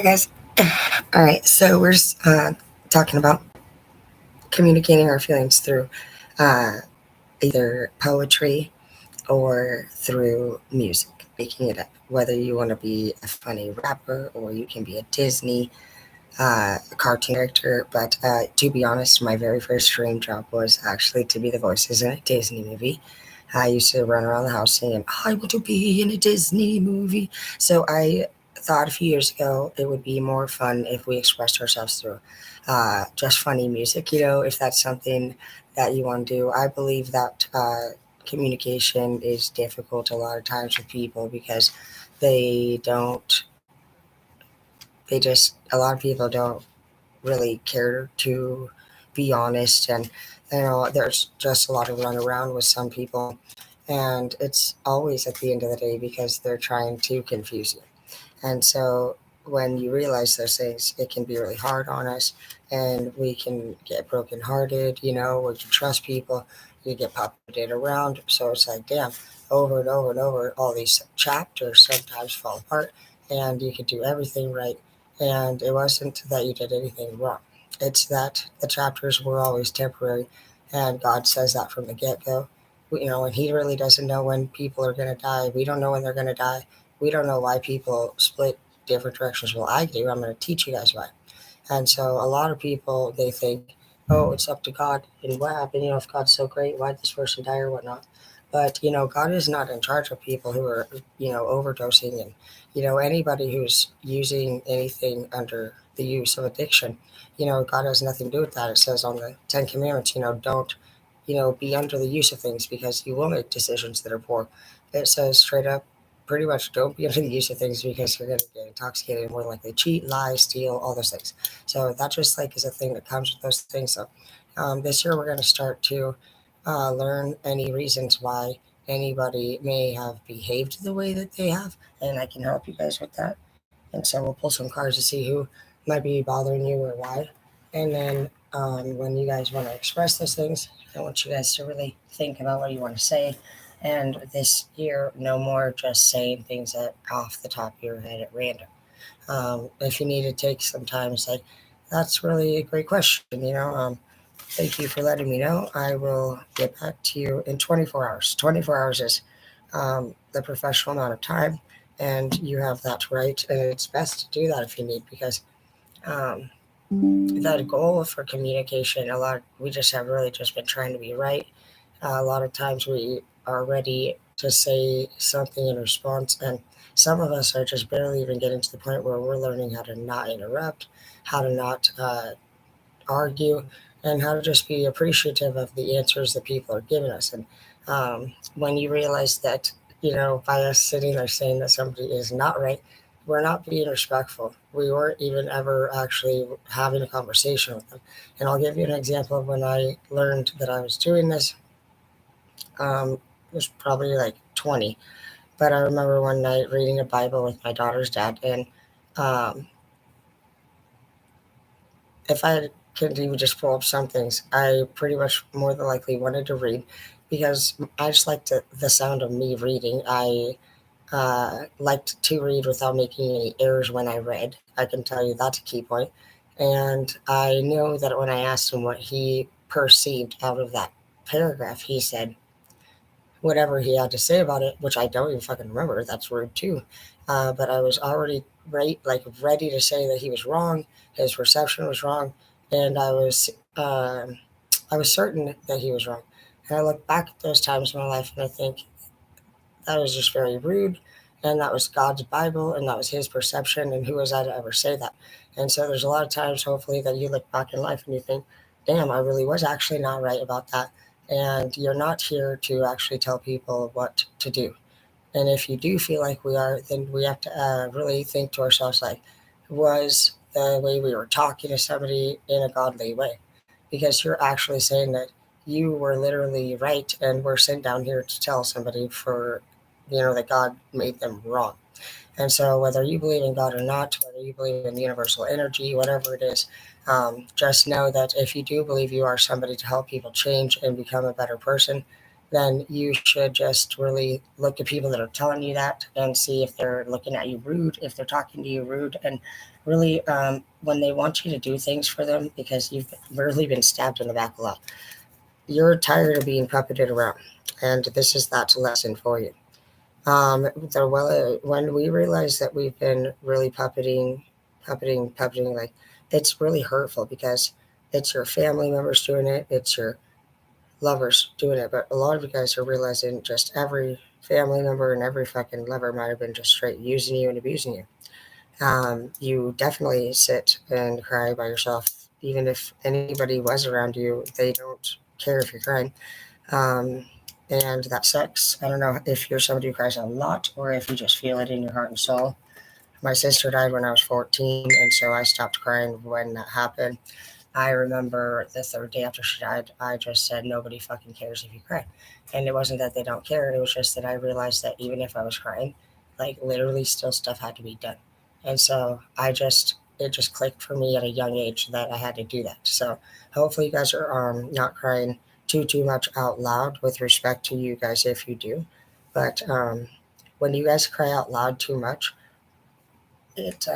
guys. All right, so we're talking about communicating our feelings through uh, either poetry or through music, making it up. Whether you want to be a funny rapper or you can be a Disney cartoon character. But to be honest, my very first dream job was actually to be the voices in a Disney movie. I used to run around the house saying, I want to be in a Disney movie. So I thought a few years ago it would be more fun if we expressed ourselves through just funny music. If that's something that you want to do. I believe that communication is difficult a lot of times with people because they don't, a lot of people don't really care to be honest. And there's just a lot of run around with some people, and it's always at the end of the day because they're trying to confuse you. And so when you realize those things, it can be really hard on us, and we can get brokenhearted. We can trust people, you get populated around. So it's like, damn, over and over and over, all these chapters sometimes fall apart, and you could do everything right. And it wasn't that you did anything wrong, it's that the chapters were always temporary. And God says that from the get go. And He really doesn't know when people are going to die. We don't know when they're going to die. We don't know why people split different directions. Well, I do. I'm going to teach you guys why. And so a lot of people, they think, oh, it's up to God. And what happened? If God's so great, why did this person die or whatnot? But, God is not in charge of people who are, overdosing. And, anybody who's using anything under the use of addiction, God has nothing to do with that. It says on the Ten Commandments, don't, be under the use of things because you will make decisions that are poor. It says straight up, pretty much don't be under the use of things because you're going to get intoxicated and more likely cheat, lie, steal, all those things. So that just like is a thing that comes with those things. So this year we're going to start to learn any reasons why anybody may have behaved the way that they have, and I can help you guys with that. And so we'll pull some cards to see who might be bothering you or why. And then when you guys want to express those things, I want you guys to really think about what you want to say. And this year, no more just saying things off the top of your head at random. If you need to take some time, say, that's really a great question. Thank you for letting me know. I will get back to you in 24 hours. 24 hours is the professional amount of time, and you have that right. And it's best to do that if you need, because um, that goal for communication, we just have really just been trying to be right. A lot of times we are ready to say something in response, and some of us are just barely even getting to the point where we're learning how to not interrupt, how to not argue, and how to just be appreciative of the answers that people are giving us. And when you realize that, by us sitting there saying that somebody is not right, we're not being respectful. We weren't even ever actually having a conversation with them. And I'll give you an example of when I learned that I was doing this. It was probably like 20, but I remember one night reading a Bible with my daughter's dad, and um, if I could even just pull up some things, I pretty much more than likely wanted to read because I just liked the sound of me reading. I liked to read without making any errors when I read. I can tell you that's a key point. And I know that when I asked him what he perceived out of that paragraph, he said whatever he had to say about it, which I don't even fucking remember. That's rude too. But I was already ready to say that he was wrong. His perception was wrong, and I was certain that he was wrong. And I look back at those times in my life, and I think that was just very rude. And that was God's Bible, and that was His perception. And who was I to ever say that? And so there's a lot of times, hopefully, that you look back in life and you think, damn, I really was actually not right about that. And you're not here to actually tell people what to do. And if you do feel like we are, then we have to really think to ourselves, like, was the way we were talking to somebody in a godly way? Because you're actually saying that you were literally right, and we're sent down here to tell somebody that God made them wrong. And so, whether you believe in God or not, whether you believe in universal energy, whatever it is, just know that if you do believe you are somebody to help people change and become a better person, then you should just really look at people that are telling you that and see if they're looking at you rude, if they're talking to you rude, and really when they want you to do things for them because you've really been stabbed in the back a lot. You're tired of being puppeted around, and this is that lesson for you. When we realize that we've been really puppeting, like it's really hurtful because it's your family members doing it, it's your lovers doing it. But a lot of you guys are realizing just every family member and every fucking lover might have been just straight using you and abusing you. You definitely sit and cry by yourself, even if anybody was around you. They don't care if you're crying. Um, and that sucks. I don't know if you're somebody who cries a lot or if you just feel it in your heart and soul. My sister died when I was 14, and so I stopped crying when that happened. I remember the third day after she died, I just said, nobody fucking cares if you cry. And it wasn't that they don't care, it was just that I realized that even if I was crying, like literally still stuff had to be done. And so it just clicked for me at a young age that I had to do that. So hopefully you guys are not crying too much out loud with respect to you guys if you do. But when you guys cry out loud too much, it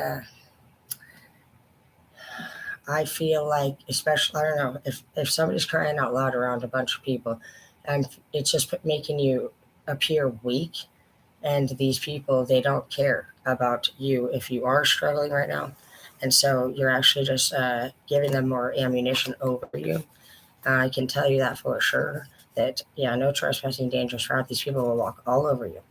I feel like, especially, I don't know, if somebody's crying out loud around a bunch of people, and it's just making you appear weak, and these people, they don't care about you if you are struggling right now. And so you're actually just giving them more ammunition over you. I can tell you that for sure. That, yeah, no trespassing, dangerous route. These people will walk all over you.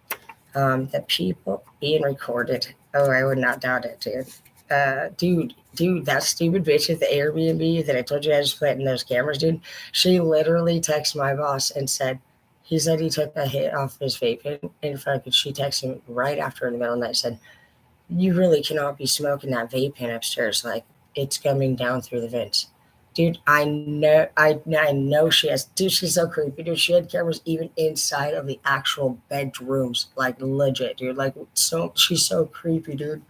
The people being recorded. Oh, I would not doubt it, dude. Dude, that stupid bitch at the Airbnb that I told you I just put in those cameras, dude. She literally texted my boss and said, he said he took a hit off his vape pen. In fact, she texted him right after in the middle of the night, said, you really cannot be smoking that vape pen upstairs. Like, it's coming down through the vents. Dude, I know she has. Dude, she's so creepy. Dude, she had cameras even inside of the actual bedrooms, like legit, dude. Like, so she's so creepy, dude.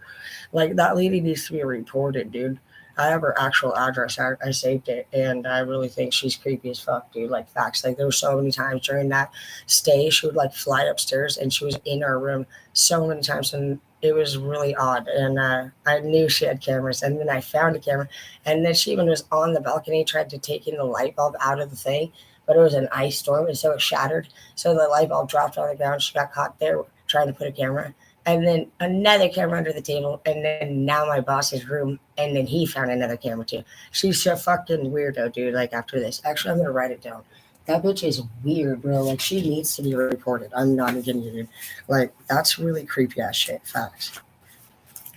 Like, that lady needs to be reported, dude. I have her actual address. I saved it, and I really think she's creepy as fuck, dude. Like, facts. Like, there were so many times during that stay, she would like fly upstairs, and she was in our room so many times, and it was really odd. And I knew she had cameras, and then I found a camera, and then she even was on the balcony, tried to take in the light bulb out of the thing, but it was an ice storm, and so it shattered. So the light bulb dropped on the ground. She got caught there trying to put a camera, and then another camera under the table, and then now my boss's room, and then he found another camera too. She's a fucking weirdo, dude. Like, after this, actually, I'm gonna write it down. That bitch is weird, bro. Like, she needs to be reported. I'm not even kidding you, dude. Like, that's really creepy ass shit. Facts.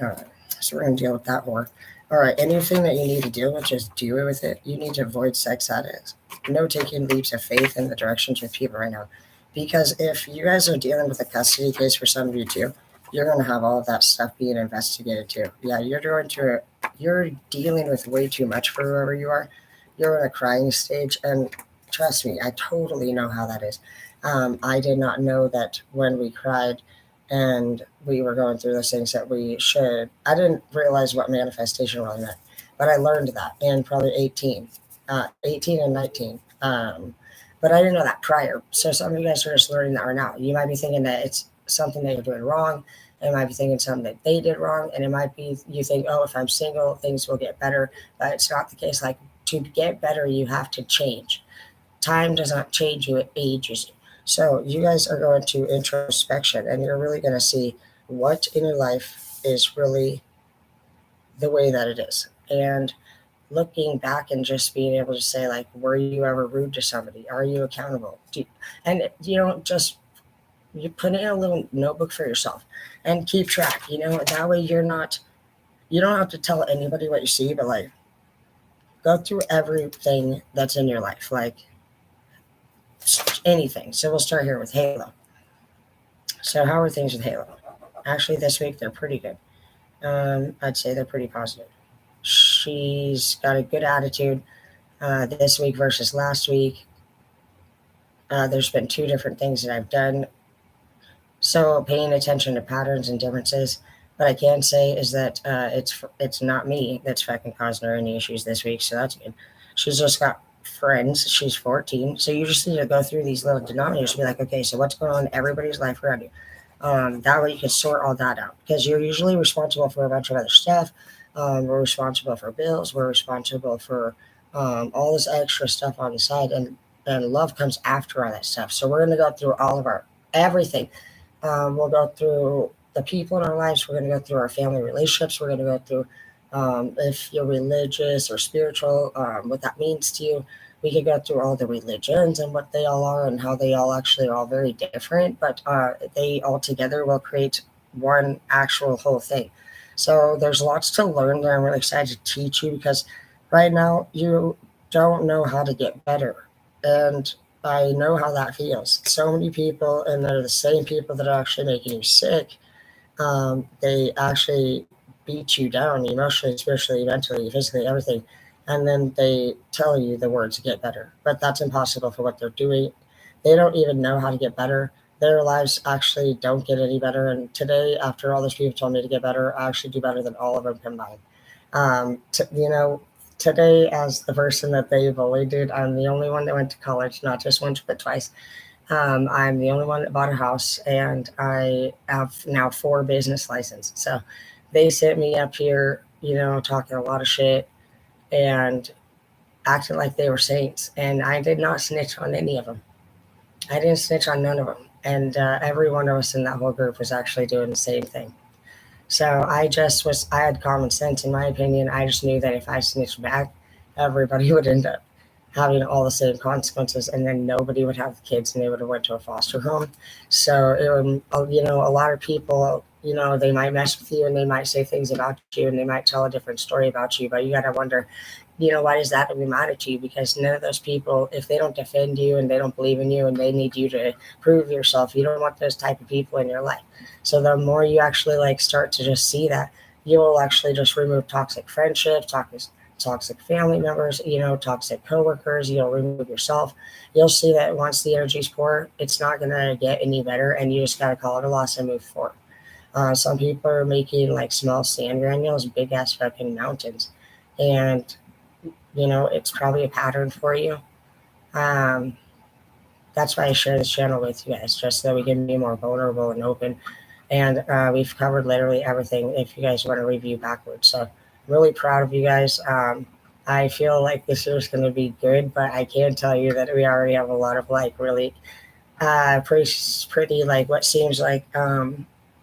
All right, so we're gonna deal with that more. All right, anything that you need to deal with, just deal with it. You need to avoid sex addicts. No taking leaps of faith in the directions with people right now, because if you guys are dealing with a custody case for some of you too, you're going to have all of that stuff being investigated too. Yeah, you're dealing with way too much for whoever you are. You're in a crying stage, and trust me, I totally know how that is. I did not know that when we cried and we were going through those things that we should. I didn't realize what manifestation really meant, but I learned that in probably 18 and 19. But I didn't know that prior. So some of you guys are just learning that right now. You might be thinking that it's something that you're doing wrong. It might be thinking something that they did wrong. And it might be you think, oh, if I'm single, things will get better. But it's not the case. Like, to get better, you have to change. Time does not change you, it ages you. So you guys are going to introspection, and you're really going to see what in your life is really the way that it is. And looking back and just being able to say, like, were you ever rude to somebody? Are you accountable? And you don't just, you put in a little notebook for yourself and keep track, that way you don't have to tell anybody what you see, but like, go through everything that's in your life, like anything. So we'll start here with Halo. So how are things with Halo? Actually, this week they're pretty good. I'd say they're pretty positive. She's got a good attitude this week versus last week. There's been two different things that I've done. So paying attention to patterns and differences. What I can say is that it's not me that's fucking causing her any issues this week. So that's good. She's just got friends. She's 14. So you just need to go through these little denominators and be like, okay, so what's going on in everybody's life around you? That way you can sort all that out, because you're usually responsible for a bunch of other stuff. We're responsible for bills. We're responsible for all this extra stuff on the side, and love comes after all that stuff. So we're going to go through all of our everything. We'll go through the people in our lives. We're going to go through our family relationships. We're going to go through if you're religious or spiritual, what that means to you. We could go through all the religions and what they all are and how they all actually are all very different, but they all together will create one actual whole thing. So there's lots to learn that I'm really excited to teach you, because right now you don't know how to get better. And I know how that feels. So many people, and they're the same people that are actually making you sick. They actually beat you down emotionally, spiritually, mentally, physically, everything. And then they tell you the words to get better. But that's impossible for what they're doing. They don't even know how to get better. Their lives actually don't get any better. And today, after all those people told me to get better, I actually do better than all of them combined. Today, as the person that they bullied, dude, I'm the only one that went to college, not just once, but twice. I'm the only one that bought a house, and I have now 4 business licenses. So they sent me up here, talking a lot of shit and acting like they were saints. And I did not snitch on any of them. I didn't snitch on none of them. And every one of us in that whole group was actually doing the same thing. So I had common sense, in my opinion. I just knew that if I snitched back, everybody would end up having all the same consequences, and then nobody would have kids, and they would have went to a foster home. So it would, a lot of people, they might mess with you and they might say things about you and they might tell a different story about you, but you got to wonder, why does that even matter to you? Because none of those people, if they don't defend you and they don't believe in you and they need you to prove yourself, you don't want those type of people in your life. So the more you actually start to just see that, you will actually just remove toxic friendships, toxic family members, toxic coworkers. You'll remove yourself. You'll see that once the energy's poor, it's not going to get any better, and you just got to call it a loss and move forward. Some people are making small sand granules, big ass fucking mountains, and it's probably a pattern for you. Um, that's why I share this channel with you guys, just so we can be more vulnerable and open. And we've covered literally everything if you guys want to review backwards. So really proud of you guys. I feel like this year's going to be good, but I can tell you that we already have a lot of really pretty what seems like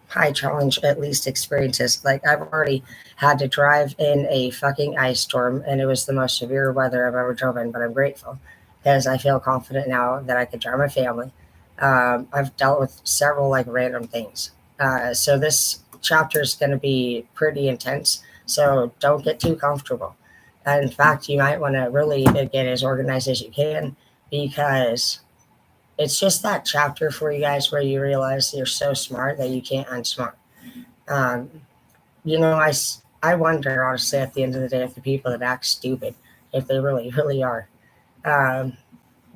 high challenge at least experiences. Like I've already had to drive in a fucking ice storm, and it was the most severe weather I've ever driven, but I'm grateful because I feel confident now that I could drive my family. I've dealt with several random things. So this chapter is going to be pretty intense. So don't get too comfortable. And in fact, you might want to really get as organized as you can, because it's just that chapter for you guys where you realize you're so smart that you can't unsmart. Um, I wonder, honestly, at the end of the day, if the people that act stupid, if they really, really are. Um,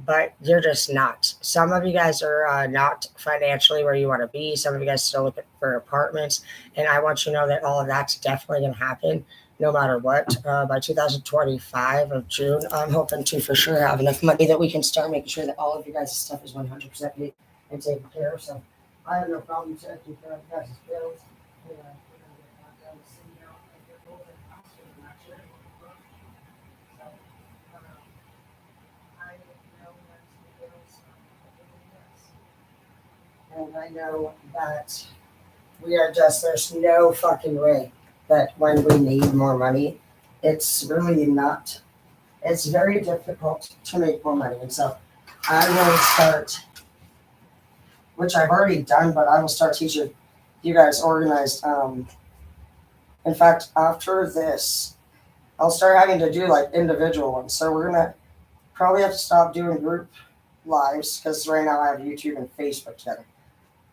but you're just not. Some of you guys are not financially where you want to be. Some of you guys still looking for apartments. And I want you to know that all of that's definitely going to happen no matter what. By 2025 of June, I'm hoping to for sure have enough money that we can start making sure that all of you guys' stuff is 100% paid and taken care of. So I have no problem taking care of you guys' bills. You know, we're gonna get that done. So, like your goals are faster than that shit. So, I know that the bills are and I know that we are just, there's no fucking way that when we need more money, it's really not, it's very difficult to make more money. And so I will start, which I've already done, but I will start teaching you guys organized. In fact, after this, I'll start having to do individual ones. So we're going to probably have to stop doing group lives, because right now I have YouTube and Facebook together.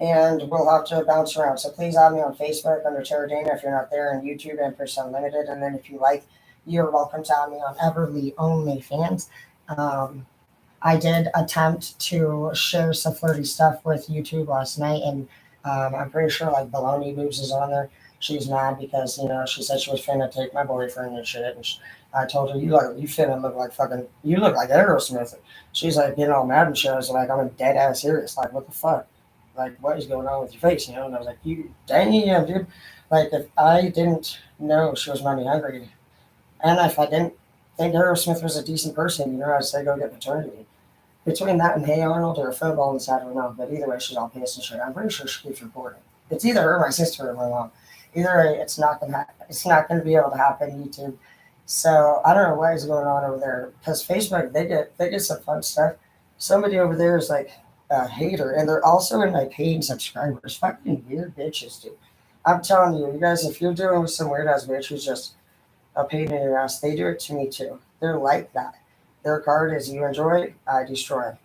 And we'll have to bounce around. So please add me on Facebook under Tara Dana if you're not there, and YouTube Empress Unlimited. And then if you like, you're welcome to add me on Everly OnlyFans. I did attempt to share some flirty stuff with YouTube last night, and I'm pretty sure Baloney Boobs is on there. She's mad because she said she was finna take my boyfriend and shit, and I told her, you finna look like fucking, you look like Aerosmith. She's like, getting all mad and shit. I was like, I'm dead ass serious. Like, what the fuck? Like, what is going on with your face? And I was like, you, dang, yeah, dude. Like, if I didn't know she was money hungry, and if I didn't think Aerosmith was a decent person, I'd say go get paternity. Between that and Hey Arnold or a football inside, I don't know. But either way, she's all pissed and shit. I'm pretty sure she keeps recording. It's either her, my sister, or my mom. Either way, it's not gonna be able to happen. YouTube. So I don't know what is going on over there because Facebook they get some fun stuff. Somebody over there is like a hater, and they're also in like paying subscribers. Fucking weird bitches, dude. I'm telling you, you guys, if you're dealing with some weird ass bitch who's just a pain in your ass, they do it to me too. They're like that. Their card is you enjoy, I destroy.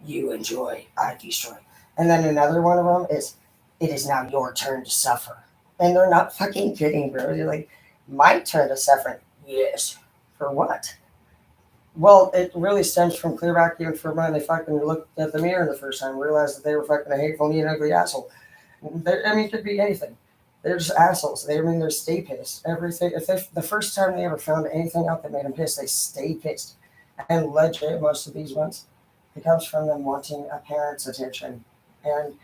You enjoy, I destroy. And then another one of them is it is now your turn to suffer. And they're not fucking kidding, bro. They're like, my turn to suffer. Yes. For what? Well, it really stems from clear back even for when they fucking looked at the mirror the first time, realized that they were fucking a hateful, mean, ugly asshole. It could be anything. They're just assholes. They're stay pissed. Everything. If they, the first time they ever found anything out that made them pissed, they stay pissed. And legit, most of these ones, it comes from them wanting a parent's attention, and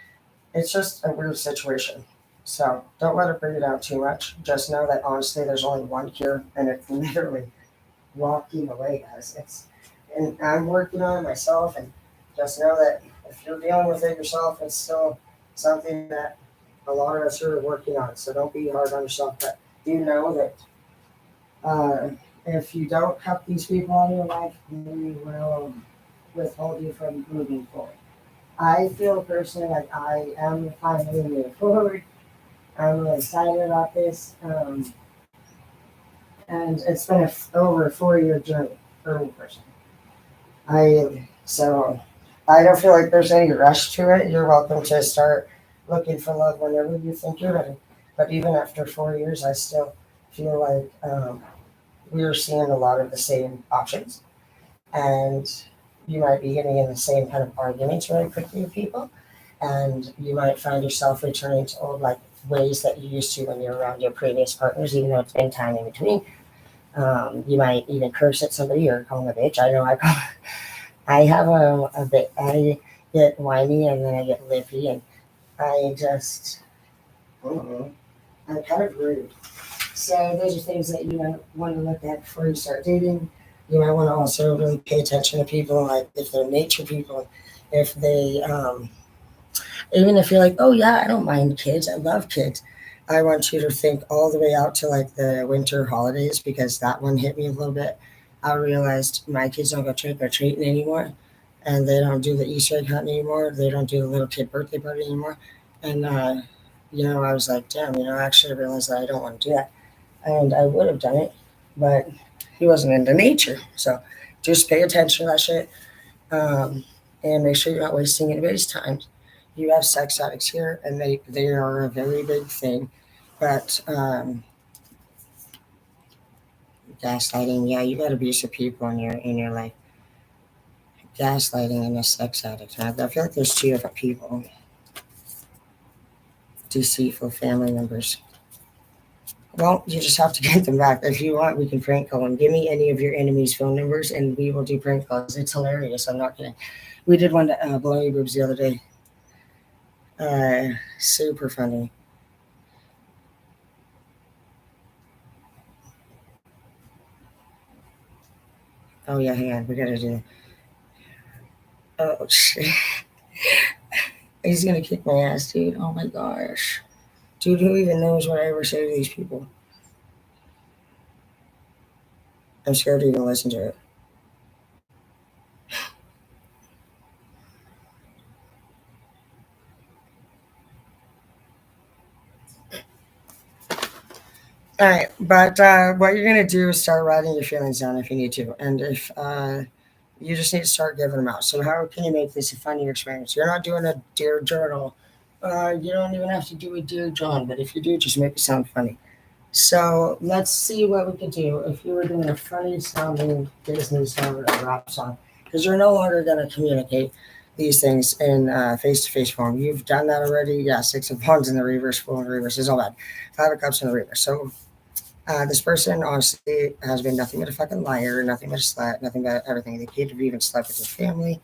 it's just a weird situation. So don't let it bring it out too much. Just know that honestly, there's only one cure, and it's literally walking away, guys. And I'm working on it myself, and just know that if you're dealing with it yourself, it's still something that a lot of us are working on. So don't be hard on yourself. But do know that if you don't cut these people out of your life, they will withhold you from moving forward. I feel personally like I am finally moving forward. I'm really excited about this. And it's been over a 4 year journey for me personally. I don't feel like there's any rush to it. You're welcome to start looking for love whenever you think you're ready. But even after 4 years, I still feel like we're seeing a lot of the same options, and you might be getting in the same kind of arguments really quickly with people, and you might find yourself returning to old like ways that you used to when you were around your previous partners, even though it's been time in between. You might even curse at somebody or call them a bitch. I know I have a bit. I get whiny and then I get lippy, and I just I don't know. I'm kind of rude. So those are things that you might want to look at before you start dating. You might want to also really pay attention to people, like if they're nature people, if they, even if you're like, oh yeah, I don't mind kids, I love kids. I want you to think all the way out to like the winter holidays because that one hit me a little bit. I realized my kids don't go trick or treating anymore, and they don't do the Easter egg hunt anymore. They don't do the little kid birthday party anymore, and I was like, damn, I actually realized that I don't want to do that, and I would have done it, but he wasn't into nature. So just pay attention to that shit, um, and make sure you're not wasting anybody's time. You have sex addicts here, and they are a very big thing. But gaslighting, yeah, you got abusive people in your life. Gaslighting and a sex addict. I feel like there's two different people. Deceitful family members. Well, you just have to get them back. If you want, we can prank call them. Give me any of your enemies' phone numbers, and we will do prank calls. It's hilarious. I'm not kidding. We did one to Blowing Boobs the other day. Super funny. Oh yeah, hang on. We gotta do. Oh shit. He's gonna kick my ass, dude. Oh my gosh. Dude, who even knows what I ever say to these people? I'm scared to even listen to it. All right, but what you're gonna do is start writing your feelings down if you need to, and if you just need to start giving them out. So how can you make this a funny experience? You're not doing a dear journal. You don't even have to do a dear John, but if you do, just make it sound funny. So let's see what we could do if you were doing a funny sounding Disney song or a rap song, because you're no longer going to communicate these things in face to face form. You've done that already. Yeah, six of wands in the reverse, full in the reverse is all bad. Five of cups in the reverse. So This person honestly has been nothing but a fucking liar, nothing but a slut, nothing but everything. They could have even slept with your family.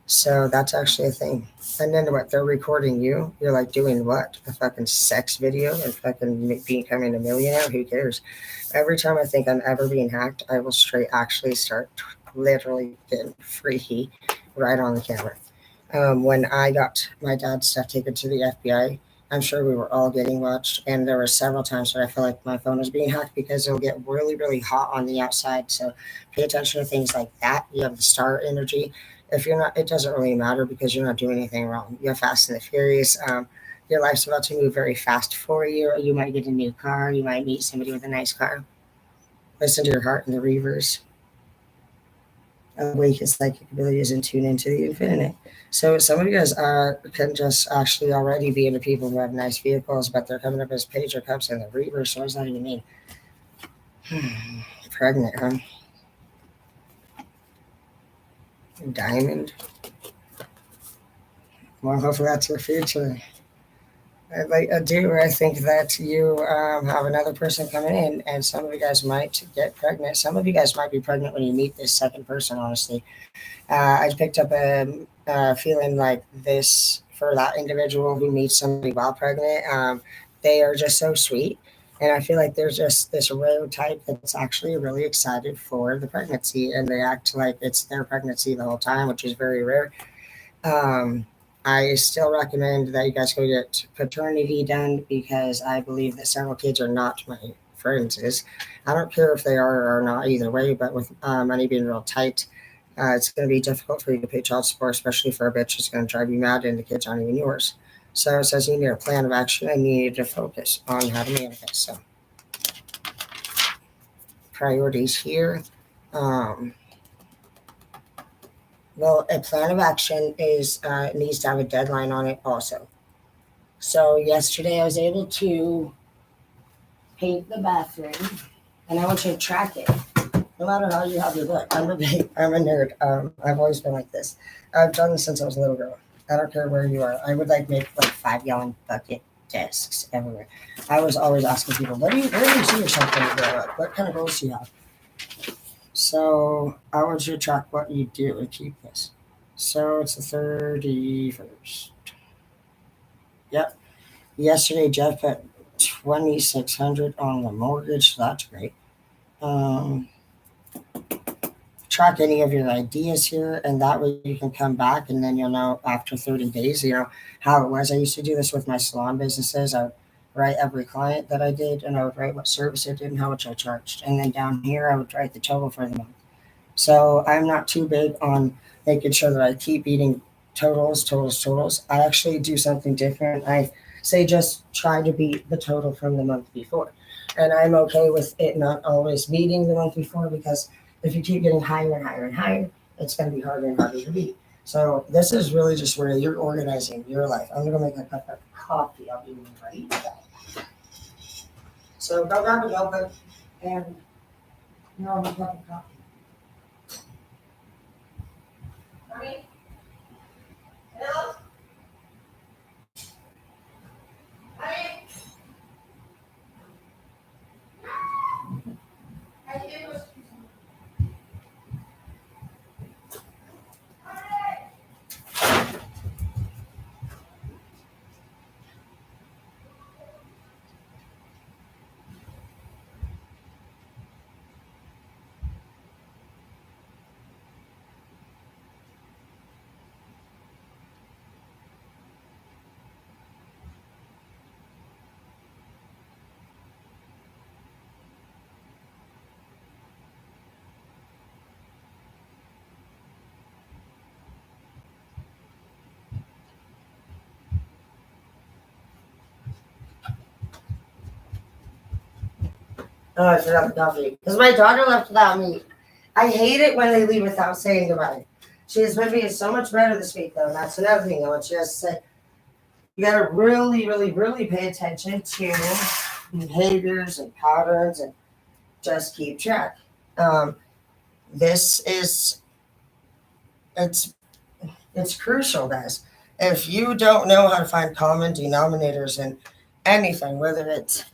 So that's actually a thing. And then what? They're recording you. You're like doing what? A fucking sex video and fucking becoming a millionaire? Who cares? Every time I think I'm ever being hacked, I will straight actually start literally getting freaky right on the camera. When I got my dad's stuff taken to the FBI, I'm sure we were all getting watched, and there were several times where I felt like my phone was being hacked because it'll get really, really hot on the outside. So pay attention to things like that. You have the star energy. If you're not, it doesn't really matter because you're not doing anything wrong. You have Fast and the Furious. Your life's about to move very fast for you. You might get a new car. You might meet somebody with a nice car. Listen to your heart in the reverse. Awake is psychic abilities and tune into the infinite. So some of you guys can just actually already be into people who have nice vehicles, but they're coming up as Page of Cups in the reverse. So what does that even mean? Pregnant, huh? Diamond. Well, hopefully that's your future. I think that you have another person coming in, and some of you guys might get pregnant. Some of you guys might be pregnant when you meet this second person, honestly. I picked up a feeling like this for that individual who meets somebody while pregnant. They are just so sweet. And I feel like there's just this rare type that's actually really excited for the pregnancy and they act like it's their pregnancy the whole time, which is very rare. Um, I still recommend that you guys go get paternity done because I believe that several kids are not my friends. I don't care if they are or not either way, but with money being real tight, it's going to be difficult for you to pay child support, especially for a bitch that's going to drive you mad and the kids aren't even yours. So it says you need a plan of action and you need to focus on how to manifest. So priorities here. Um, well, a plan of action is needs to have a deadline on it also. So yesterday I was able to paint the bathroom, and I want you to track it. No matter how you have your book, I'm a nerd. I've always been like this. I've done this since I was a little girl. I don't care where you are. I would like make like 5 gallon bucket desks everywhere. I was always asking people, where do you see yourself when you grow up? What kind of goals do you have? So I want you to track what you do and keep this. So it's the 31st. Yep. Yesterday, Jeff put 2,600 on the mortgage. So that's great. Um, Track any of your ideas here, and that way you can come back and then you'll know after 30 days, how it was. I used to do this with my salon businesses. I would write every client that I did, and I would write what service I did and how much I charged. And then down here, I would write the total for the month. So I'm not too big on making sure that I keep beating totals. I actually do something different. I say just try to beat the total from the month before. And I'm okay with it not always beating the month before because if you keep getting higher and higher and higher, it's going to be harder and harder to beat. So this is really just where you're organizing your life. I'm going to make a cup of coffee. I'll be right back. So go grab a notebook and a cup of coffee. Honey? Hello? Honey? I did was Oh, I forgot the coffee. Because my daughter left without me. I hate it when they leave without saying goodbye. She has been being so much better this week, though. That's another thing I want you to say. You got to really, really, really pay attention to behaviors and patterns and just keep track. Um, this is, it's, it's crucial, guys. If you don't know how to find common denominators in anything, whether it's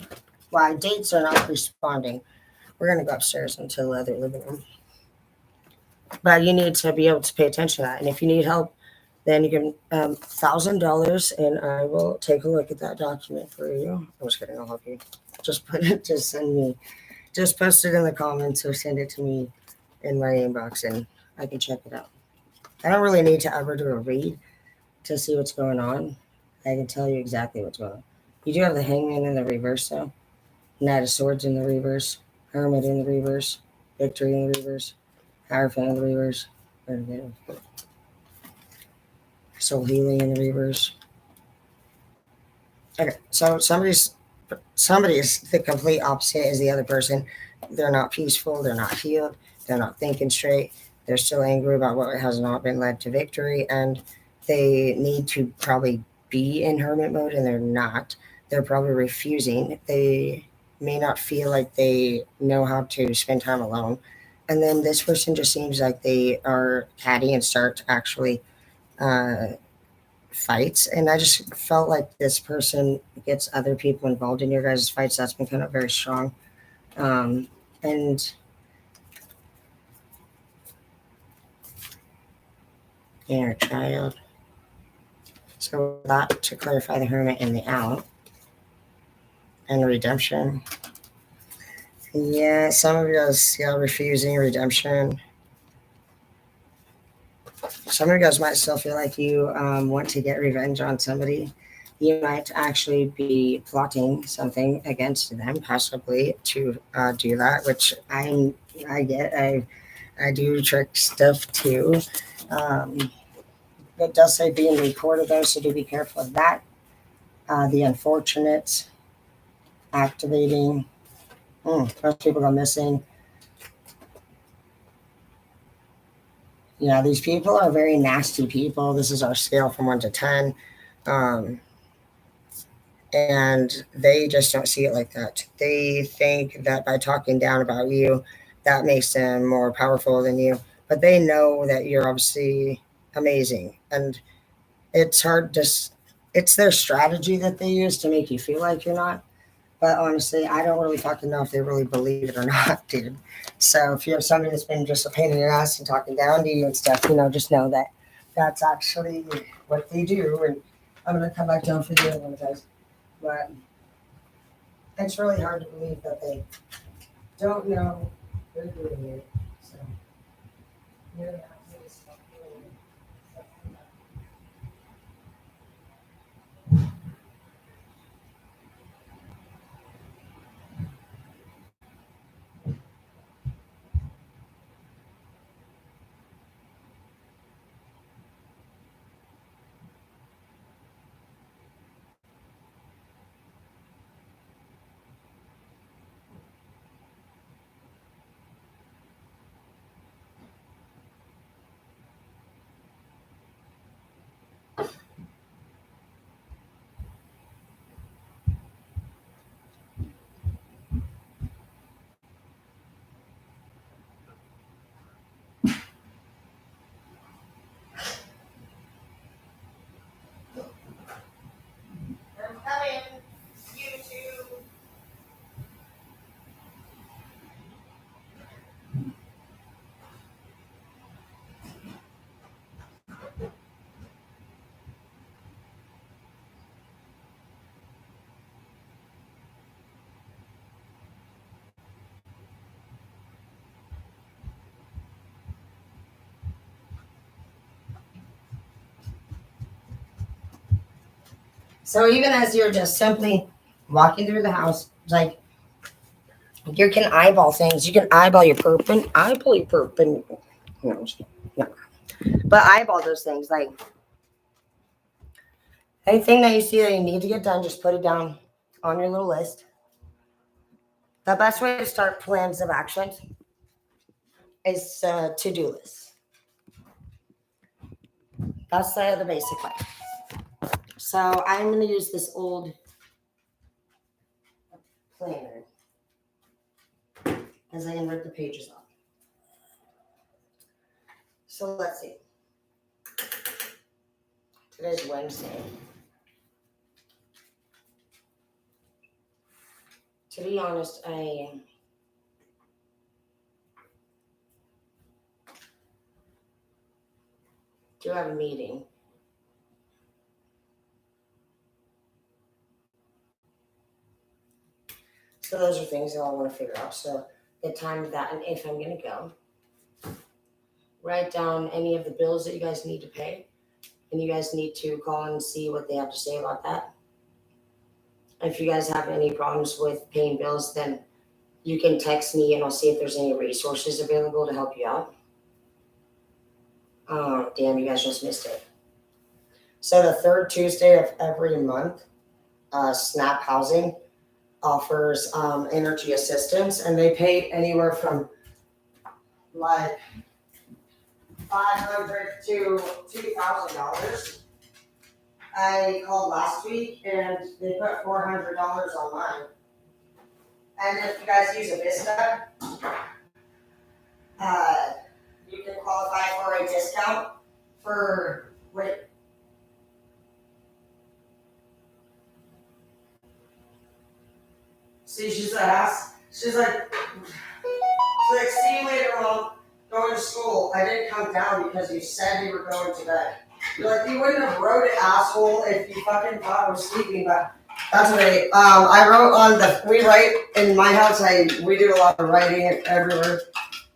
why dates are not responding. We're going to go upstairs into the other living room. But you need to be able to pay attention to that. And if you need help, then you can $1,000 and I will take a look at that document for you. I'm just kidding, I'll help you. Just put it, just send me, just post it in the comments or send it to me in my inbox and I can check it out. I don't really need to ever do a read to see what's going on. I can tell you exactly what's going on. You do have the Hangman in the reverse though. Knight of Swords in the reverse. Hermit in the reverse. Victory in the reverse. Hierophant in the reverse. Soul Healing in the reverse. Okay, so somebody is the complete opposite as the other person. They're not peaceful. They're not healed. They're not thinking straight. They're still angry about what has not been led to victory, and they need to probably be in hermit mode, and they're not. They're probably refusing. They may not feel like they know how to spend time alone. And then this person just seems like they are catty and start to actually fights. And I just felt like this person gets other people involved in your guys' fights. That's been kind of very strong. And inner child. So that to clarify the hermit and the owl. And redemption. Yeah, some of you guys refusing redemption. Some of you guys might still feel like you want to get revenge on somebody. You might actually be plotting something against them, possibly to do that, which I get. I do trick stuff too. It does say being reported though, so do be careful of that. The unfortunate activating. Most people go missing. Yeah, these people are very nasty people. This is our scale from 1 to 10. And they just don't see it like that. They think that by talking down about you, that makes them more powerful than you. But they know that you're obviously amazing. And it's hard to, it's their strategy that they use to make you feel like you're not. But honestly, I don't really fucking know if they really believe it or not, dude. So if you have somebody that's been just a pain in your ass and talking down to you and stuff, just know that that's actually what they do. And I'm going to come back down for the other one, guys. But it's really hard to believe that they don't know they're doing it. So, you're not really stuck doing it. I'm coming. YouTube. So even as you're just simply walking through the house, like you can eyeball things. You can eyeball your perpen. No, no. But eyeball those things. Like anything that you see that you need to get done, just put it down on your little list. The best way to start plans of action is to-do list. That's the basic way. So I'm going to use this old planner as I invert the pages off. So let's see. Today's Wednesday. To be honest, I do have a meeting. So those are things that I want to figure out. So the time of that and if I'm going to go. Write down any of the bills that you guys need to pay. And you guys need to call and see what they have to say about that. If you guys have any problems with paying bills, then you can text me and I'll see if there's any resources available to help you out. Oh, damn, you guys just missed it. So the third Tuesday of every month, SNAP Housing offers energy assistance, and they pay anywhere from like $500 to $2,000. I called last week and they put $400 on mine. And if you guys use a Vista, you can qualify for a discount for wait. See, she's like, see you later, Mom. Going to school. I didn't come down because you said you were going to bed. You're like, you wouldn't have wrote it, asshole, if you fucking thought I was sleeping, but that's okay. I wrote we write in my house, we do a lot of writing everywhere.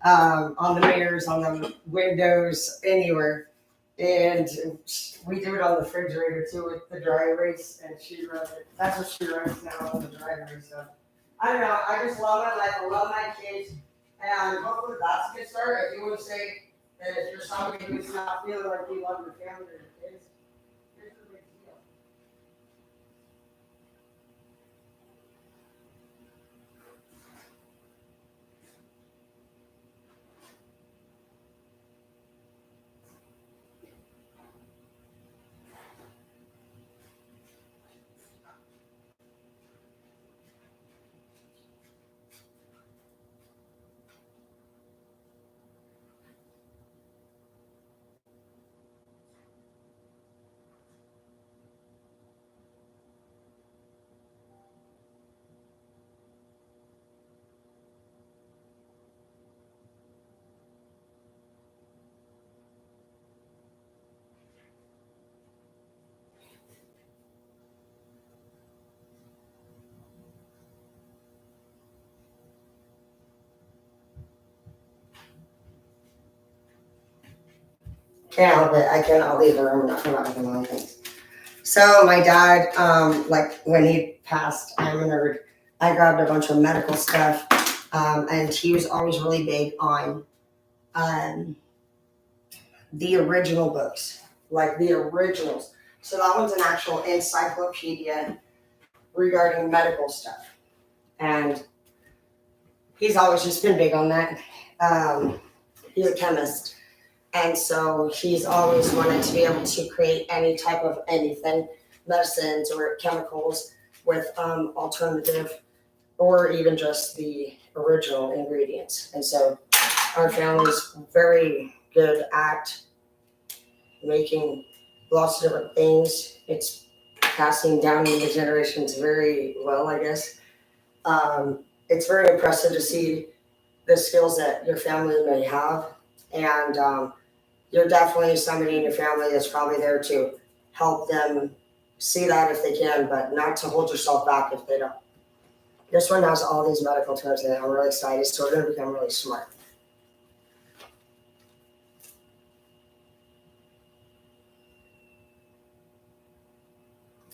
On the mirrors, on the windows, anywhere. And we do it on the refrigerator too with the dry erase, and she wrote it. That's what she writes now on the dry erase stuff. I don't know, I just love my life, I love my kids, and hopefully that's a good start. If you would say that if you're somebody who's not feeling like you love your family or your kids, here's the big deal. Can't help it. I cannot leave the room without talking about things. So my dad, like when he passed, I'm a nerd. I grabbed a bunch of medical stuff, and he was always really big on the original books, like the originals. So that one's an actual encyclopedia regarding medical stuff, and he's always just been big on that. He's a chemist. And so he's always wanted to be able to create any type of anything, medicines or chemicals with alternative or even just the original ingredients. And so our family's very good at making lots of different things. It's passing down in the generations very well, I guess. It's very impressive to see the skills that your family may have. And you're definitely somebody in your family that's probably there to help them see that if they can, but not to hold yourself back if they don't. This one has all these medical terms in it. I'm really excited. So we're going to become really smart.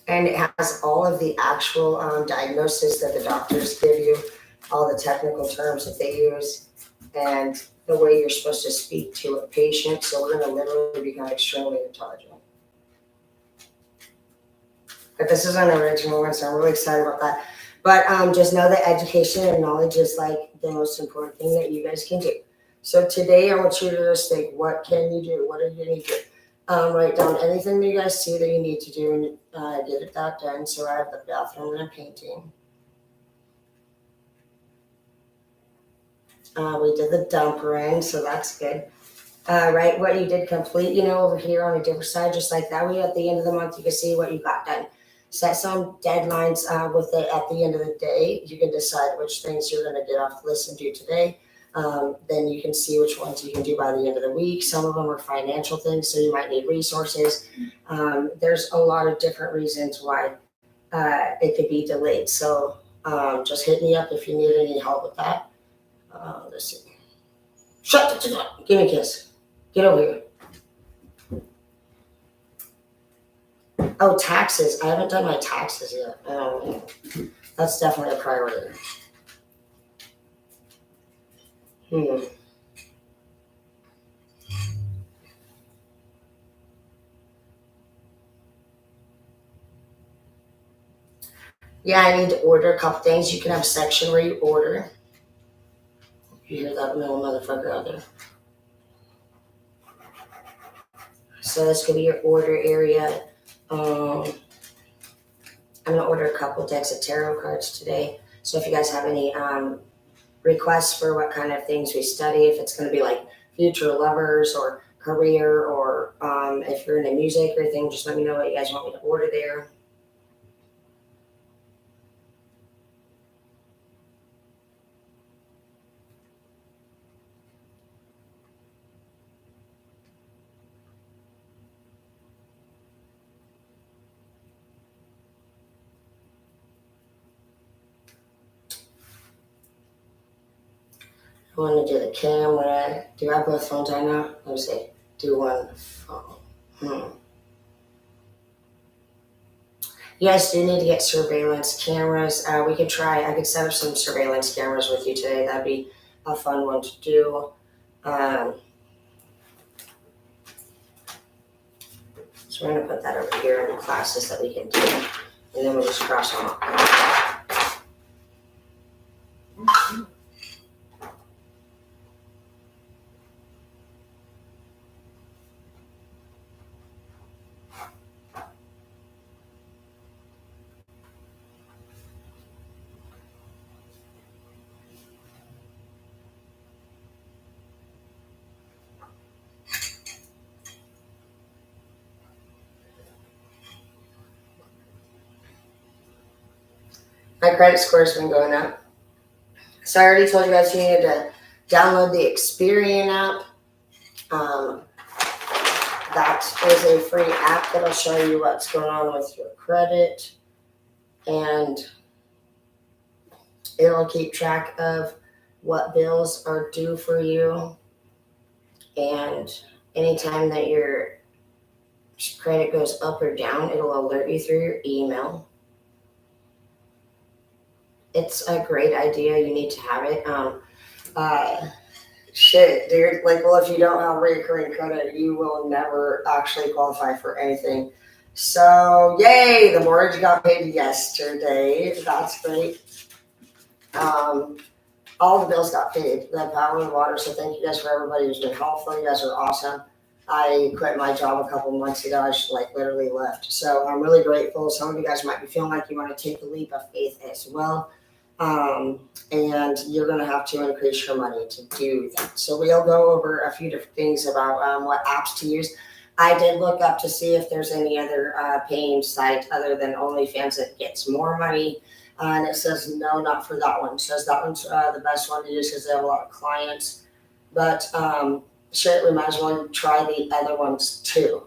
And it has all of the actual diagnosis that the doctors give you, all the technical terms that they use, and the way you're supposed to speak to a patient. So we're going to literally become extremely intelligent. But this is an original one, so I'm really excited about that. But just know that education and knowledge is like the most important thing that you guys can do. So today I want you to just think, what can you do? What are you going to do? Write down anything that you guys see that you need to do and get that done. So I have the bathroom and a painting. We did the dumper in, so that's good. Write what you did complete, over here on a different side, just like that way at the end of the month you can see what you got done. set some deadlines with it at the end of the day. You can decide which things you're going to get off the list and do today. Then you can see which ones you can do by the end of the week. Some of them are financial things, so you might need resources. There's a lot of different reasons why it could be delayed. So just hit me up if you need any help with that. Let's see. Shut the door. Give me a kiss. Get over here. Oh, taxes. I haven't done my taxes yet. That's definitely a priority. Yeah, I need to order a couple things. You can have a section where you order. You hear that little motherfucker out there? So this could be your order area. I'm gonna order a couple decks of tarot cards today. So if you guys have any requests for what kind of things we study, if it's gonna be like future lovers or career, or if you're into music or anything, just let me know what you guys want me to order there. I want to do the camera. Do I have both phones on now? Let me see. Do one phone. You guys do need to get surveillance cameras. We could try. I could set up some surveillance cameras with you today. That'd be a fun one to do. So we're going to put that over here in the classes that we can do. And then we'll just cross them off. My credit score has been going up. So I already told you guys you needed to download the Experian app. That is a free app that'll show you what's going on with your credit, and it'll keep track of what bills are due for you. And anytime that your credit goes up or down, it'll alert you through your email. It's a great idea. You need to have it. Shit, dude. Like, well, if you don't have recurring credit, you will never actually qualify for anything. So, yay, the mortgage got paid yesterday. That's great. All the bills got paid, the power and water. So thank you guys for everybody who's been helpful. You guys are awesome. I quit my job a couple months ago. I just literally left. So I'm really grateful. Some of you guys might be feeling like you want to take a leap of faith as well. And you're going to have to increase your money to do that. So we'll go over a few different things about what apps to use. I did look up to see if there's any other paying site other than OnlyFans that gets more money. And it says no, not for that one. It says that one's the best one to use because they have a lot of clients. But shit, we might as well try the other ones too.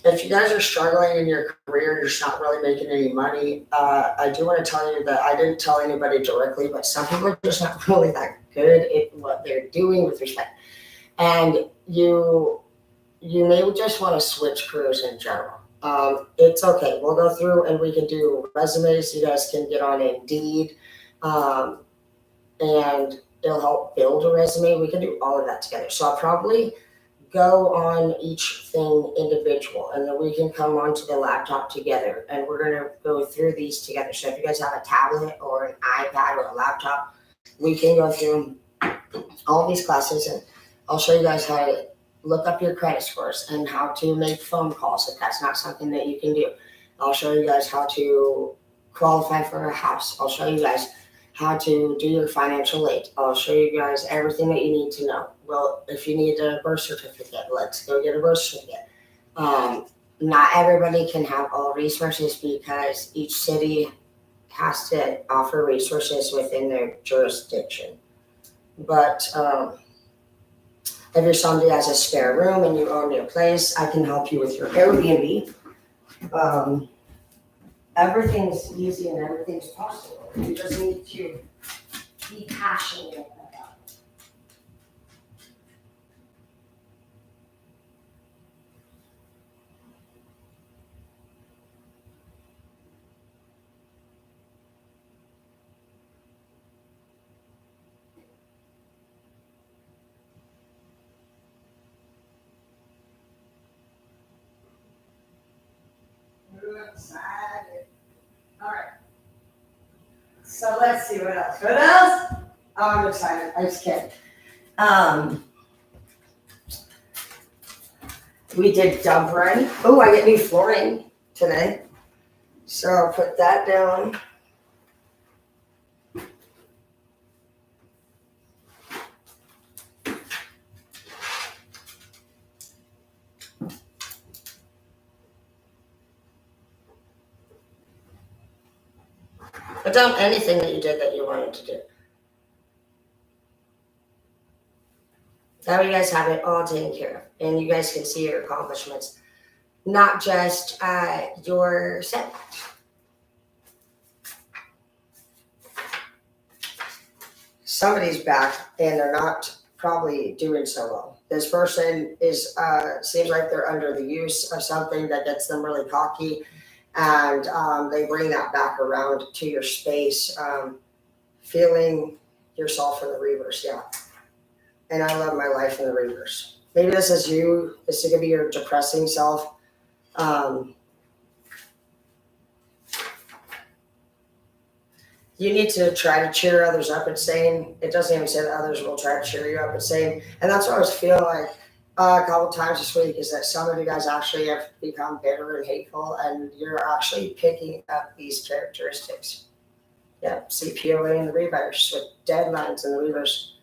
If you guys are struggling in your career, you're just not really making any money, I do want to tell you that I didn't tell anybody directly, but some people are just not really that good at what they're doing with respect. And you may just want to switch careers in general. It's okay. We'll go through and we can do resumes. You guys can get on Indeed, and it'll help build a resume. We can do all of that together. So I'll probably go on each thing individual, and then we can come onto the laptop together, and we're going to go through these together. So if you guys have a tablet or an iPad or a laptop, we can go through all these classes, and I'll show you guys how to look up your credit scores and how to make phone calls if that's not something that you can do. I'll show you guys how to qualify for a house. I'll show you guys how to do your financial aid. I'll show you guys everything that you need to know. Well, if you need a birth certificate, let's go get a birth certificate. not everybody can have all resources because each city has to offer resources within their jurisdiction. But if you're somebody who has a spare room and you own your place, I can help you with your Airbnb. Um, Everything's easy and everything's possible. You just need to be passionate about it. You're excited. All right. So let's see what else. What else? Oh, I'm excited. I just kidding. We did dump run. Oh, I get new flooring today. So I'll put that down. Put down anything that you did that you wanted to do. That way you guys have it all taken care of. And you guys can see your accomplishments. Not just your setbacks. Somebody's back and they're not probably doing so well. This person is seems like they're under the use of something that gets them really cocky, and they bring that back around to your space, feeling yourself in the reverse. Yeah, and I love my life in the reverse. Maybe this is you. This is gonna be your depressing self. You need to try to cheer others up. It's saying, it doesn't even say that others will try to cheer you up. It's saying, and that's what I was feeling like a couple times this week, is that some of you guys actually have become bitter and hateful, and you're actually picking up these characteristics. Yeah, CPOA in the reverse, with deadlines in the reverse,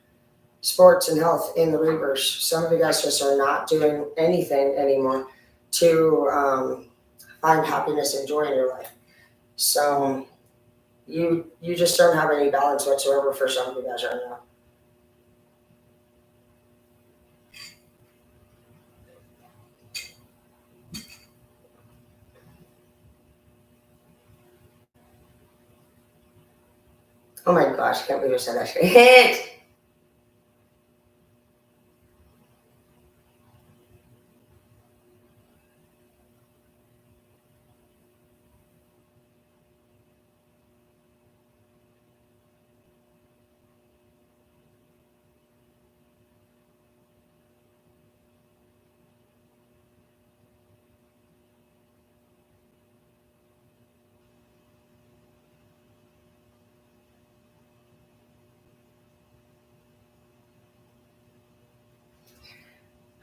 sports and health in the reverse. Some of you guys just are not doing anything anymore to find happiness and joy in your life. So you just don't have any balance whatsoever for some of you guys right now. Oh my gosh, I can't believe I said that shit.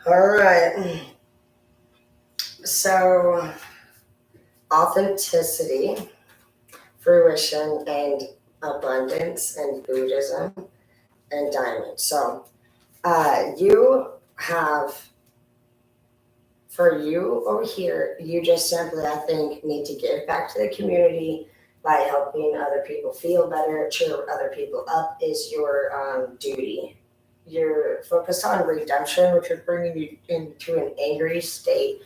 All right. So, authenticity, fruition, and abundance, and Buddhism, and diamond. So, you have, for you over here, you just simply, I think, need to give back to the community by helping other people feel better, cheer other people up is your duty. You're focused on redemption, which is bringing you into an angry state.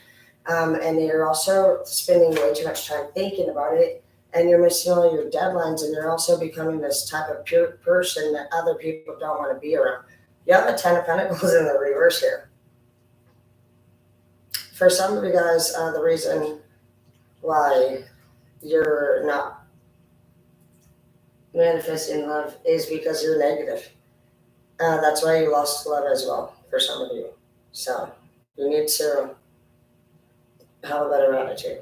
And you're also spending way too much time thinking about it, and you're missing all your deadlines, and you're also becoming this type of pure person that other people don't want to be around. You have a 10 of Pentacles in the reverse here. For some of you guys, the reason why you're not manifesting love is because you're negative. That's why you lost love as well, for some of you. So you need to have a better attitude.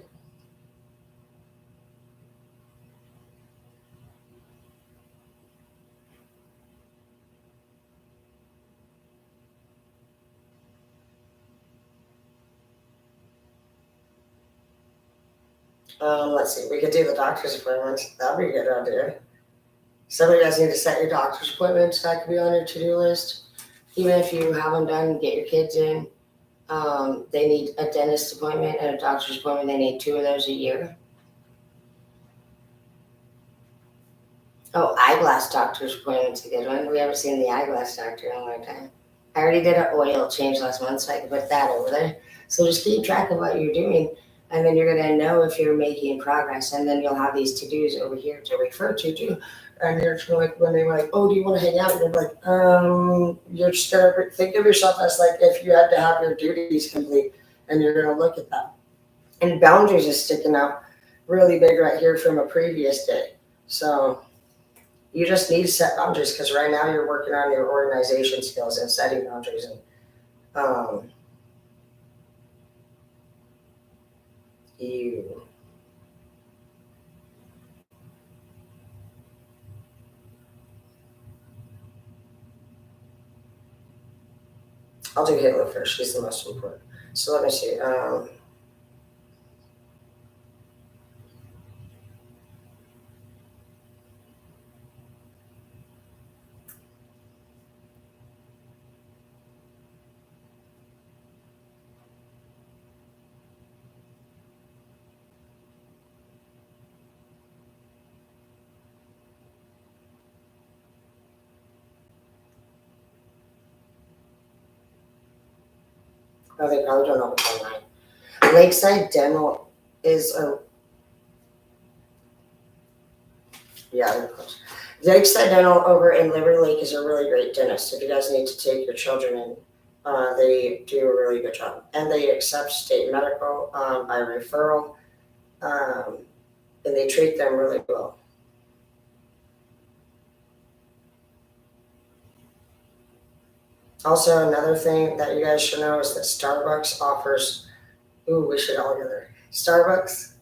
Let's see, we could do the doctor's appointments. That'd be a good idea. Some of you guys need to set your doctor's appointments. That could be on your to-do list. Even if you haven't done, get your kids in. They need a dentist appointment and a doctor's appointment. They need 2 of those a year. Oh, eyeglass doctor's appointment's a good one. We haven't seen the eyeglass doctor in a long time. I already did an oil change last month, so I can put that over there. So just keep track of what you're doing, and then you're gonna know if you're making progress, and then you'll have these to-dos over here to refer to too. And you're just like when they were like, "Oh, do you want to hang out?" And you're like, You're just gonna think of yourself as like if you had to have your duties complete, and you're gonna look at that. And boundaries is sticking out really big right here from a previous day. So you just need to set boundaries because right now you're working on your organization skills and setting boundaries. And um, you, I'll do Halo first. She's the most important. So let me see. Oh, they probably don't know what's online. Lakeside Dental is a yeah. They're close. Lakeside Dental over in Liberty Lake is a really great dentist. If you guys need to take your children in, they do a really good job, and they accept state medical by referral, um, and they treat them really well. Also, another thing that you guys should know is that Starbucks offers. Ooh, we should all go there. Starbucks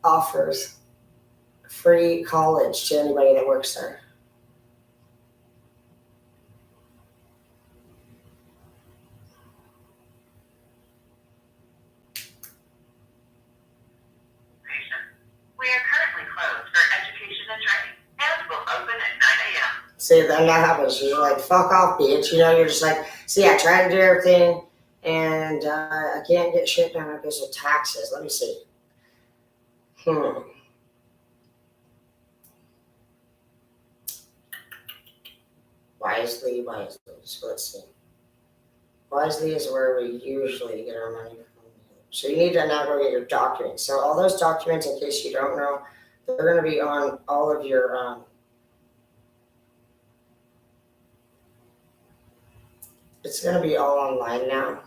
offers free college to anybody that works there. We are currently closed for education and training, and will open at 9 a.m. See, then that happens. You're like, fuck off, bitch. You know, you're just like, see, I tried to do everything, and I can't get shit done because of taxes. Let me see. Wisely. So let's see. Wisely is where we usually get our money from. So you need to now go get your documents. So all those documents, in case you don't know, they're going to be on all of your. It's going to be all online now.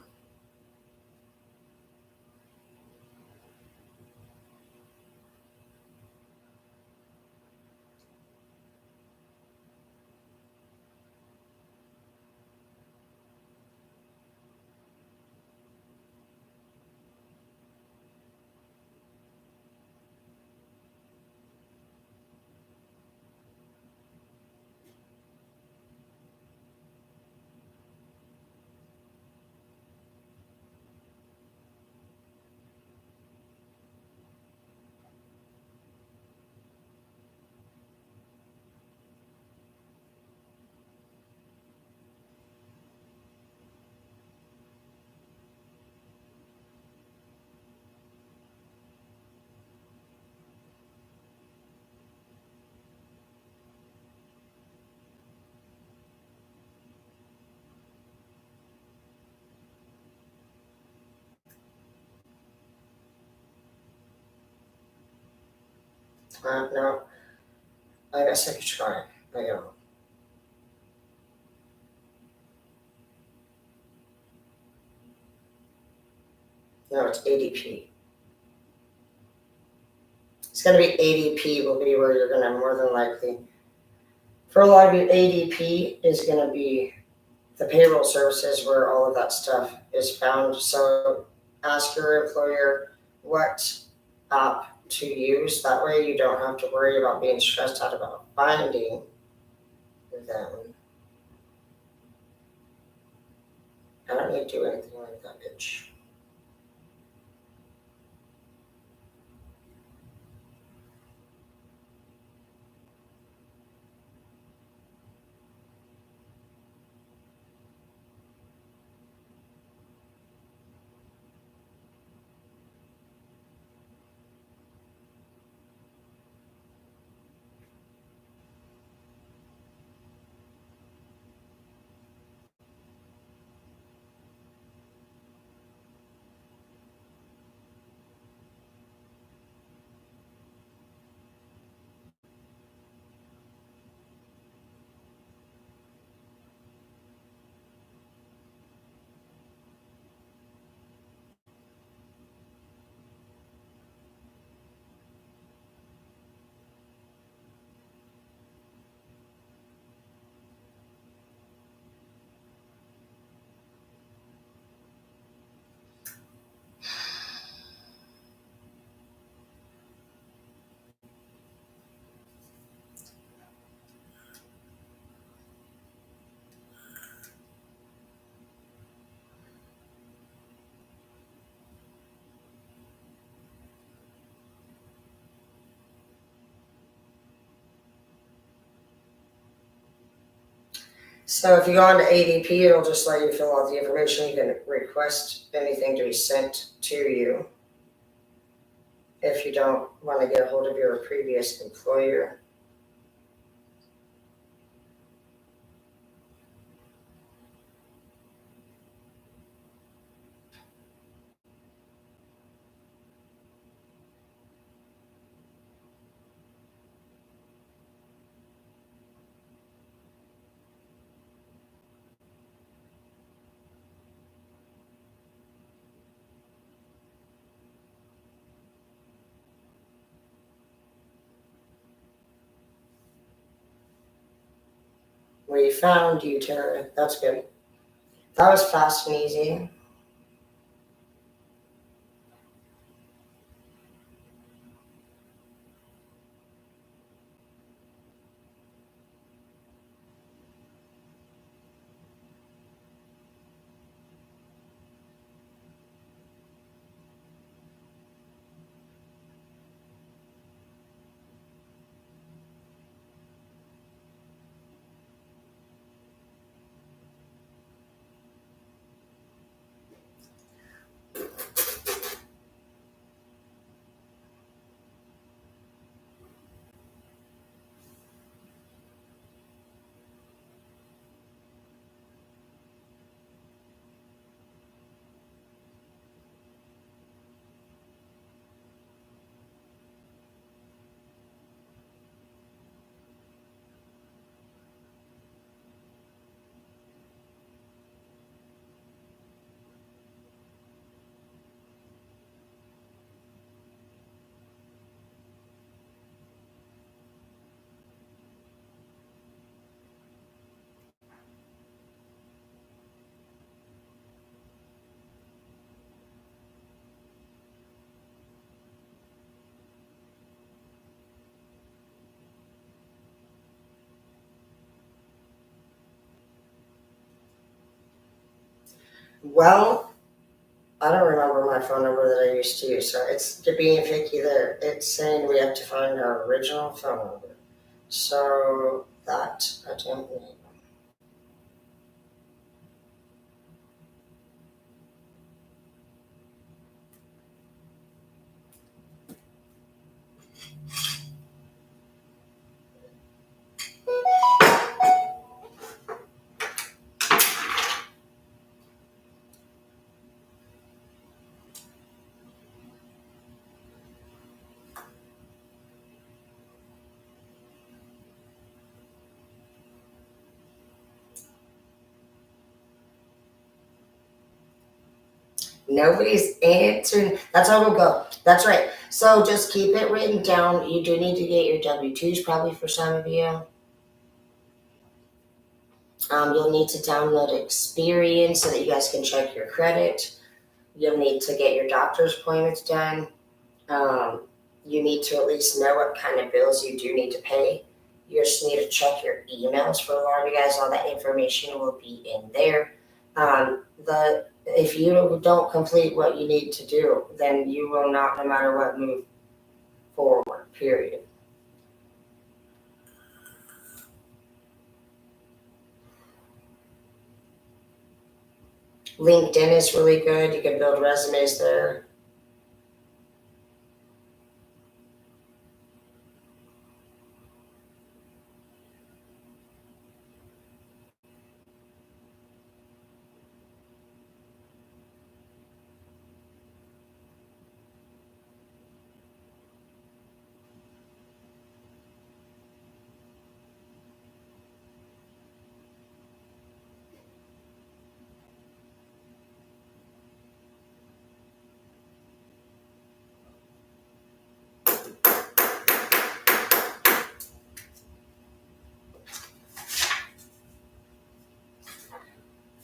No, I guess I could try. I know. No, it's ADP. It's going to be ADP will be where you're going to more than likely. For a lot of you, ADP is going to be the payroll services where all of that stuff is found. So ask your employer what app to use. That way you don't have to worry about being stressed out about finding them. I don't need to do anything like that, bitch. So if you go on to ADP, it'll just let you fill out the information. You can request anything to be sent to you if you don't want to get a hold of your previous employer. We found you, Tara. That's good. That was fast and easy. Well, I don't remember my phone number that I used to use, so it's to being picky there. It's saying we have to find our original phone number. So that I don't know. Nobody's answering. That's how it'll go. That's right. So just keep it written down. You do need to get your W-2s probably for some of you. You'll need to download Experian so that you guys can check your credit. You'll need to get your doctor's appointments done. Um, you need to at least know what kind of bills you do need to pay. You just need to check your emails for a lot of you guys. All that information will be in there. The If you don't complete what you need to do, then you will not, no matter what, move forward. Period. LinkedIn is really good. You can build resumes there.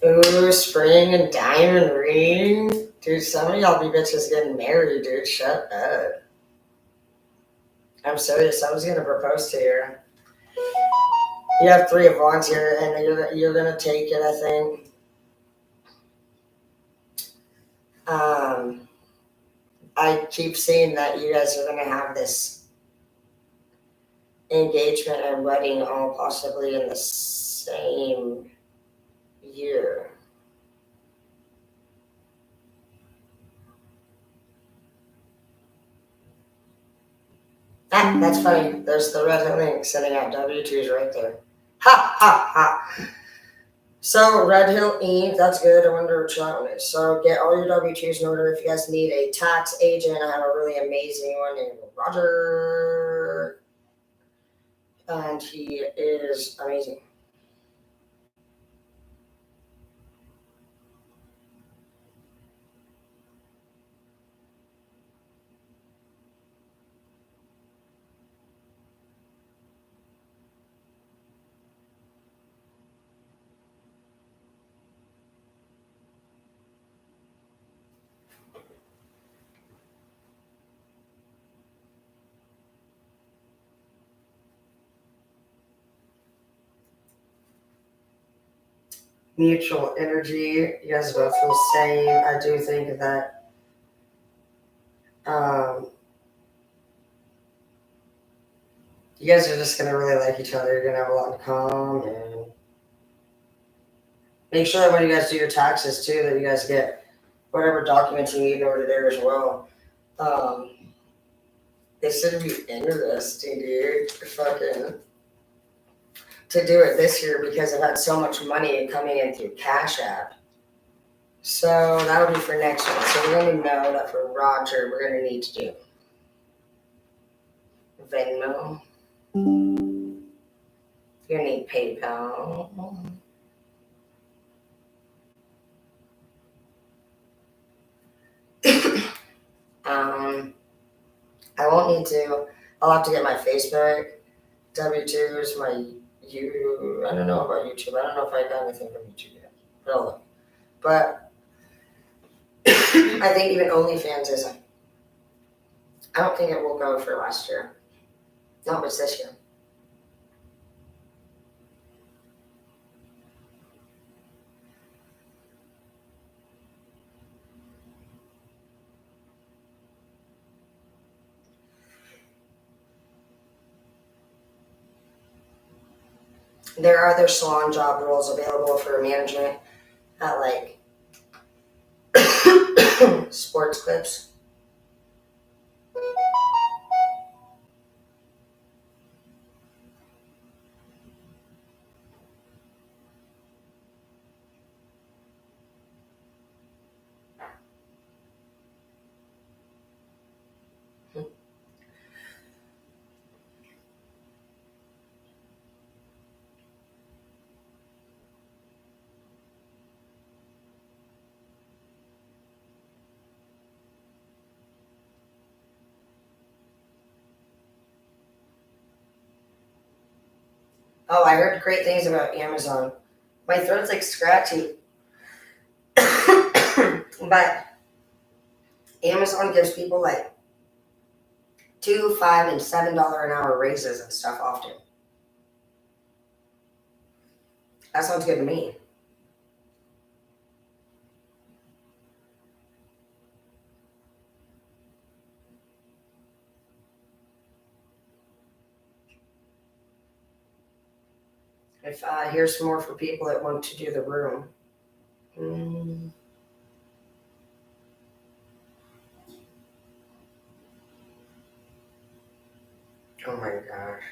Ooh, spring and diamond ring. Dude, some of y'all be bitches getting married, dude. Shut up. I'm serious. Someone's gonna propose to you. You have three of wands here, and you're gonna take it. I think. Um, I keep seeing that you guys are gonna have this engagement and wedding all possibly in the same year. That's funny. There's the Red Hill Inc. sending out W-2s right there. Ha ha ha. So Red Hill Inc. That's good. I wonder which that one is. So get all your W-2s in order. If you guys need a tax agent, I have a really amazing one named Roger, and he is amazing. Mutual energy. You guys both feel the same. I do think that you guys are just gonna really like each other. You're gonna have a lot in common. Make sure that when you guys do your taxes too, that you guys get whatever documents you need over there as well. It's gonna be interesting, dude. Fucking to do it this year because I've had so much money coming in through Cash App. So that'll be for next year. So we're gonna know that for Roger, we're gonna need to do Venmo. You're gonna need PayPal. I won't need to. I'll have to get my Facebook W-2s, I don't know about YouTube. I don't know if I got anything from YouTube yet. But I'll look. But I think even OnlyFans isn't. I don't think it will go for last year. No, it's this year. There are other salon job roles available for management at like sports clips. Oh, I heard great things about Amazon. My throat's like scratchy. But Amazon gives people like $2, $5, and $7 an hour raises and stuff often. That sounds good to me. If here's some more for people that want to do the room. Mm. Oh my gosh.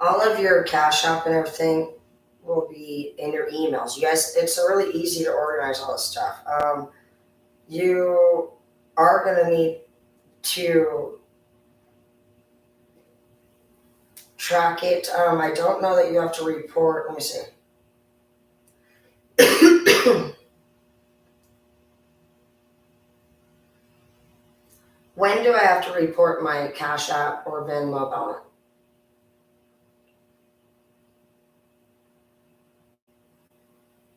All of your cash app and everything will be in your emails. You guys, it's really easy to organize all this stuff. You are going to need to track it. I don't know that you have to report. Let me see. When do I have to report my Cash App or Venmo balance?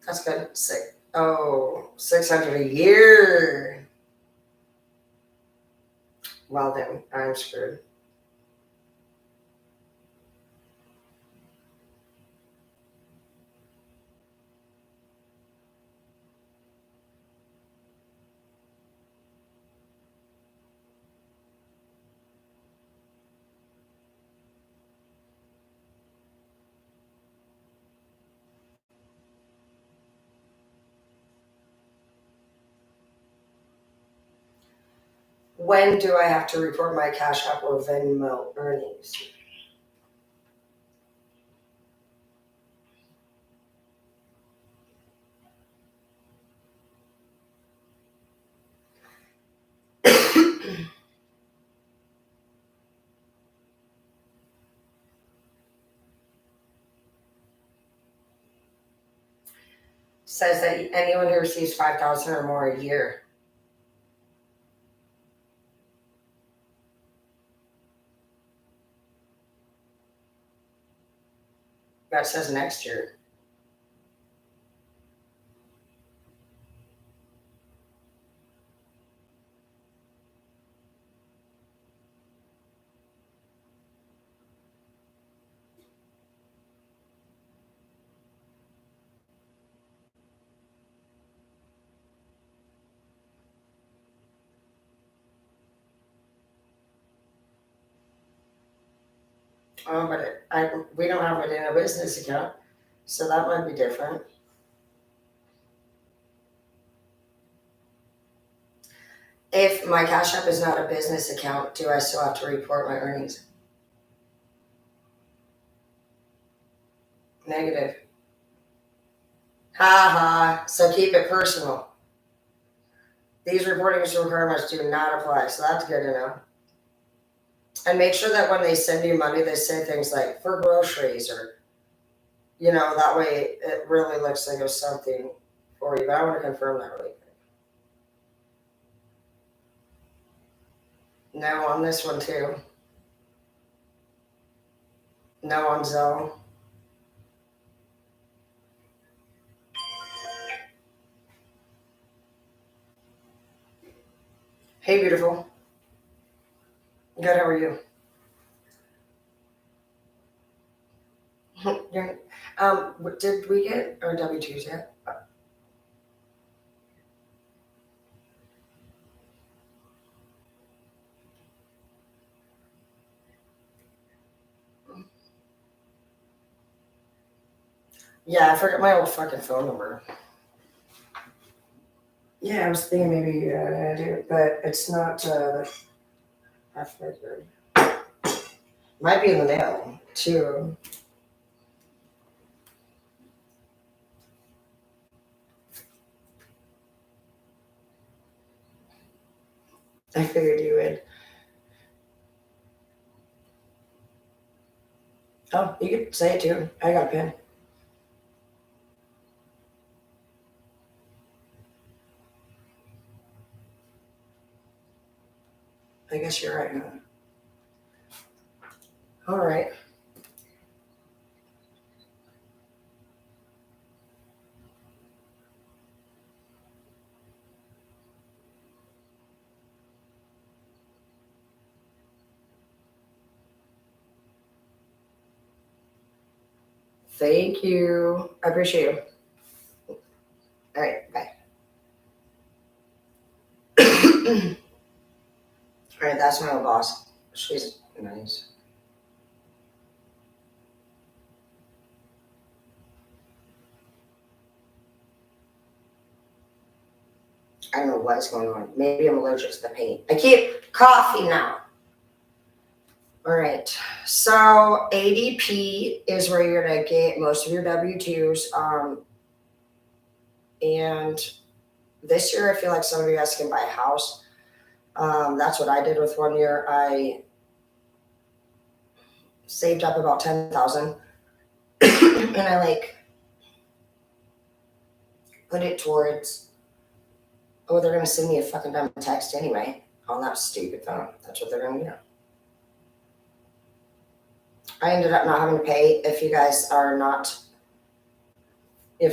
That's good. 600 a year. Well then, I'm screwed. When do I have to report my Cash App or Venmo earnings? Says that anyone who receives 5,000 or more a year. That says next year. Oh, but we don't have it in a business account, so that might be different. If my Cash App is not a business account, do I still have to report my earnings? Negative. Ha ha. So keep it personal. These reporting requirements do not apply, so that's good to know. And make sure that when they send you money, they say things like for groceries or, that way it really looks like it was something for you. But I want to confirm that really quick. No on this one too. No on Zelle. Hey, beautiful. Good, how are you? Did we get our W-2s yet? Yeah, I forgot my old fucking phone number. Yeah, I was thinking maybe I do, but it's not. I figured. Might be in the mail too. I figured you would. Oh, you could say it too. I got a pen. I guess you're right, huh? All right. Thank you. I appreciate you. All right. Bye. All right. That's my old boss. She's nice. I don't know what's going on. Maybe I'm allergic to the paint. I keep coughing now. All right. So ADP is where you're gonna get most of your W-2s. And this year, I feel like some of you guys can buy a house. That's what I did with one year. saved up about 10,000, and I like put it towards. Oh, they're gonna send me a fucking dumb text anyway on that stupid phone. That's what they're gonna do. I ended up not having to pay. If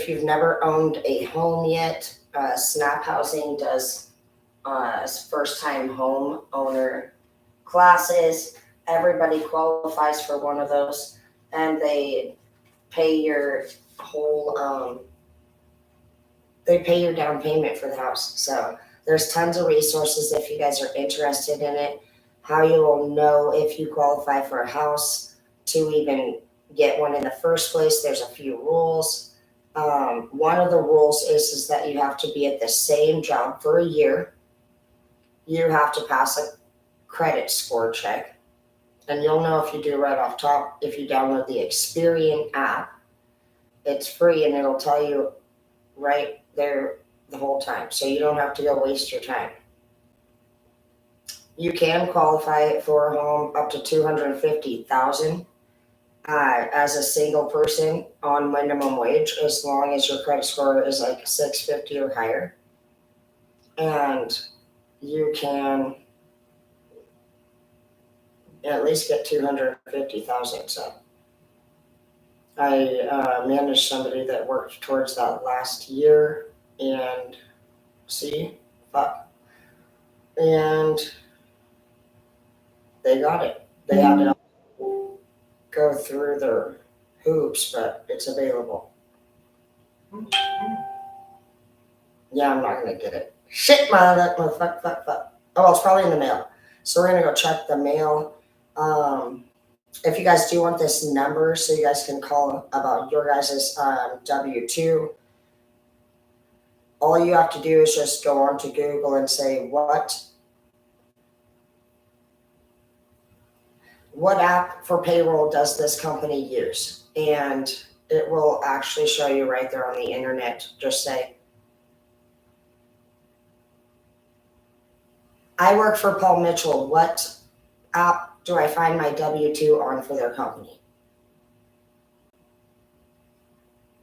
you've never owned a home yet, Snap Housing does first time home owner classes. Everybody qualifies for one of those, and they pay your whole they pay your down payment for the house. So there's tons of resources if you guys are interested in it. How you will know if you qualify for a house to even get one in the first place. There's a few rules. One of the rules is that you have to be at the same job for a year. You have to pass a credit score check. And you'll know if you do right off top if you download the Experian app. It's free and it'll tell you right there the whole time. So you don't have to go waste your time. You can qualify for a home up to $250,000 as a single person on minimum wage, as long as your credit score is like 650 or higher. And you can at least get 250,000. So I managed somebody that worked towards that last year, and and they got it. They had to go through their hoops, but it's available. Yeah, I'm not gonna get it. Shit, fuck. Oh, it's probably in the mail. So we're gonna go check the mail. If you guys do want this number, so you guys can call about your guys' W-2, all you have to do is just go on to Google and say what app for payroll does this company use? And it will actually show you right there on the internet. Just say, I work for Paul Mitchell. What app do I find my W-2 on for their company?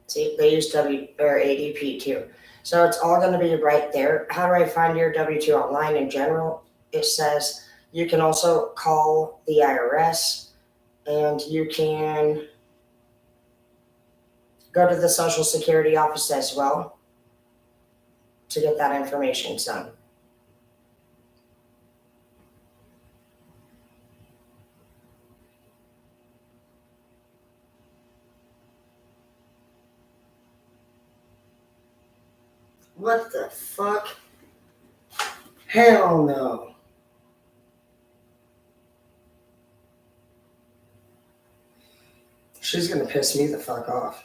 See, they use ADP too. So it's all going to be right there. How do I find your W-2 online in general? It says you can also call the IRS, and you can go to the Social Security office as well to get that information done. What the fuck? Hell no. She's gonna piss me the fuck off.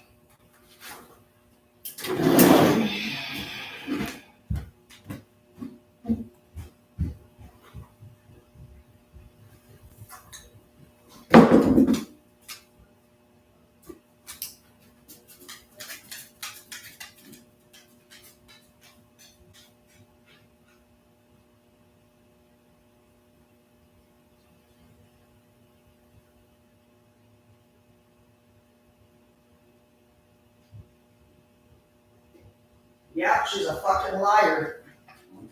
Yeah, she's a fucking liar.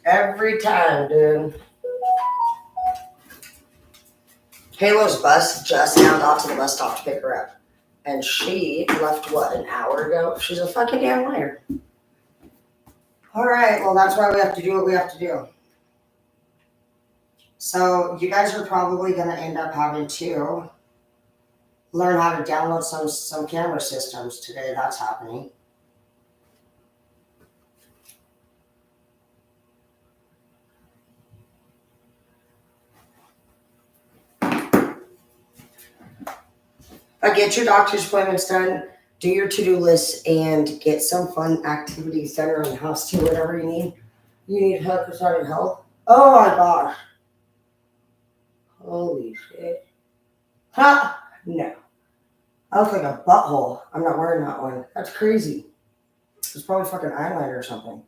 Every time, dude. Halo's bus just now got to the bus stop to pick her up. And she left, an hour ago? She's a fucking damn liar. Alright, well, that's why we have to do what we have to do. So, you guys are probably going to end up having to learn how to download some camera systems today. That's happening. Get your doctor's appointments done, do your to-do list, and get some fun activities done around the house too, whatever you need. You need help with your health? Oh my gosh. Holy shit. Ha! No. I look like a butthole. I'm not wearing that one. That's crazy. It's probably fucking eyeliner or something.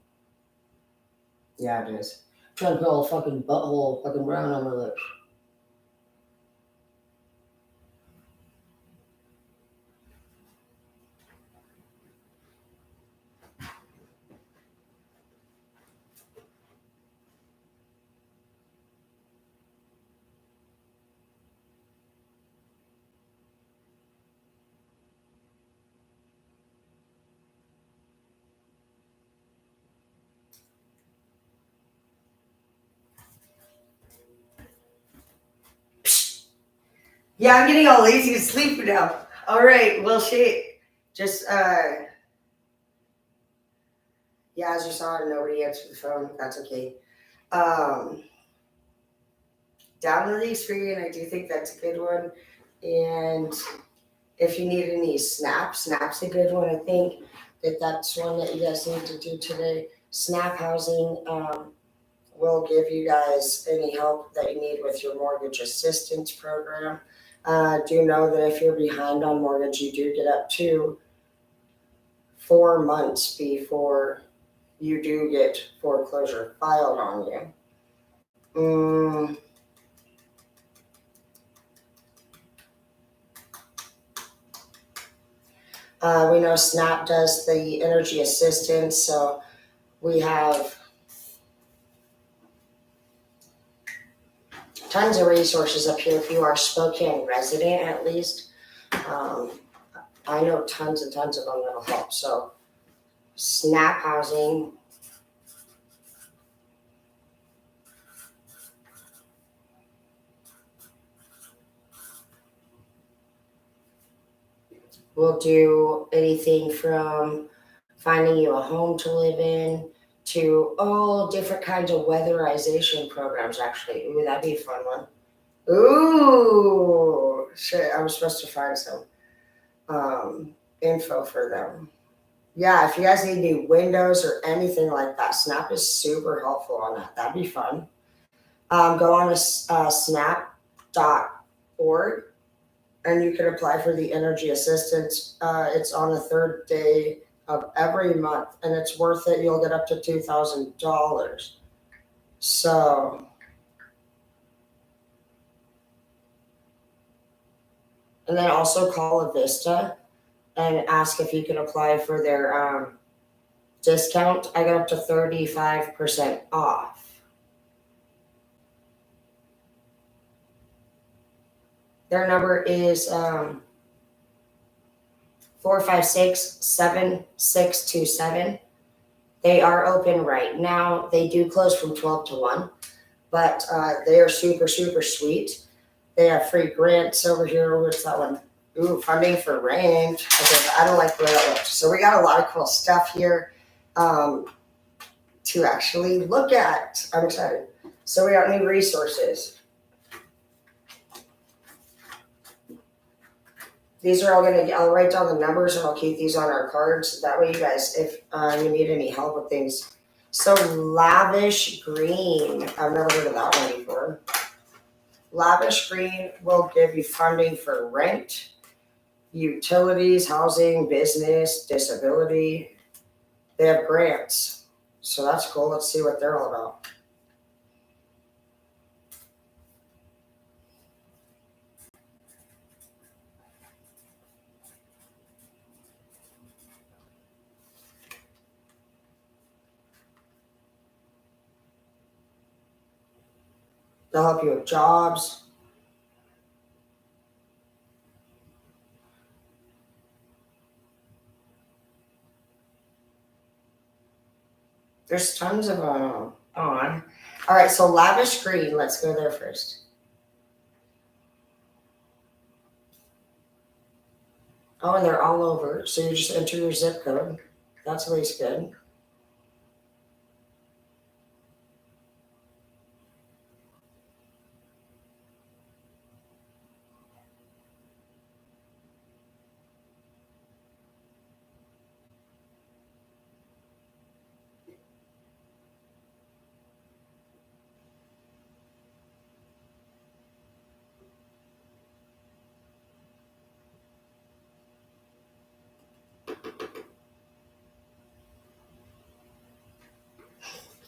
Yeah, it is. I'm trying to put a fucking butthole fucking brown on my lips. Yeah, I'm getting all lazy and sleepy now. All right, well, shit. Just, yeah, as you saw, nobody answered the phone. That's okay. Um, Download the experience. I do think that's a good one. And if you need any Snap's a good one. I think that's one that you guys need to do today. Snap Housing will give you guys any help that you need with your mortgage assistance program. Do know that if you're behind on mortgage, you do get up to 4 months before you do get foreclosure filed on you. Mm, we know SNAP does the energy assistance, so we have tons of resources up here if you are Spokane resident at least. Um, I know tons and tons of them that'll help. So SNAP Housing will do anything from finding you a home to live in to all different kinds of weatherization programs, actually. Ooh, that'd be a fun one. Ooh, shit, I was supposed to find some info for them. Yeah, if you guys need new windows or anything like that, Snap is super helpful on that. That'd be fun. Go on to snap.org and you can apply for the energy assistance. It's on the third day of every month, and it's worth it. You'll get up to $2,000. So, and then also call Avista and ask if you can apply for their discount. I got up to 35% off. Their number is 456-7627. They are open right now. They do close from 12 to 1, but they are super, super sweet. They have free grants over here. What's that one? Ooh, funding for rent. Okay, I don't like the way that looks. So we got a lot of cool stuff here to actually look at. I'm excited. So we got new resources. These are all I'll write down the numbers and I'll keep these on our cards. That way you guys, if you need any help with things. So Lavish Green, I've never heard of that one before. Lavish Green will give you funding for rent, utilities, housing, business, disability. They have grants. So that's cool. Let's see what they're all about. They'll help you with jobs. There's tons of on. All right, so Lavish Green, let's go there first. Oh, and they're all over. So you just enter your zip code. That's always good.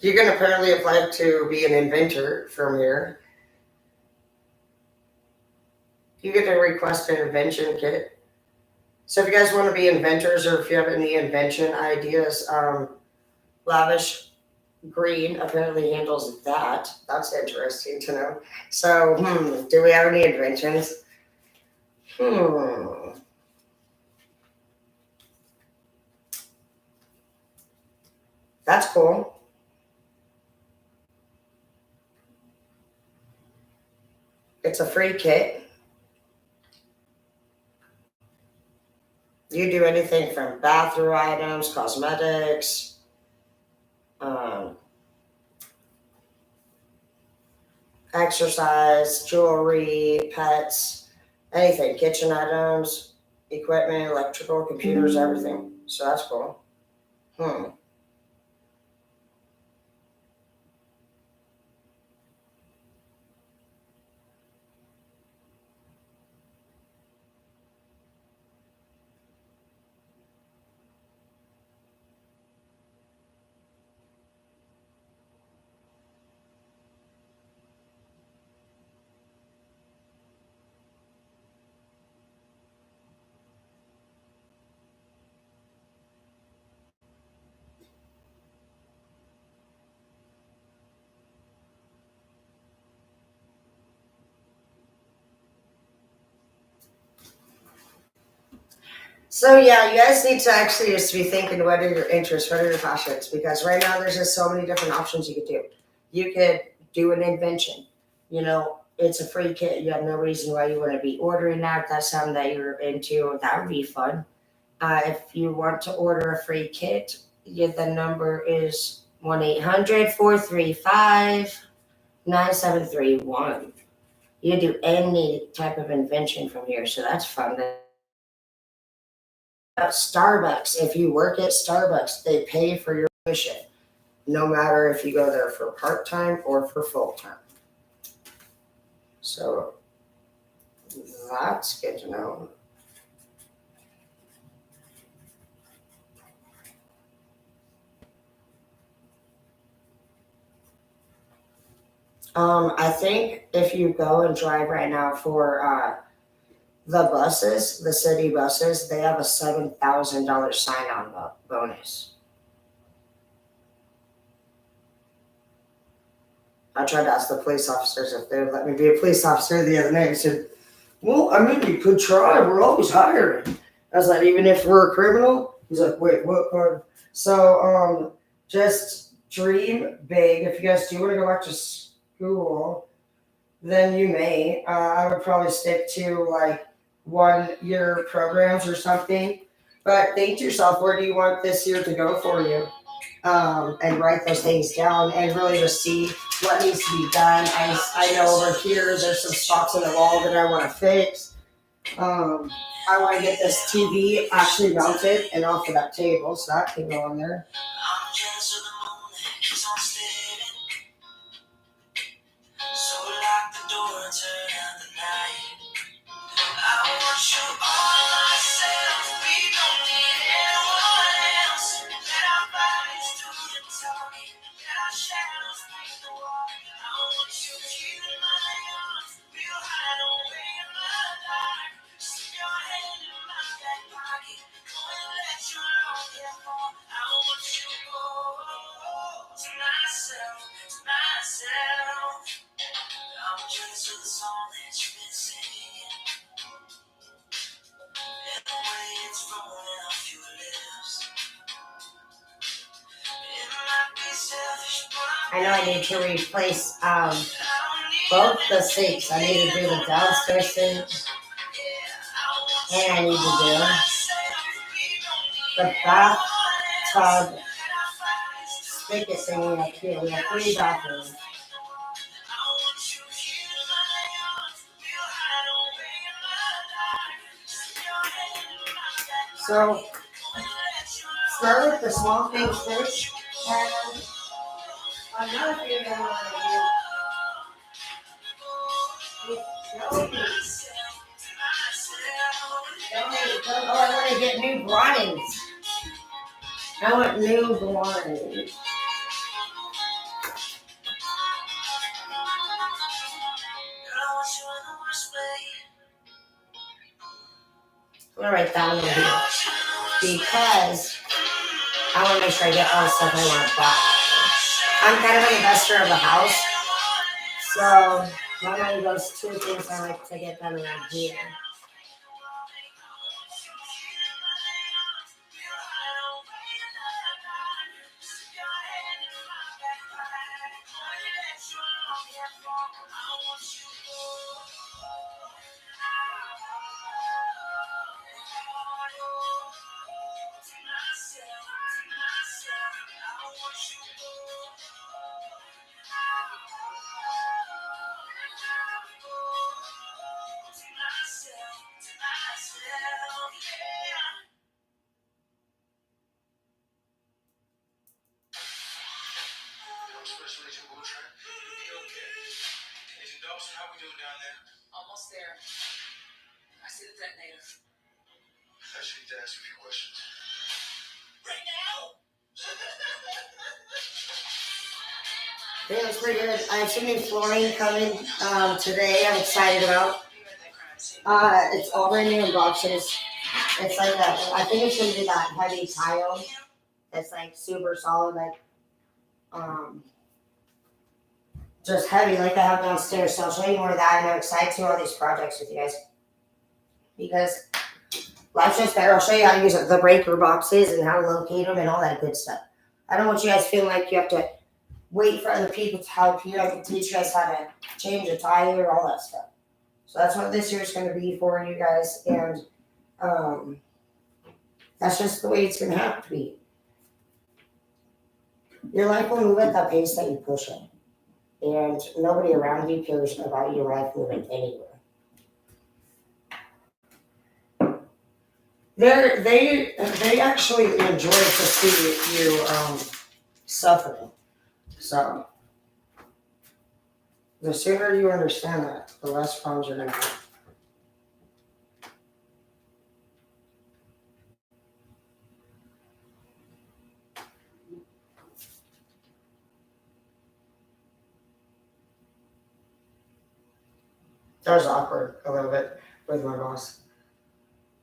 You can apparently apply to be an inventor from here. You get to request an invention kit. So if you guys want to be inventors or if you have any invention ideas, Lavish Green apparently handles that. That's interesting to know. So, do we have any inventions? That's cool. It's a free kit. you do anything from bathroom items, cosmetics, exercise, jewelry, pets, anything, kitchen items, equipment, electrical, computers, everything. So that's cool. Hmm. So yeah, you guys need to actually just be thinking, what are your interests, what are your passions? Because right now there's just so many different options you could do. You could do an invention. It's a free kit. You have no reason why you wouldn't be ordering that. If that's something that you're into, that would be fun. If you want to order a free kit, the number is 1-800-435-9731. You can do any type of invention from here, so that's fun. Starbucks, if you work at Starbucks, they pay for your tuition, no matter if you go there for part time or for full time. So that's good to know. I think if you go and drive right now for the buses, the city buses, they have a $7,000 sign-on bonus. I tried to ask the police officers if they would let me be a police officer the other night. I said, well, I mean, you could try. We're always hiring. I was like, even if we're a criminal? He's like, wait, what part? So, just dream big. If you guys do want to go back to school, then you may. I would probably stick to like 1 year programs or something. But think to yourself, where do you want this year to go for you? And write those things down and really just see what needs to be done. I know over here there's some spots in the wall that I want to fix. I want to get this TV actually mounted and off of that table, so that can go on there. I know I need to replace both the sinks. I need to do the downstairs sink, and I need to do the bathtub spigot thingy up here. We have 3 bathrooms. So start with the small things first, and another thing I want to do is I want to get new blinds. I want new blinds. I'm gonna write that one here because I want to make sure I get all the stuff I want to buy. I'm kind of an investor of the house, so one of those 2 things I like to get done around here. Almost there. I see the detonator. I just need to ask you a few questions. Right now? Yeah, it's pretty good. I have some new flooring coming today. I'm excited about. It's all brand new in boxes. It's like that. I think it's gonna be that heavy tile. It's like super solid, like um, just heavy, like I have downstairs. So I'll show you more of that, and I'm excited to do all these projects with you guys because life's just better. I'll show you how to use the breaker boxes and how to locate them and all that good stuff. I don't want you guys feeling like you have to wait for other people to help you. I can teach you guys how to change a tire, all that stuff. So that's what this year is going to be for you guys, and that's just the way it's going to have to be. Your life will move at the pace that you push it, and nobody around you cares about your life moving anywhere. They actually enjoy to see you suffering. So the sooner you understand that, the less problems you're gonna have. That was awkward a little bit with my boss.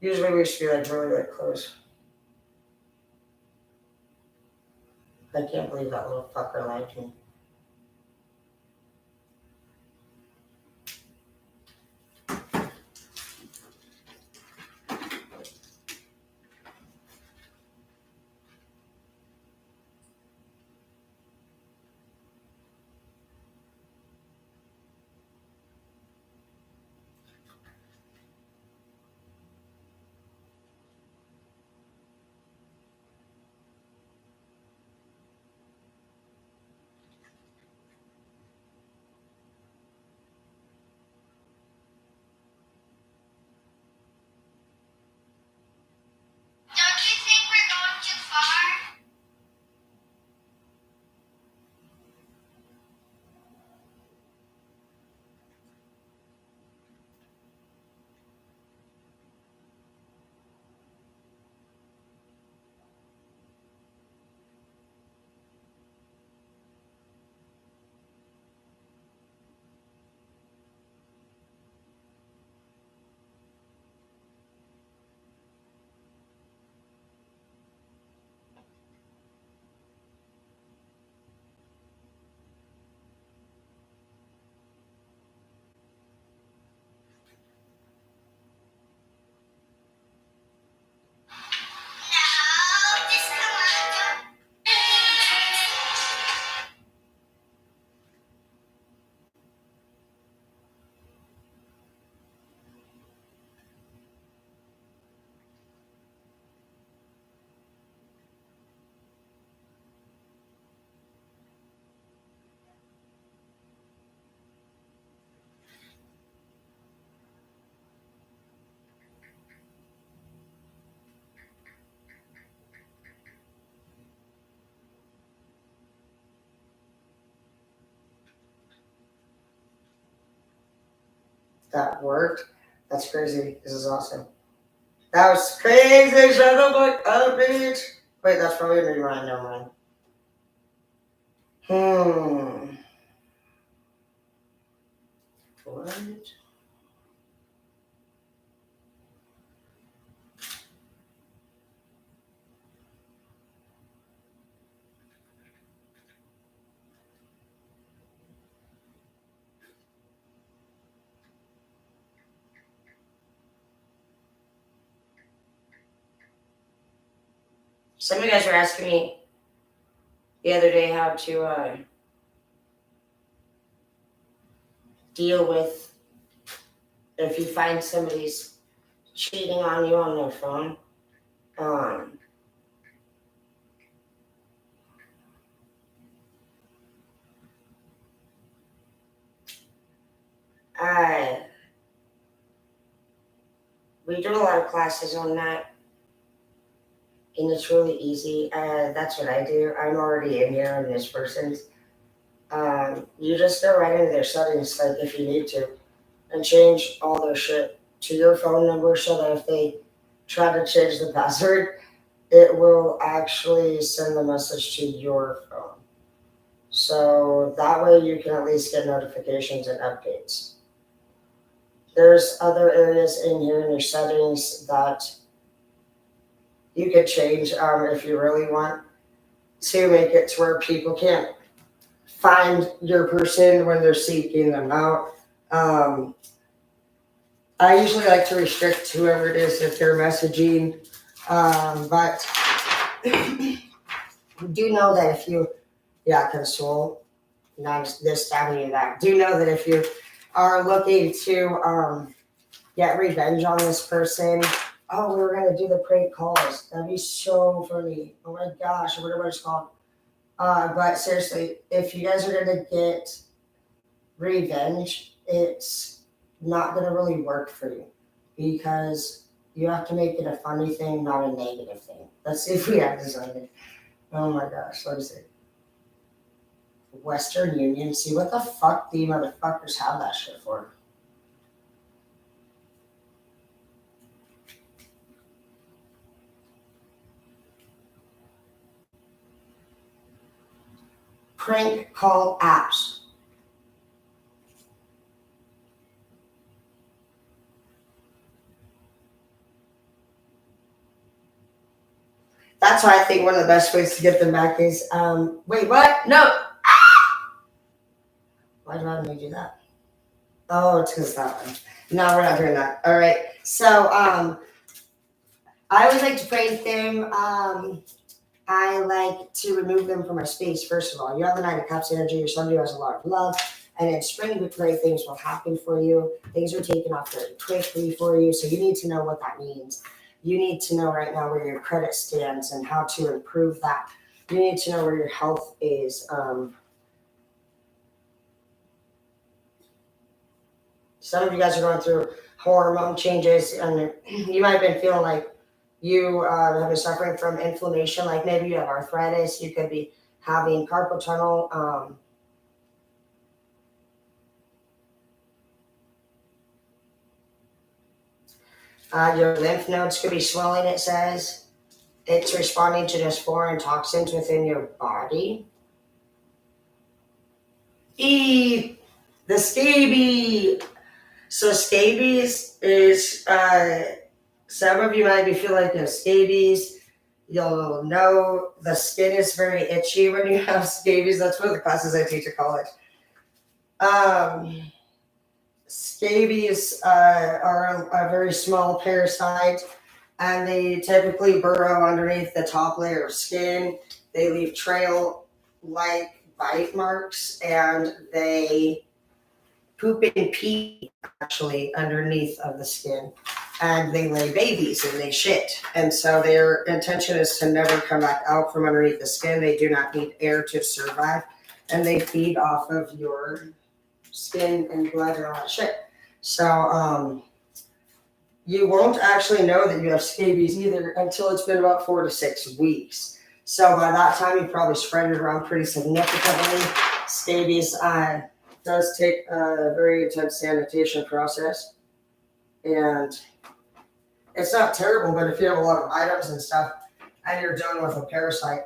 Usually we should be like really close. I can't believe that little fucker liked me. Don't you think we're going too far? No, just come on. That worked. That's crazy. This is awesome. That was crazy. Shut the fuck up, bitch. Wait, that's probably a new rhyme. Never mind. What? Some of you guys were asking me the other day how to deal with if you find somebody's cheating on you on their phone. Um, I we do a lot of classes on that, and it's really easy. That's what I do. I'm already in here on this person's. You just go right into their settings, like if you need to, and change all their shit to your phone number so that if they try to change the password, it will actually send the message to your phone. So that way you can at least get notifications and updates. There's other areas in here in your settings that you could change if you really want to make it to where people can't find your person when they're seeking them out. I usually like to restrict whoever it is if they're messaging, but do know that if you, yeah, console, not this stabbing you that. Do know that if you are looking to get revenge on this person, oh, we were gonna do the prank calls. That'd be so funny. Oh my gosh, I wonder what it's called. But seriously, if you guys are gonna get revenge, it's not gonna really work for you because you have to make it a funny thing, not a negative thing. Let's see if we have decided. Oh my gosh, let me see. Western Union. See what the fuck the motherfuckers have that shit for? Prank call apps. That's why I think one of the best ways to get them back is wait, what? No. Why do I need to do that? Oh, it's because that one. No, we're not doing that. All right. So I always like to prank them. I like to remove them from my space, first of all. You have the Nine of Cups energy, or somebody who has a lot of love, and in spring, we pray things will happen for you. Things are taken off very quickly for you, so you need to know what that means. You need to know right now where your credit stands and how to improve that. You need to know where your health is. Some of you guys are going through hormone changes, and you might have been feeling like you have been suffering from inflammation, like maybe you have arthritis, you could be having carpal tunnel. Your lymph nodes could be swelling, it says. It's responding to just foreign toxins within your body. The scabies. So scabies is, some of you might be feeling like you have scabies. You'll know the skin is very itchy when you have scabies. That's one of the classes I teach at college. Scabies are a very small parasite, and they typically burrow underneath the top layer of skin. They leave trail-like bite marks, and they poop and pee actually underneath of the skin. And they lay babies and they shit. And so their intention is to never come back out from underneath the skin. They do not need air to survive. And they feed off of your skin and blood and all that shit. So you won't actually know that you have scabies either until it's been about 4 to 6 weeks. So by that time, you've probably spread it around pretty significantly. Scabies does take a very intense sanitation process. And it's not terrible, but if you have a lot of items and stuff and you're dealing with a parasite,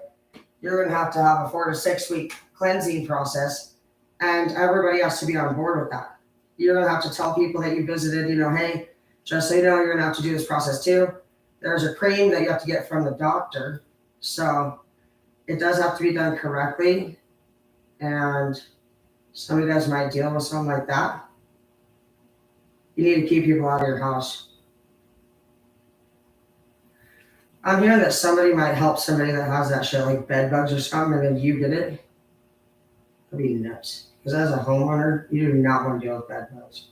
you're going to have a 4 to 6 week cleansing process. And everybody has to be on board with that. You're going to have to tell people that you visited, hey, just so you know, you're going to have to do this process too. There's a cream that you have to get from the doctor. So it does have to be done correctly. And some of you guys might deal with something like that. You need to keep people out of your house. I'm hearing that somebody might help somebody that has that shit, like bed bugs or something, and then you get it. That'd be nuts. Because as a homeowner, you do not want to deal with bed bugs.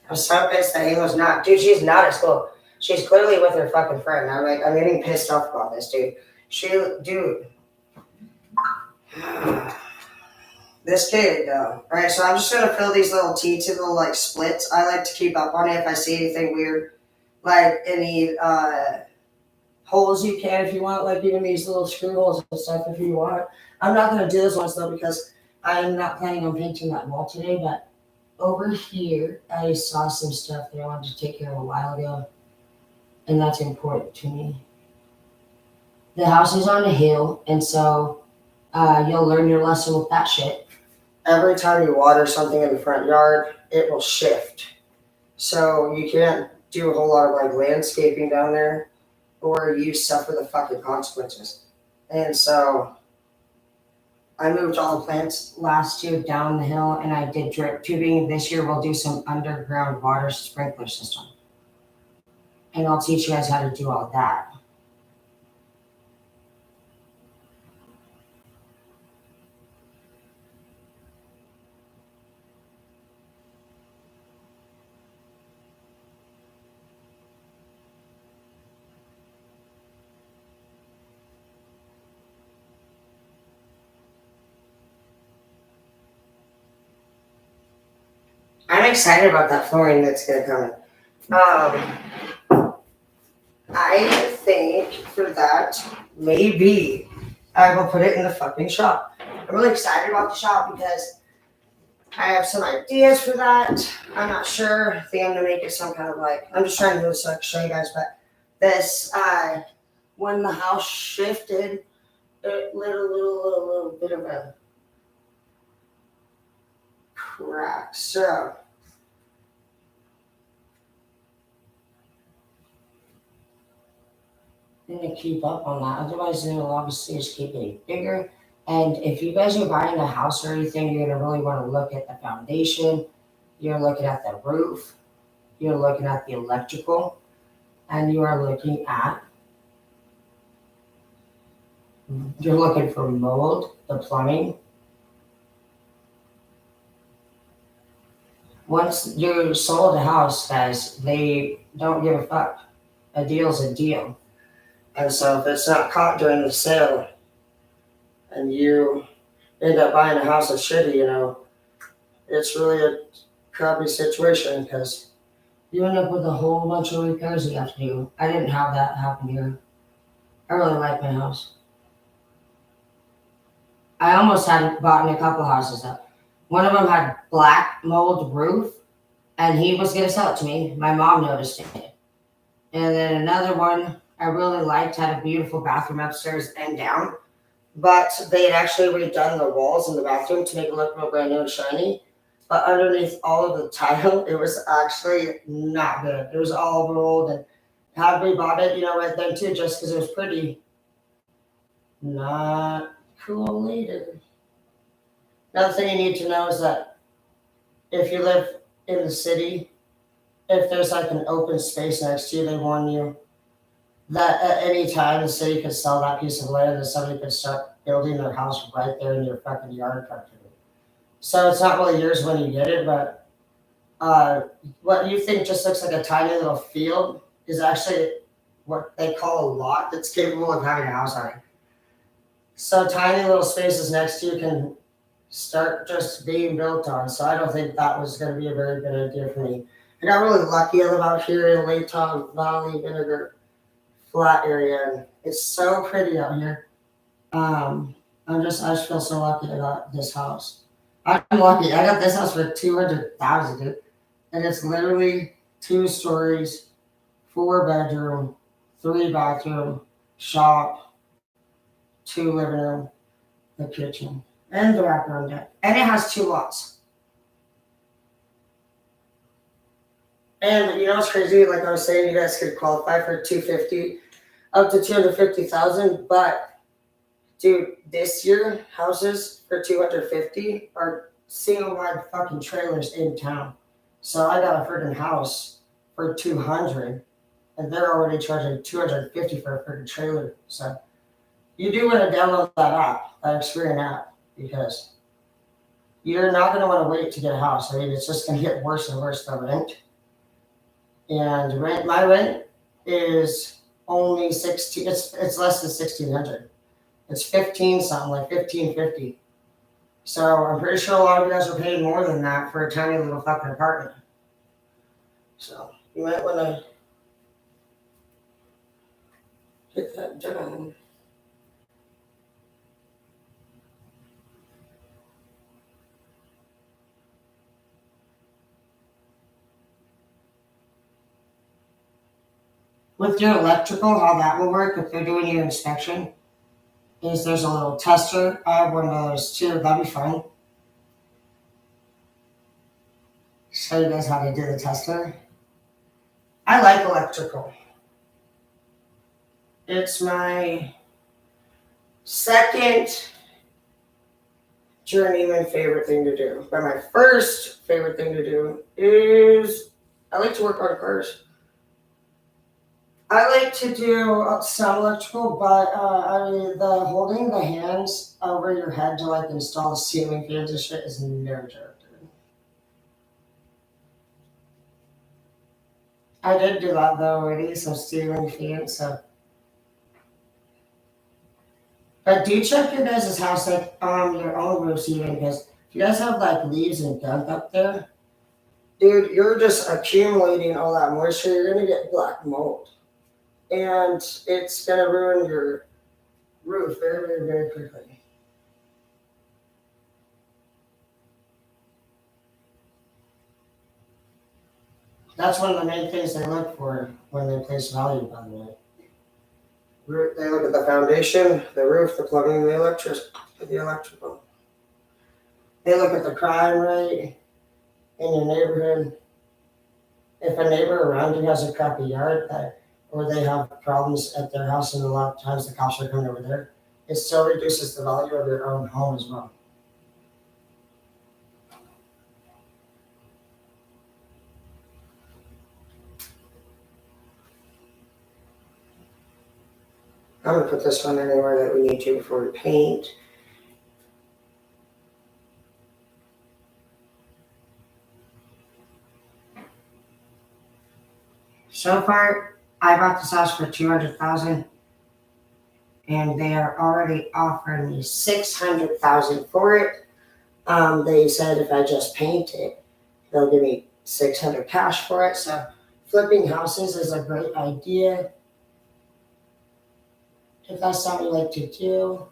I'm so pissed that Halo's not. Dude, she's not at school. She's clearly with her fucking friend. I'm like, I'm getting pissed off about this, dude. Dude. This kid, though. Alright, so I'm just gonna fill these little teats in little, like, splits. I like to keep up on it if I see anything weird. Like, any, holes you can if you want, like even these little screw holes and stuff if you want. I'm not gonna do this ones though because I'm not planning on painting that wall today, but over here I saw some stuff that I wanted to take care of a while ago. And that's important to me. The house is on a hill, and so you'll learn your lesson with that shit. Every time you water something in the front yard, it will shift. So you can't do a whole lot of like landscaping down there or you suffer the fucking consequences. And so I moved all the plants last year down the hill and I did drip tubing. This year we'll do some underground water sprinkler system. And I'll teach you guys how to do all that. I'm excited about that flooring that's gonna come. I think for that, maybe I will put it in the fucking shop. I'm really excited about the shop because I have some ideas for that. I'm not sure. I think I'm gonna make it some kind of like, I'm just trying to do this so I can show you guys, but this, when the house shifted, it lit a little bit of a crack. So I'm gonna keep up on that. Otherwise, it'll obviously just keep getting bigger. And if you guys are buying a house or anything, you're gonna really want to look at the foundation. You're looking at the roof. You're looking at the electrical, and you are looking at. You're looking for mold, the plumbing. Once you sold a house, guys, they don't give a fuck. A deal's a deal. And so if it's not caught during the sale and you end up buying a house that's shitty, it's really a crappy situation because you end up with a whole bunch of repairs you have to do. I didn't have that happen here. I really like my house. I almost had bought in a couple houses though. One of them had black mold roof and he was gonna sell it to me. My mom noticed it. And then another one I really liked had a beautiful bathroom upstairs and down. But they had actually redone the walls in the bathroom to make it look real brand new and shiny. But underneath all of the tile, it was actually not good. It was all rolled and had we bought it, right then too, just because it was pretty. Not cool later. Another thing you need to know is that if you live in the city, if there's like an open space next to you, they warn you that at any time the city could sell that piece of land and somebody could start building their house right there in your fucking yard practically. So it's not really yours when you get it, but what you think just looks like a tiny little field is actually what they call a lot that's capable of having a house on it. So tiny little spaces next to you can start just being built on. So I don't think that was going to be a very good idea for me. I got really lucky. I live out here in Layton Valley, Vinegar Flat area, and it's so pretty out here. I just feel so lucky I got this house. I'm lucky. I got this house for $200,000, dude, and it's literally 2 stories, 4 bedroom, 3 bathroom, shop, 2 living room, the kitchen, and the wraparound deck, and it has 2 lots. And you know what's crazy? Like I was saying, you guys could qualify for $250,000 up to $250,000. But dude, this year houses for $250,000 are single wide fucking trailers in town. So I got a freaking house for $200,000, and they're already charging $250,000 for a freaking trailer. So you do want to download that app, that Experian app, because you're not going to want to wait to get a house. I mean, it's just going to get worse and worse, the rent. and my rent is only 16. It's less than 1,600. It's 15 something, like 1550. So I'm pretty sure a lot of you guys are paying more than that for a tiny little fucking apartment. So you might want to get that done. With your electrical, how that will work if they're doing your inspection is there's a little tester. I have one of those too. That'd be fun. Show you guys how to do the tester. I like electrical. It's my second journeyman favorite thing to do. But my first favorite thing to do is I like to work on cars. I like to do some electrical, but the holding the hands over your head to like install the ceiling fans and shit is never joke, dude. I did do that though already, some ceiling fans. So, but do check your guys' house, like your own roofs even, because if you guys have like leaves and gunk up there, dude, you're just accumulating all that moisture. You're gonna get black mold, and it's gonna ruin your roof very, very, very quickly. That's one of the main things they look for when they place value, by the way. They look at the foundation, the roof, the plumbing, the electrical. They look at the crime rate in your neighborhood. If a neighbor around you has a crappy yard or they have problems at their house, and a lot of times the cops are coming over there, it still reduces the value of your own home as well. I'm gonna put this one anywhere that we need to before we paint. So far, I bought this house for $200,000, and they are already offering me $600,000 for it. They said if I just paint it, they'll give me $600 cash for it. So flipping houses is a great idea if that's something you like to do.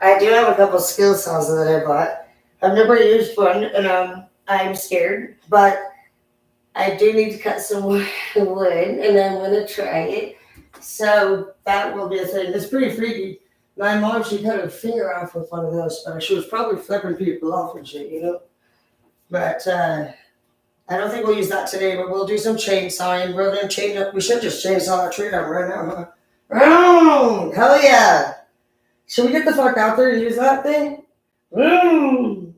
I do have a couple skill saws that I bought. I've never used one, and I'm scared, but I do need to cut some wood, and I'm gonna try it. So that will be a thing. It's pretty freaky. My mom, she cut her finger off with one of those, but she was probably flipping people off and shit, you know. But I don't think we'll use that today. But we'll do some chainsawing. We're gonna chain up. We should just chainsaw a tree down right now, huh? Oh, hell yeah! Should we get the fuck out there and use that thing? Mm.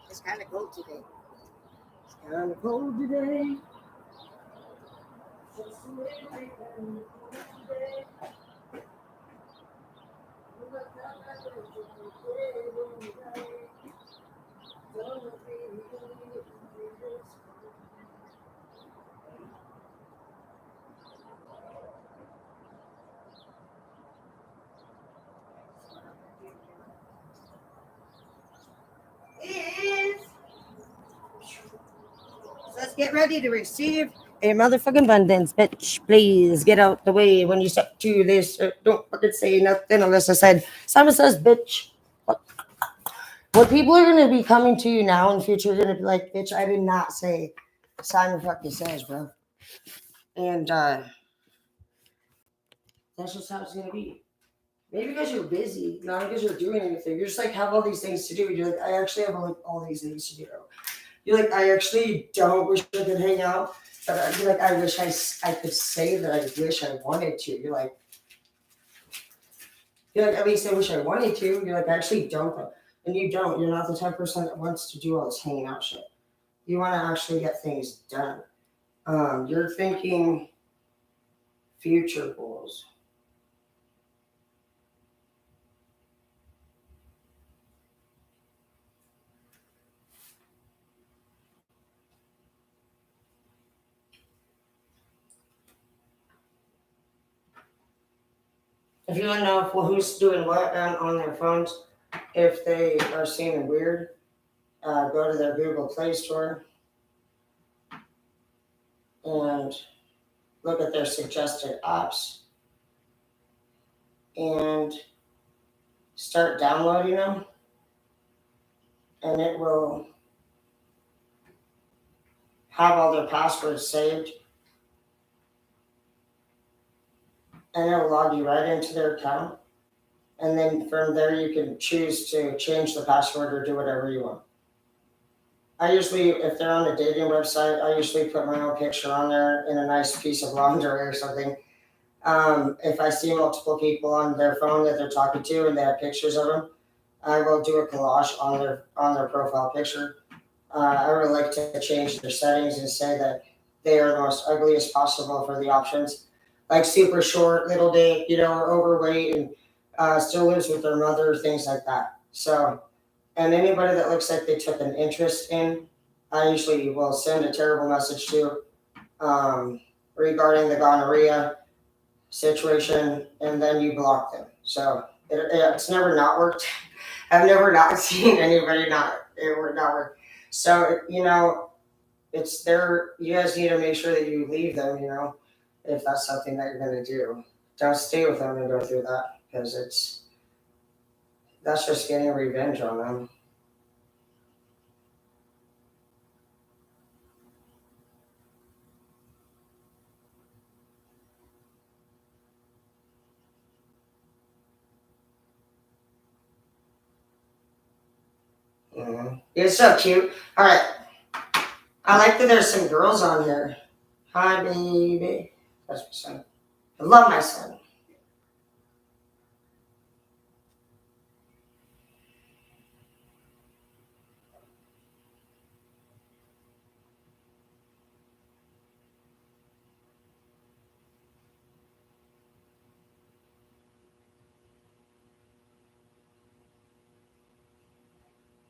It's kind of cold today. It's kind of cold today. Let's get ready to receive a motherfucking abundance, bitch. Please get out the way when you step to this. Don't fucking say nothing unless I said, Simon says, bitch. What people are going to be coming to you now in the future are going to be like, bitch, I did not say Simon fucking says, bro. And that's just how it's going to be. Maybe because you're busy, not because you're doing anything. You're just like, have all these things to do. You're like, I actually have all these things to do. You're like, I actually don't wish I could hang out. But you're like, I wish I could say that I wish I wanted to. You're like, at least I wish I wanted to. You're like, I actually don't. And you don't. You're not the type of person that wants to do all this hanging out shit. You want to actually get things done. You're thinking future goals. If you want to know who's doing what on their phones, if they are seeing weird, go to their Google Play Store and look at their suggested apps and start downloading them, and it will have all their passwords saved, and it'll log you right into their account. And then from there, you can choose to change the password or do whatever you want. I usually, if they're on a dating website, I usually put my own picture on there in a nice piece of lingerie or something. If I see multiple people on their phone that they're talking to and they have pictures of them, I will do a collage on their profile picture. I would like to change their settings and say that they are the most ugliest possible for the options, like super short, little dick, or overweight, and still lives with their mother, things like that. So, and anybody that looks like they took an interest in, I usually will send a terrible message to regarding the gonorrhea situation, and then you block them. So it's never not worked. I've never not seen anybody it would not work. So it's there. You guys need to make sure that you leave them. If that's something that you're gonna do, don't stay with them and go through that because That's just getting revenge on them. It's so cute. All right. I like that there's some girls on here. Hi, baby. That's my son. I love my son.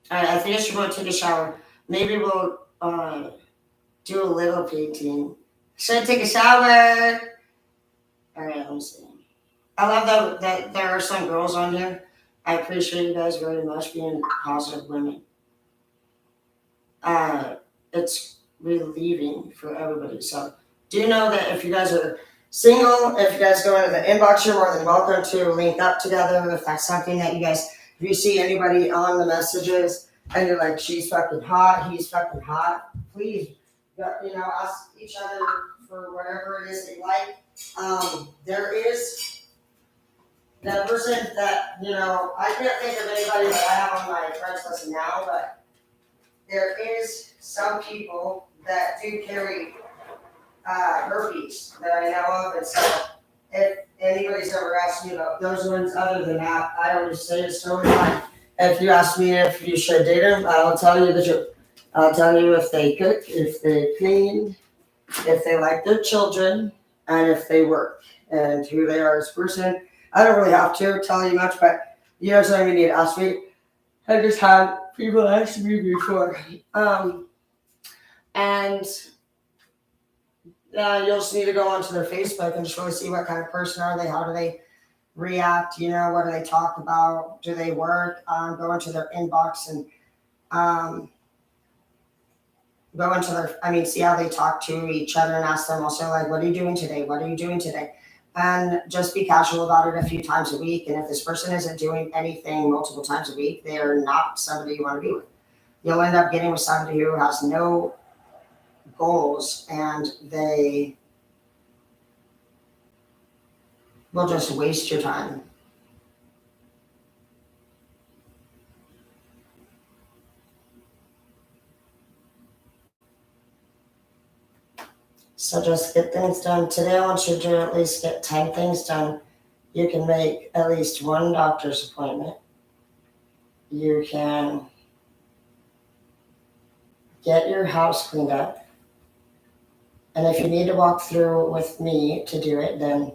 All right, I think I should go take a shower. Maybe we'll do a little painting. Should I take a shower? All right, let me see. I love that there are some girls on here. I appreciate you guys very much being positive women. It's relieving for everybody. So do know that if you guys are single, if you guys go into the inbox, you're more than welcome to link up together. If that's something that you guys, if you see anybody on the messages and you're like, she's fucking hot, he's fucking hot, please, ask each other for whatever it is that you like. There is that person that, I can't think of anybody that I have on my friends list now, but there is some people that do carry herpes that I know of, and so if anybody's ever asked me about those ones, other than that, I always say it's totally fine. If you ask me if you should date them, I'll tell you the truth. I'll tell you if they cook, if they clean, if they like their children, and if they work, and who they are as a person. I don't really have to tell you much, but you guys don't even need to ask me. I just had people ask me before. And you'll just need to go onto their Facebook and just really see what kind of person are they, how do they react, what do they talk about, do they work, go into their inbox and go into their, see how they talk to each other and ask them also, like, what are you doing today? What are you doing today? And just be casual about it a few times a week. And if this person isn't doing anything multiple times a week, they are not somebody you want to be with. You'll end up getting with somebody who has no goals and they will just waste your time. So just get things done. Today I want you to at least get 10 things done. You can make at least one doctor's appointment. You can get your house cleaned up. And if you need to walk through with me to do it, then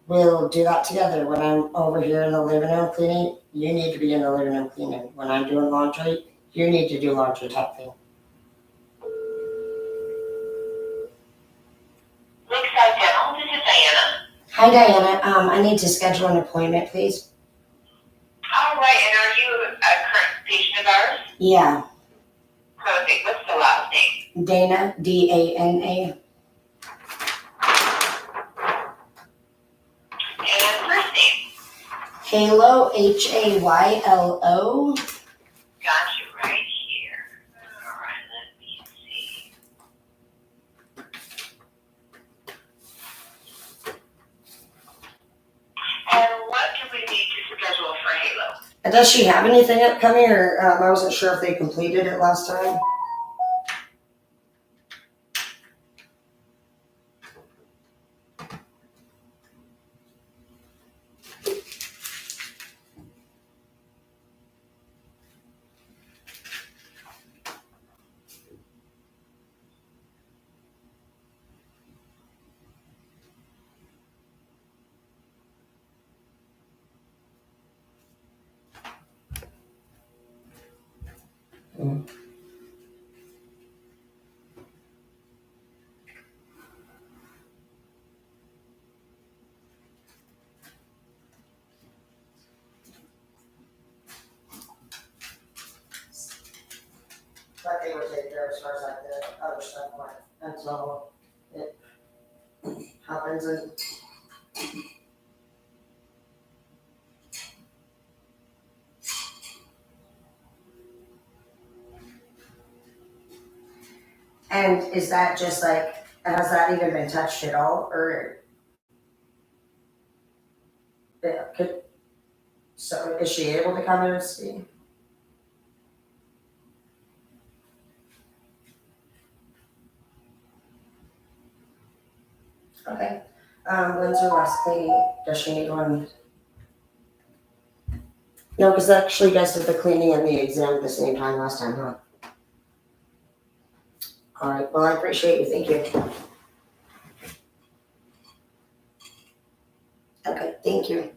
we'll do that together. When I'm over here in the living room cleaning, you need to be in the living room cleaning. When I'm doing laundry, you need to do laundry type thing. Lakeside Dental, this is Diana. Hi, Diana. I need to schedule an appointment, please. All right, and are you a current patient of ours? Yeah. Perfect. What's the last name? Dana, D-A-N-A. And first name? Halo, H-A-Y-L-O. Got you right here. All right, let me see. And what do we need to schedule for Halo? Does she have anything upcoming, or I wasn't sure if they completed it last time? But they would take care as far as like the other stuff went until it happens. And And is that just like, has that even been touched at all, or so is she able to come in and see? Okay. When's her last cleaning? Does she need one? No, because actually you guys did the cleaning and the exam at the same time last time, huh? All right, well, I appreciate you, thank you. Okay, thank you.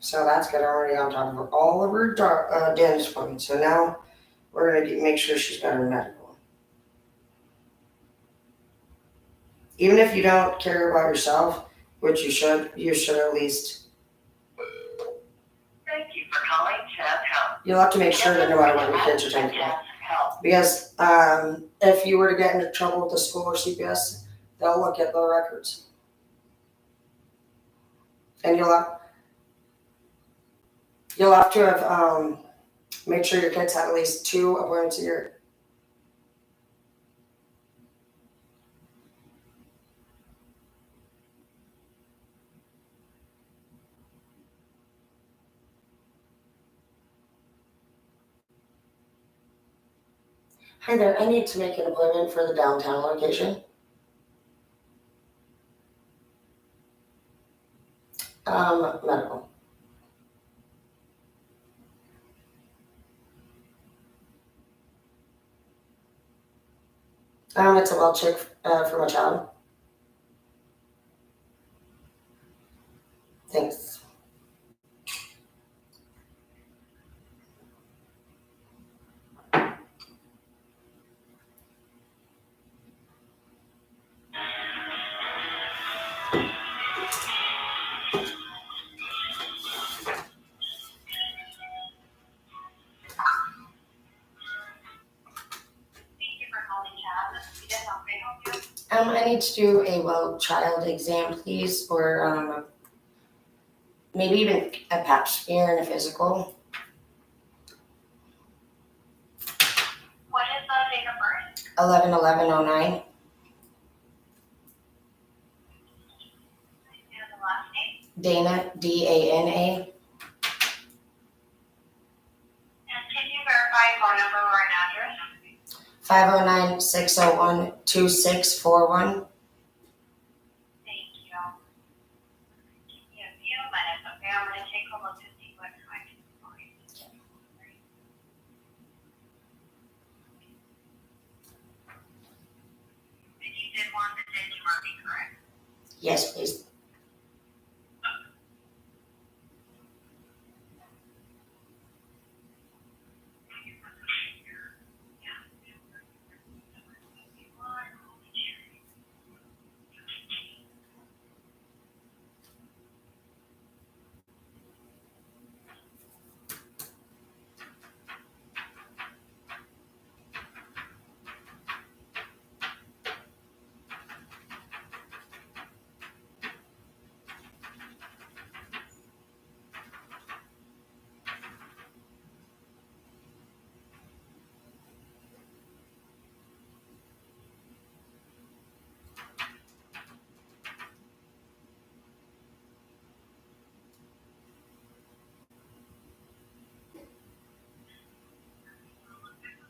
So that's good, already on top of all of her dentist appointments. So now we're gonna make sure she's got her medical. Even if you don't care about yourself, which you should at least. Thank you for calling Tab Health. You'll have to make sure that no matter what your kids are taking care. Because if you were to get into trouble with the school or CPS, they'll look at the records. And you'll have to have made sure your kids have at least 2 appointments a year. Hi there, I need to make an appointment for the downtown location. Medical. It's a well check for my child. Thanks. I need to do a well child exam, please, or maybe even a pap smear and a physical. What is the date of birth? 11/11/09. And the last name? Dana, D-A-N-A. And can you verify phone number or an address? 509-601-2641. Thank you. Give me a few minutes, okay? I'm gonna take a look to see what I can find. And you did want the dentist, correct? Yes, please.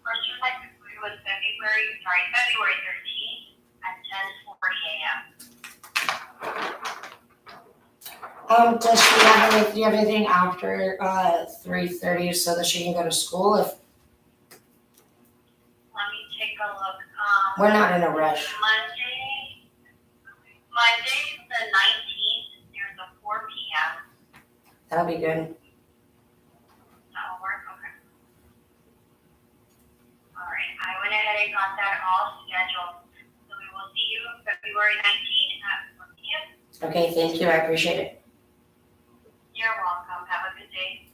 First one I could do was February 13th at 10:40 a.m. Does she do you have anything after 3:30 so that she can go to school? If Let me take a look. we're not in a rush. Monday the 19th, there's a 4 p.m. That'll be good. That'll work, okay. All right, I went ahead and got that all scheduled. So we will see you February 19th at 4 p.m. Okay, thank you. I appreciate it. You're welcome. Have a good day.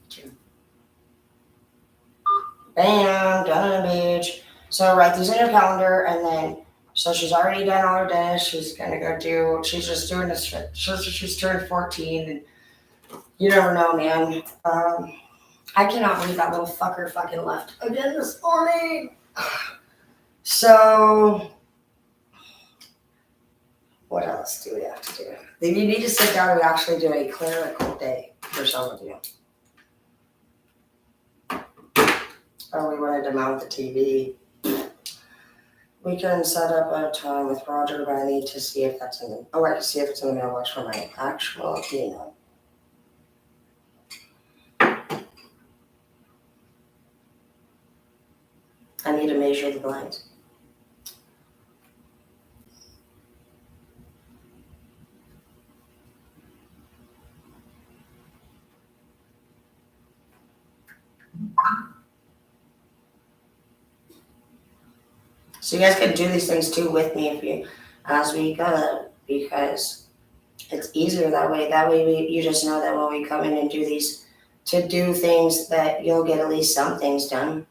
Bam, done, bitch. So write these in your calendar, and then so she's already done all her dentist. She's gonna go do. She's just doing this. She's turned 14, and you never know, man. I cannot believe that little fucker fucking left again this morning. So, what else do we have to do? Then you need to sit down and actually do a clerical day for some of you. Oh, we wanted to mount the TV. We can set up a time with Roger, but I need to see if that's in the. Oh, I can see if it's in the mailbox for my actual email. I need to measure the blinds. So you guys can do these things too with me if you, as we go, because it's easier that way. That way you just know that when we come in and do these, to do things that you'll get at least some things done.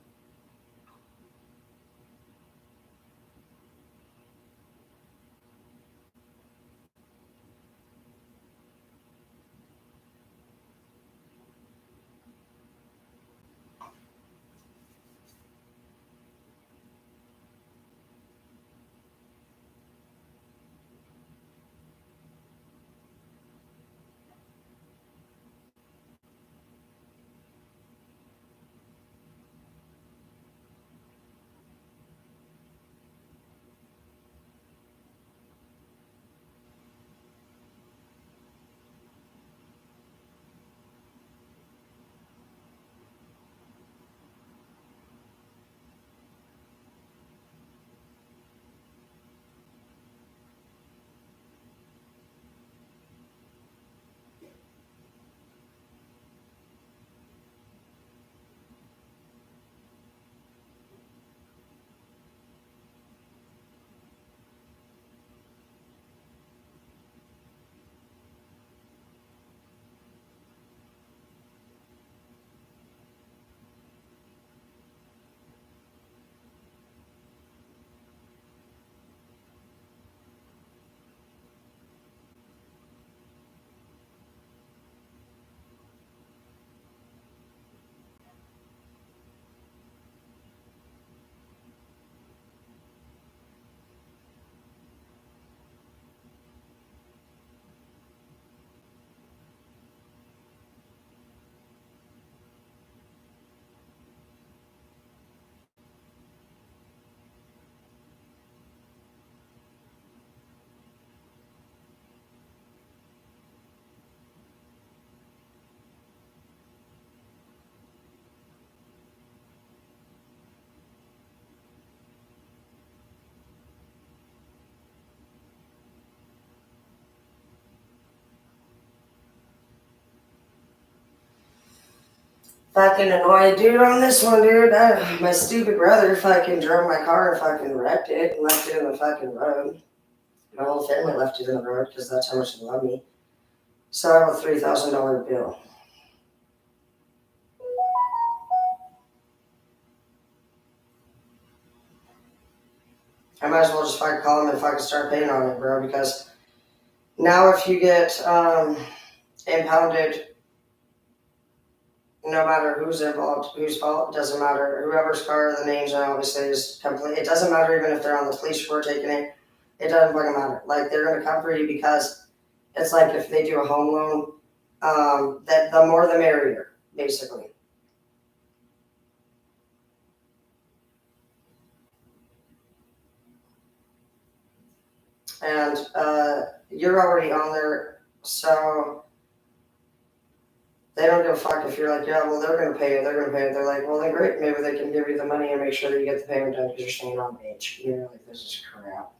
Fucking annoyed dude on this one, dude. My stupid brother fucking drove my car and fucking wrecked it and left it in the fucking road. My whole family left it in the road because that's how much they love me. So I have a $3,000 bill. I might as well just fucking call him and fucking start paying on it, bro, because now if you get impounded, no matter who's involved, whose fault, it doesn't matter. Whoever's car the names are obviously is complete. It doesn't matter even if they're on the police report taking it. It doesn't fucking matter. Like, they're going to come for you because it's like if they do a home loan, that the more the merrier, basically. And you're already on there, so they don't give a fuck if you're like, yeah, well, they're going to pay it, they're going to pay it. They're like, well, then great, maybe they can give you the money and make sure that you get the payment done because you're staying on page. You know, like, this is crap.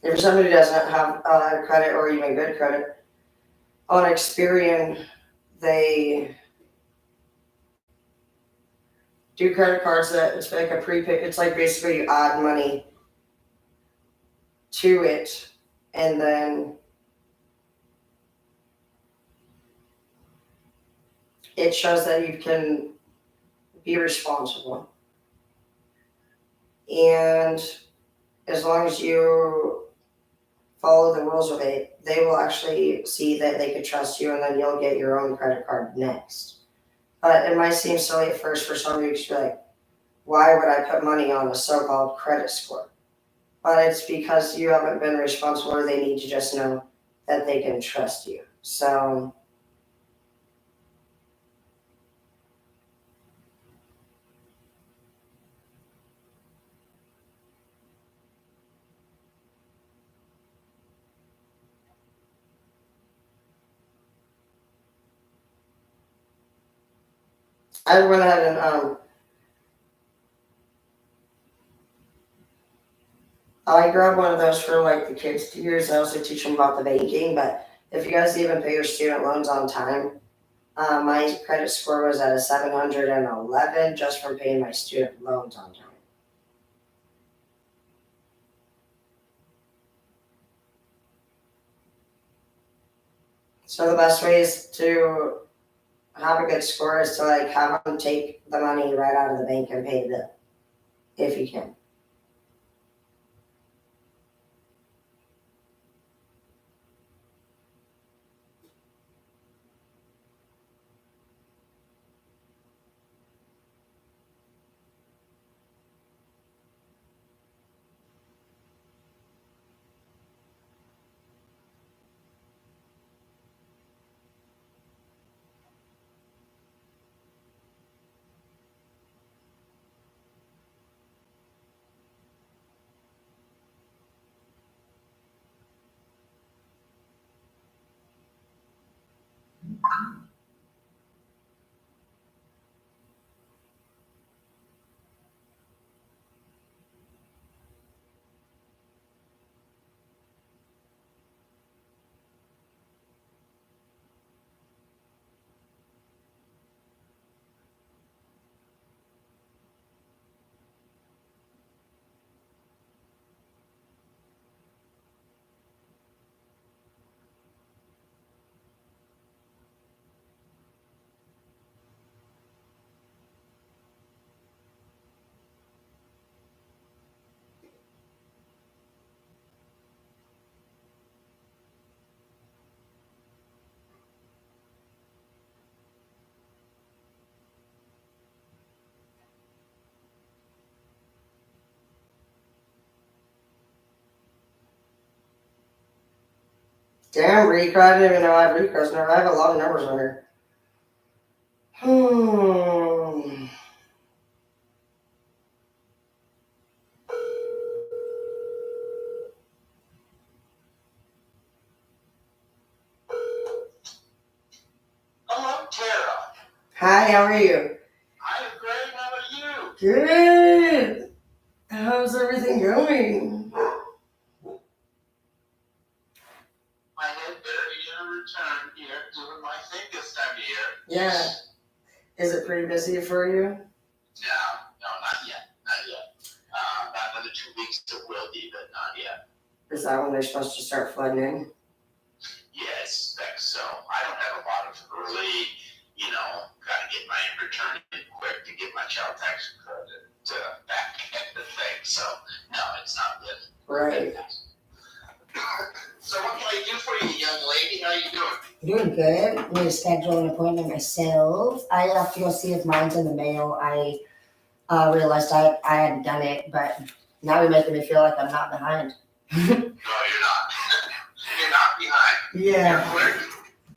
If somebody doesn't have credit or even good credit, on Experian, they do credit cards that it's like a pre-pick. It's like basically you add money to it, and then it shows that you can be responsible. And as long as you follow the rules of it, they will actually see that they can trust you, and then you'll get your own credit card next. But it might seem silly at first for some of you to be like, why would I put money on a so-called credit score? But it's because you haven't been responsible, or they need to just know that they can trust you. So I went ahead and I grabbed one of those for like the kids to use. I also teach them about the banking. But if you guys even pay your student loans on time, my credit score was at a 711 just from paying my student loans on time. So the best way is to have a good score is to like have them take the money right out of the bank and pay the bill, if you can. Damn, Rico, I didn't even know I had Rico's number. I have a lot of numbers on here. Hello, Tara. Hi, how are you? I'm great. How are you? Good. How's everything going? I had barely a return here doing my thing this time of year. Yeah. Is it pretty busy for you? No, not yet. Not yet. About another 2 weeks it will be, but not yet. Is that when they're supposed to start flooding in? Yeah, I suspect so. I don't have a lot of early, gotta get my return in quick to get my child tax credit back at the thing. So, no, it's not good. Right. So what can I do for you, young lady? How you doing? Doing good. I'm going to schedule an appointment myself. I have to go see if mine's in the mail. I realized I hadn't done it, but now you're making me feel like I'm not behind. No, you're not. You're not behind. Yeah. You're quick.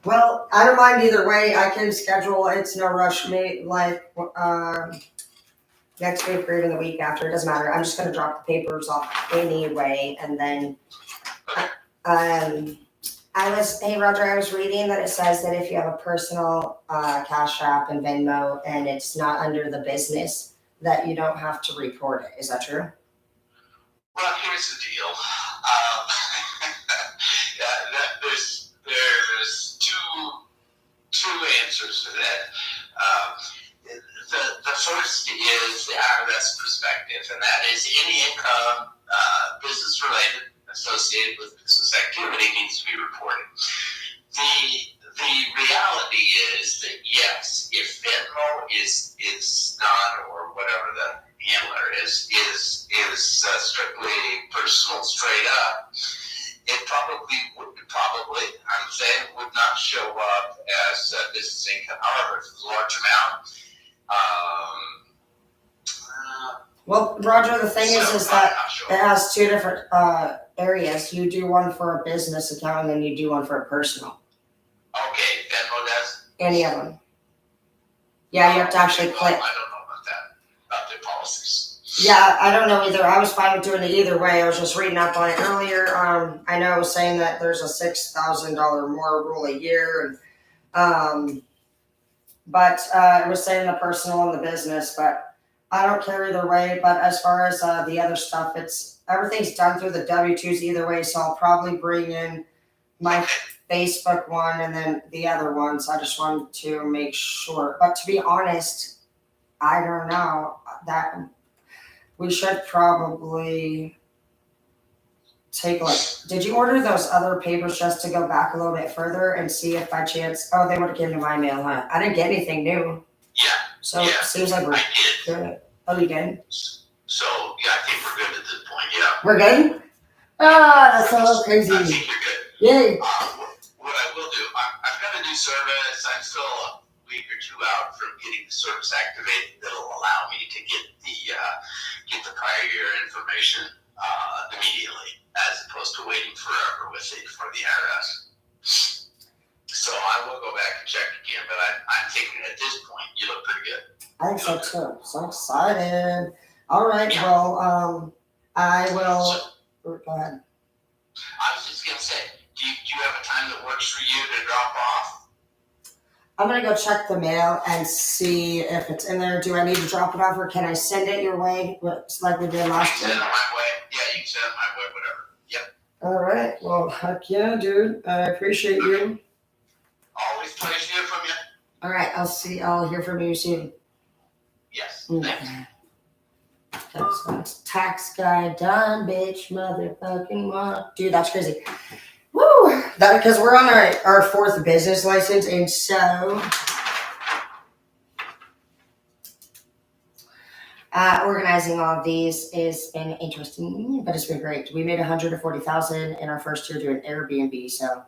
Well, I don't mind either way. I can schedule. It's no rush for me. Like next week or even the week after. It doesn't matter. I'm just gonna drop the papers off anyway, and then hey Roger, I was reading that it says that if you have a personal Cash App and Venmo and it's not under the business, that you don't have to report it. Is that true? Well, here's the deal. There's two answers to that. The first is the IRS perspective, and that is any income business related associated with business activity needs to be reported. the reality is that yes, if Venmo is not, or whatever the handler is strictly personal, straight up, it probably I'm saying would not show up as business income. However, if it's a large amount, Well, Roger, the thing is so that I'm not sure. it has two different areas. You do one for a business account, and then you do one for a personal. Okay, Venmo does. Any of them. Yeah, you have to actually Well, click. I don't know about that, about the policies. Yeah, I don't know either. I was fine with doing it either way. I was just reading up on it earlier. I know it was saying that there's a $6,000 more rule a year, but it was saying the personal and the business. But I don't care either way. But as far as the other stuff, everything's done through the W-2s either way. So I'll probably bring in my Facebook one and then the other ones. I just wanted to make sure. But to be honest, I don't know that we should probably take a look. Did you order those other papers just to go back a little bit further and see if by chance? Oh, they would have came to my mail, huh? I didn't get anything new. Yeah, So Yeah, it seems like we're I did. good. Oh, you did? So yeah, I think we're good at this point. Yeah. We're good? Ah, that's a little I crazy. think you're good. Yay. What I will do, I've got a new service. I'm still a week or two out from getting the service activated. That'll allow me to get the prior year information immediately, as opposed to waiting forever with it for the IRS. So I will go back and check again, but I'm thinking at this point you look pretty good. I think so too. So excited. All right. Yeah. Well, I will. Go ahead. I was just gonna say, do you have a time that works for you to drop off? I'm gonna go check the mail and see if it's in there. Do I need to drop it off, or can I send it your way, like we did You last can send it year? my way. Yeah, you can send it my way, whatever. Yep. All right. Well, heck yeah, dude. I appreciate you. Always pleasure to hear from you. All right. I'll hear from you soon. Yes. Mm. Tax guy done, bitch, motherfucking what? Dude, that's crazy. Woo! That because we're on our fourth business license, and so organizing all of these has been interesting, but it's been great. We made $140,000 in our first year doing Airbnb, so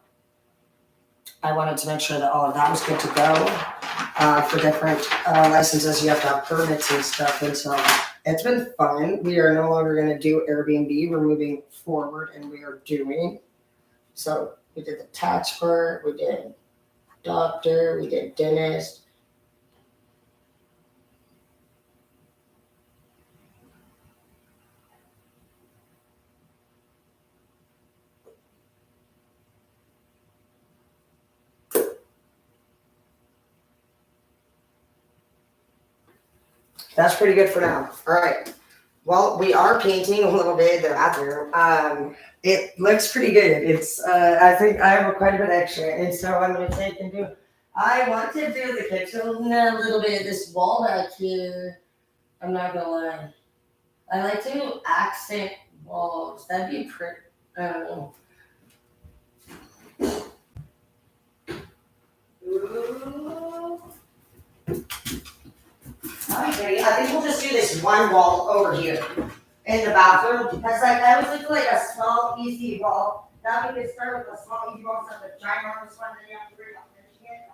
I wanted to make sure that all of that was good to go. For different licenses, you have to have permits and stuff, and so it's been fun. We are no longer going to do Airbnb. We're moving forward, and we are doing. So we did the tax part, we did doctor, we did dentist. That's pretty good for now. All right. Well, we are painting a little bit in the bathroom. It looks pretty good. It's I think I have quite a bit extra, and so I'm gonna take and do. I want to do the kitchen a little bit of this wall back here. I'm not gonna lie. I like to accent walls. That'd be pretty. I don't know. Ooh. Okay, I think we'll just do this one wall over here in the bathroom because I was looking like a small, easy wall. Now we can start with a small, easy wall, so the ginormous one that you have to worry about finishing it.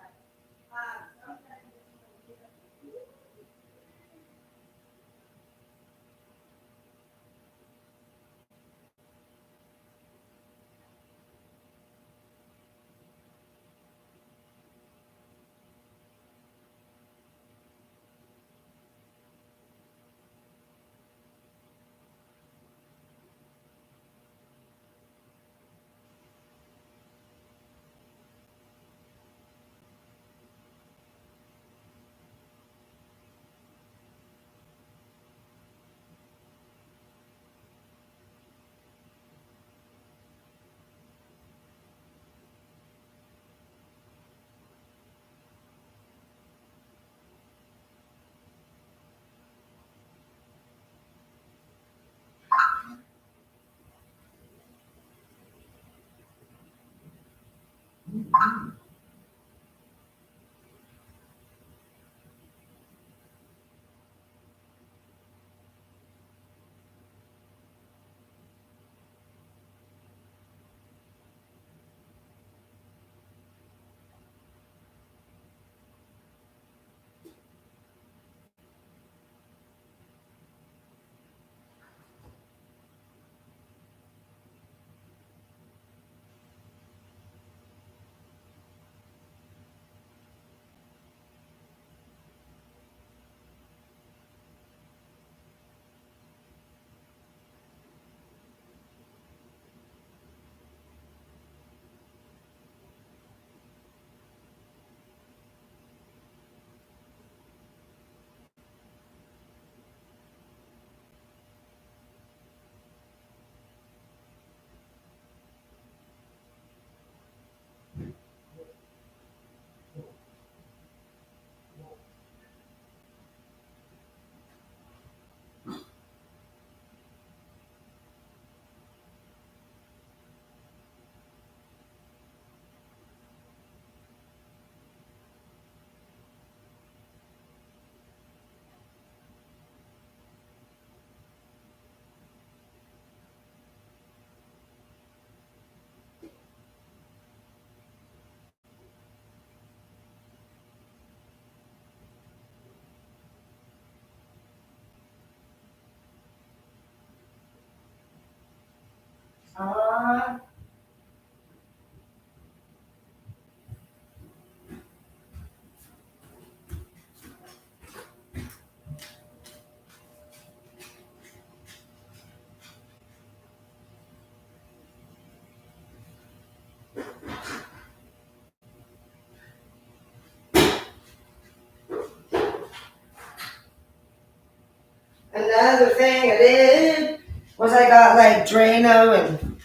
Another thing I did was I got like Drano and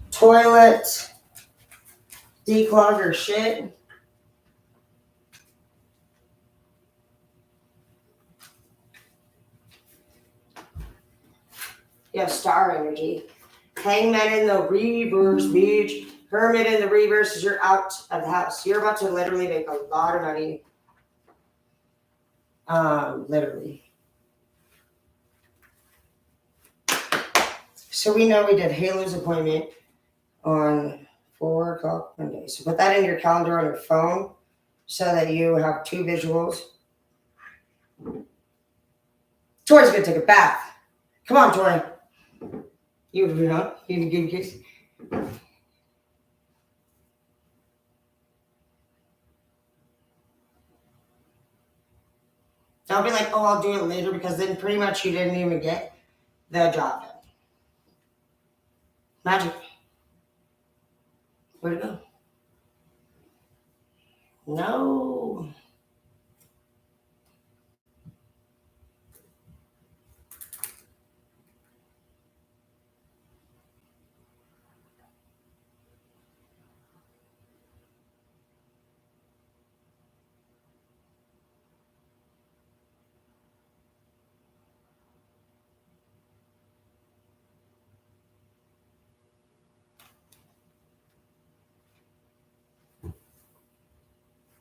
toilet declogger shit. You have Star Energy. Hangman in the reverse, bitch. Hermit in the reverse is you're out of the house. You're about to literally make a lot of money. Literally. So we know we did Halo's appointment on 4 o'clock Monday. So put that in your calendar on your phone so that you have 2 visuals. Tori's gonna take a bath. Come on, Tori. You know, you can give a kiss. Don't be like, oh, I'll do it later, because then pretty much you didn't even get the job done. Magic. Where'd it go? No.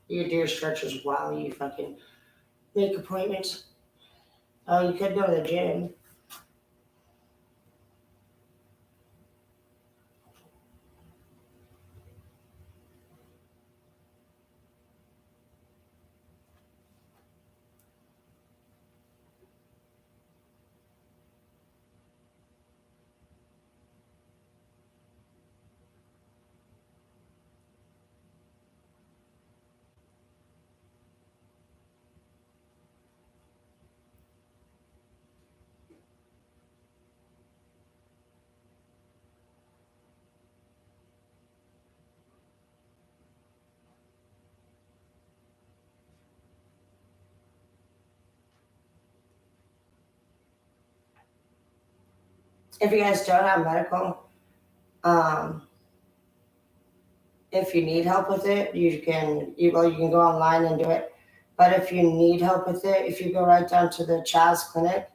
You do your stretches while you fucking make appointments. Oh, you could go to the gym. If you guys don't have medical, if you need help with it, you can go online and do it. But if you need help with it, if you go right down to the Chaz Clinic,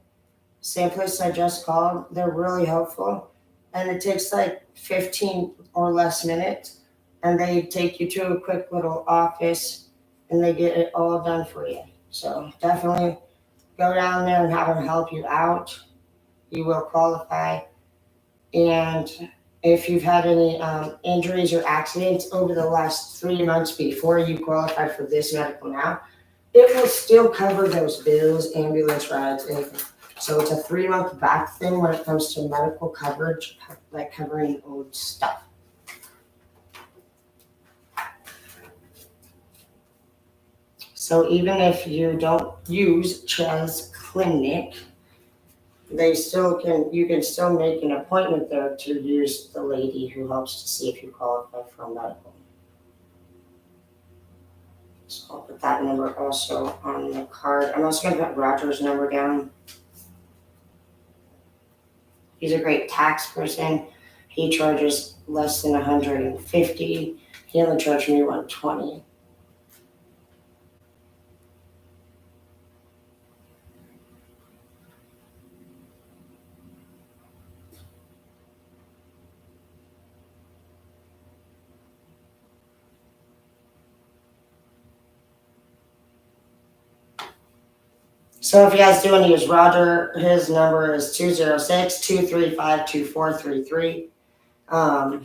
same place I just called, they're really helpful. And it takes like 15 or less minutes. And they take you to a quick little office and they get it all done for you. So definitely go down there and have them help you out. You will qualify. And if you've had any injuries or accidents over the last 3 months before you qualify for this medical now, it will still cover those bills, ambulance rides, anything. So it's a 3-month back thing when it comes to medical coverage, like covering old stuff. So even if you don't use Chaz Clinic, you can still make an appointment there to use the lady who helps to see if you qualify for medical. So I'll put that number also on the card. I'm also going to put Roger's number down. He's a great tax person. He charges less than $150. He only charged me $120. So if you guys do want to use Roger, his number is 206-235-2433.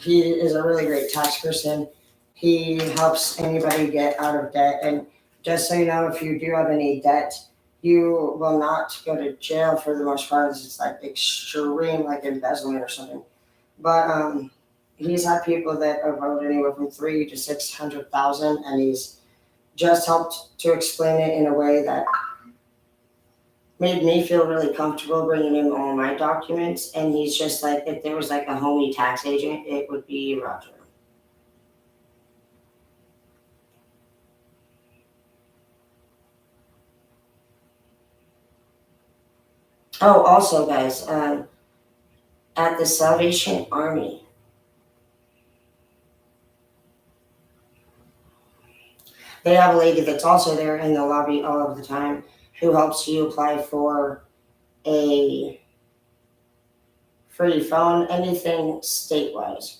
He is a really great tax person. He helps anybody get out of debt. And just so you know, if you do have any debt, you will not go to jail for the most part. It's like extreme, like embezzlement or something. But he's had people that have voted anywhere from 3 to 600,000, and he's just helped to explain it in a way that made me feel really comfortable bringing him all my documents. And he's just like, if there was like a homie tax agent, it would be Roger. Oh, also, guys, at the Salvation Army, they have a lady that's also there in the lobby all of the time who helps you apply for a free phone, anything state-wise.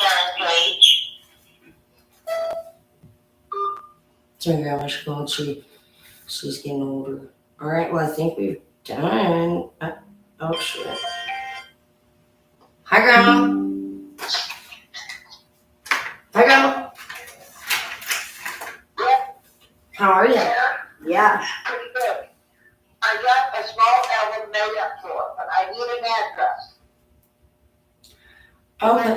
Karen Page. So Grandma should go and she's getting older. All right, well, I think we've done. Oh, shit. Hi, Grandma. Hi, Grandma. How are you? Yeah. Pretty good. I got a small album made up for, but I need an address. Okay.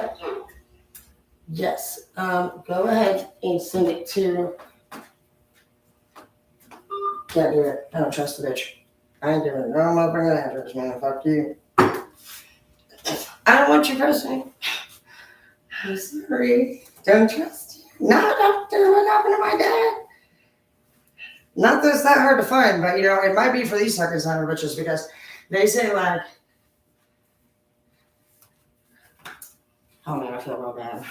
Yes. Go ahead and send it to. Can't do it. I don't trust the bitch. I ain't doing it. No, I'm not bringing an address, man. Fuck you. I don't want you pressing. I'm sorry. Don't trust you. No, don't do what happened to my dad. Not that it's that hard to find, but you know, it might be for these sucker son of bitches because they say like, oh man, I feel real bad.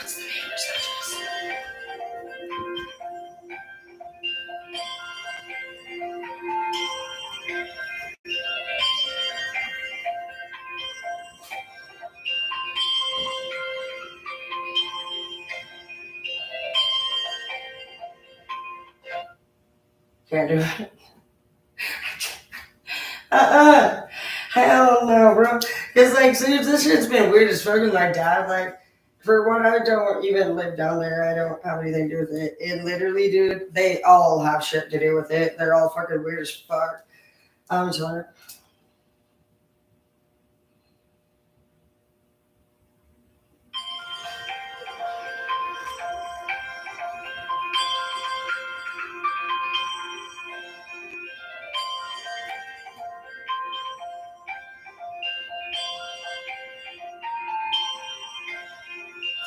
What's the neighbor's address? Can't do it. Hell no, bro. Cause like, seriously, this shit's been weird as fuck with my dad. Like, for one, I don't even live down there. I don't have anything to do with it. It literally, dude, they all have shit to do with it. They're all fucking weird as fuck. I'm sorry.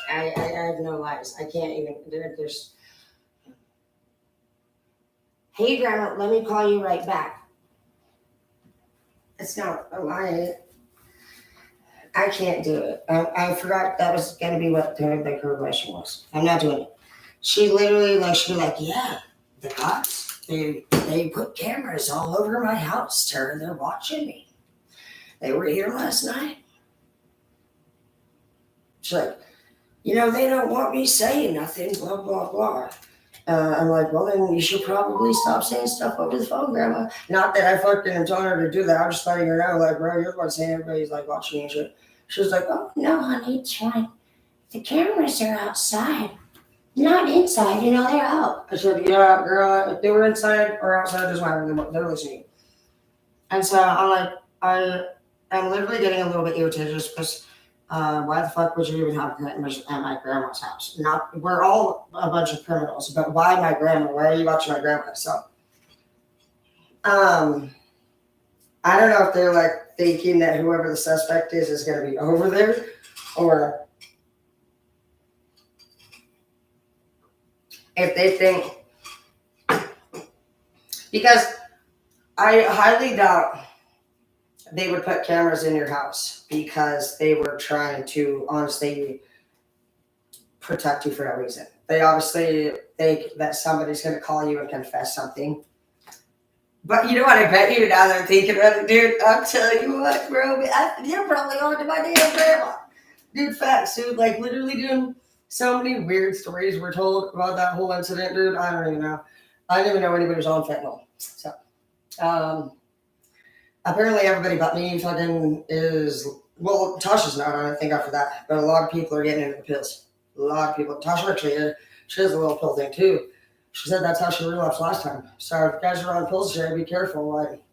I have no lies. I can't even. There's. Hey, Grandma, let me call you right back. It's not a lie. I can't do it. I forgot that was gonna be what her question was. I'm not doing it. She literally she'd be like, yeah, the cops, they put cameras all over my house, Tara. They're watching me. They were here last night. She's like, you know, they don't want me saying nothing, blah, blah, blah. I'm like, well, then you should probably stop saying stuff over the phone, Grandma. Not that I fucking am telling her to do that. I'm just letting her know, like, bro, you're the one saying everybody's like watching and shit. She was like, oh, no, honey, it's fine. The cameras are outside, not inside. You know, they're out. I said, yeah, girl, if they were inside or outside, doesn't matter. They're listening. And so I'm like, I'm literally getting a little bit irritated just because Why the fuck would you even have cameras at my grandma's house? Not, we're all a bunch of criminals, but why my grandma? Why are you watching my grandma? So, I don't know if they're like thinking that whoever the suspect is going to be over there, or if they think, because I highly doubt they would put cameras in your house because they were trying to honestly protect you for no reason. They obviously think that somebody's going to call you and confess something. But you know what? I bet you now they're thinking about it, dude. I'll tell you what, bro. You're probably on to my damn grandma. Dude, facts, dude. Like, literally, dude, so many weird stories were told about that whole incident, dude. I don't even know. I didn't even know anybody was on fentanyl. So, apparently everybody but me fucking is, well, Tasha's not on it, thank God for that. But a lot of people are getting into the pills. A lot of people. Tasha actually, she has a little pill thing too. She said that's how she relapsed last time. So if you guys are on pills today, be careful. Like,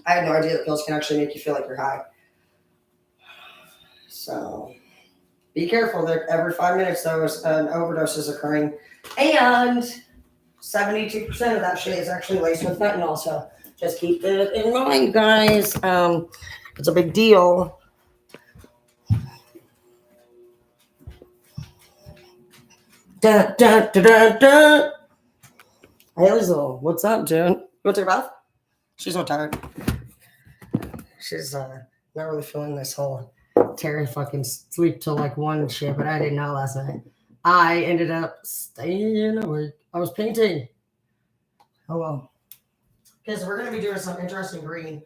I had no idea that pills can actually make you feel like you're high. So be careful that every 5 minutes though an overdose is occurring. And 72% of that shit is actually laced with fentanyl. So just keep it in mind, guys. It's a big deal. Dun, dun, dun, dun, dun. Hey, Lizzo, what's up, June? You want to take a bath? She's so tired. She's not really feeling this whole Terry fucking sleep till like 1 and shit, but I didn't know last night. I ended up staying awake. I was painting. Oh well. Because we're going to be doing some interesting green.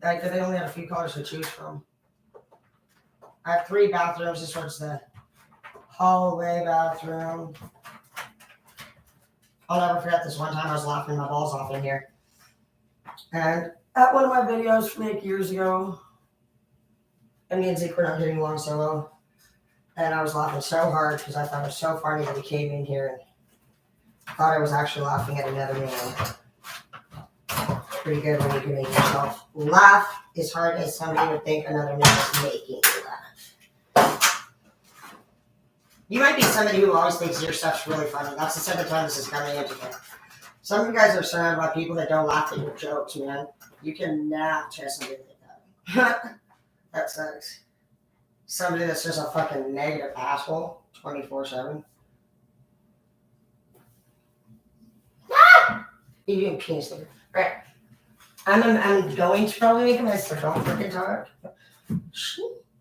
Like, they only had a few colors to choose from. I have 3 bathrooms. This one's the hallway bathroom. I'll never forget this one time I was laughing my balls off in here. And at one of my videos from like years ago, and me and Zeke were not getting along so well. And I was laughing so hard because I thought it was so funny that he came in here and thought I was actually laughing at another man. Pretty good when you can make yourself laugh as hard as somebody would think another man is making you laugh. You might be somebody who always thinks your stuff's really funny. That's the 7th time this is coming into it. Some of you guys are surrounded by people that don't laugh at your jokes, man. You cannot trust somebody like that. That sucks. Somebody that's just a fucking negative asshole 24/7. You doing penis liver. Right. I'm going to probably make a mess, so don't freaking talk.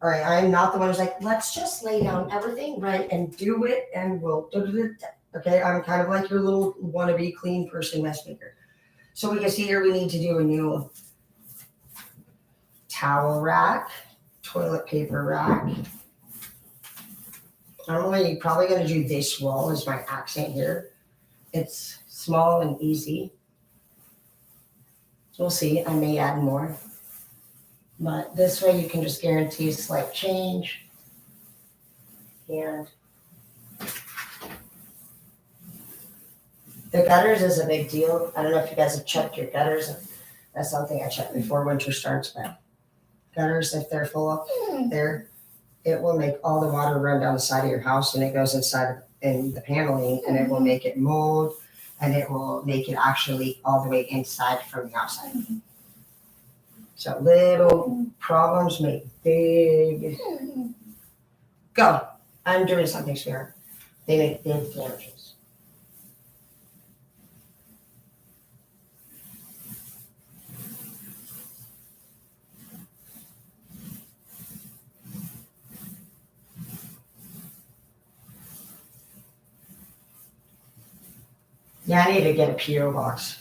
All right, I'm not the one who's like, let's just lay down everything right and do it and we'll do. Okay, I'm kind of like your little wannabe clean person mess maker. So we can see here we need to do a new towel rack, toilet paper rack. I'm only probably going to do this wall as my accent here. It's small and easy. We'll see, I may add more. But this way you can just guarantee a slight change. And the gutters is a big deal. I don't know if you guys have checked your gutters. That's something I check before winter starts. But gutters, if they're full up there, it will make all the water run down the side of your house and it goes inside in the paneling and it will make it mold and it will make it actually all the way inside from the outside. So little problems make big. Go. I'm doing something smart. They make big damages. Yeah, I need to get a P.O. box.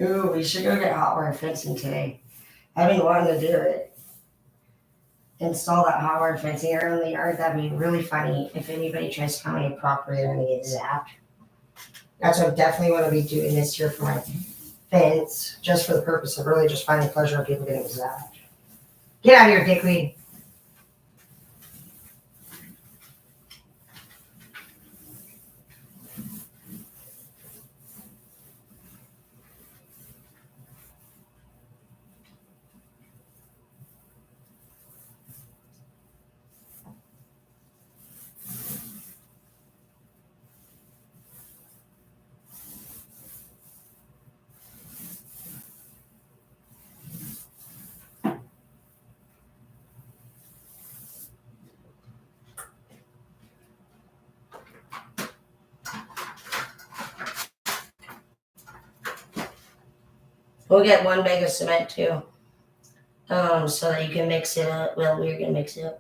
Ooh, we should go get hot wire fencing today. I've been wanting to do it. Install that hot wire fencing around the yard. That'd be really funny. If anybody tries to come on your property, they're gonna get zapped. That's what I definitely want to be doing this year for my fence, just for the purpose of really just finding pleasure in people getting zapped. Get out of here, dickweed. We'll get 1 bag of cement too. So that you can mix it up. Well, we're gonna mix it up.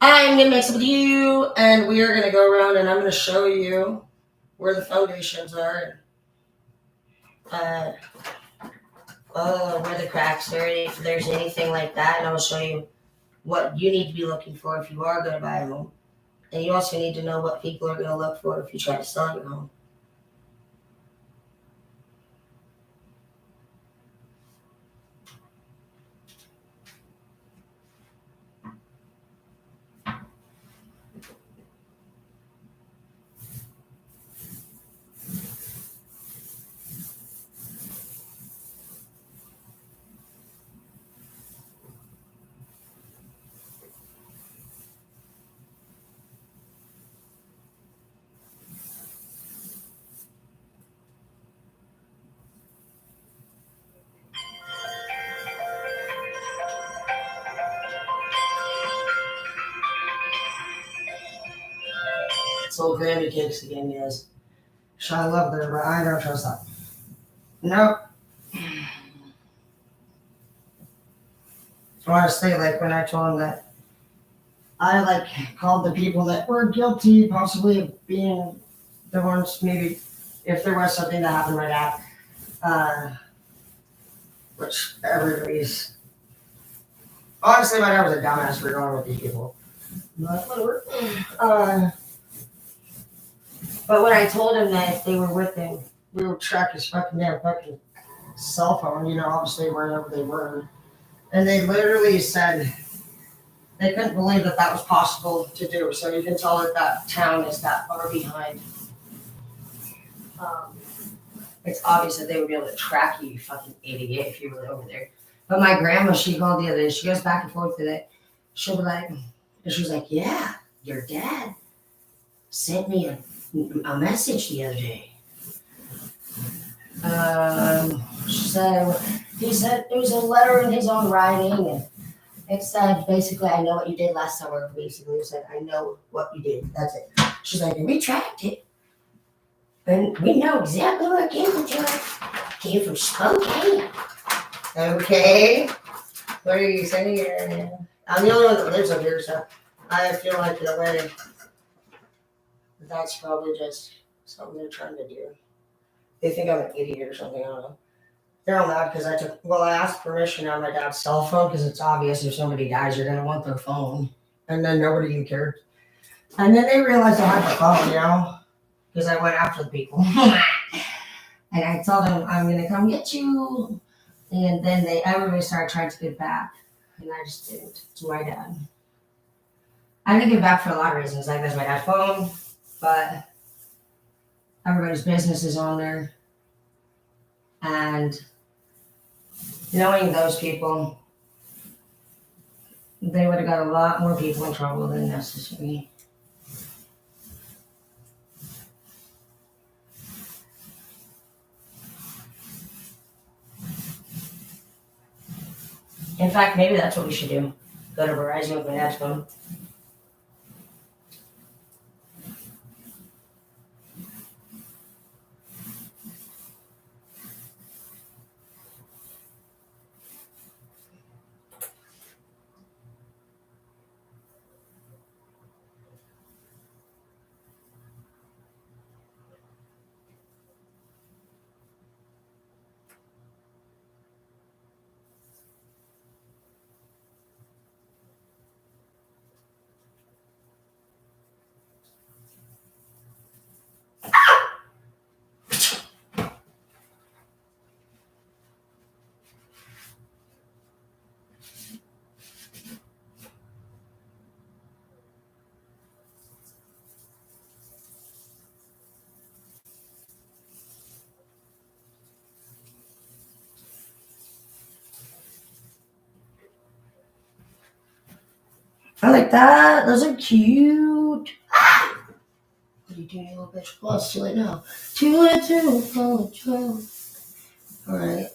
I'm gonna mix it with you, and we are gonna go around and I'm gonna show you where the foundations are. Where the cracks are, if there's anything like that, and I will show you what you need to be looking for if you are gonna buy a home. And you also need to know what people are gonna look for if you try to sell your home. It's old Granny Cakes again, yes. I love their, but I don't trust that. Nope. Honestly, like when I told him that I called the people that were guilty, possibly of being the ones, maybe if there was something that happened right after, which everybody's. Honestly, my dad was a dumbass for going with these people. But whatever. But when I told him that if they were with him, we would track his fucking cell phone, obviously wherever they were. And they literally said they couldn't believe that was possible to do. So you can tell that town is that far behind. It's obvious that they would be able to track you, you fucking idiot, if you were over there. But my grandma, she called the other day. She goes back and forth with it. She'll be like, and she was like, yeah, your dad sent me a message the other day. So he said it was a letter in his own writing, and it said basically, I know what you did last summer. Basically, it said, I know what you did. That's it. She's like, and we tracked it, and we know exactly where it came from. It came from Spokane. Okay. What are you saying here? I'm the only one that lives up here, so I feel like in a way that's probably just something they're trying to do. They think I'm an idiot or something, I don't know. They're all mad because I asked permission on my dad's cell phone because it's obvious if somebody dies, you're going to want their phone. And then nobody even cared. And then they realized I had the phone, because I went after the people. And I told them, I'm going to come get you. And then everybody started trying to get back. And I just didn't to my dad. I didn't get back for a lot of reasons. Like, there's my dad's phone, but everybody's business is on there. And knowing those people, they would have got a lot more people in trouble than necessary. In fact, maybe that's what we should do. Go to Verizon with my dad's phone. I like that. Those are cute. What are you doing, little bitch? Well, it's too late now. Too late to apologize. All right.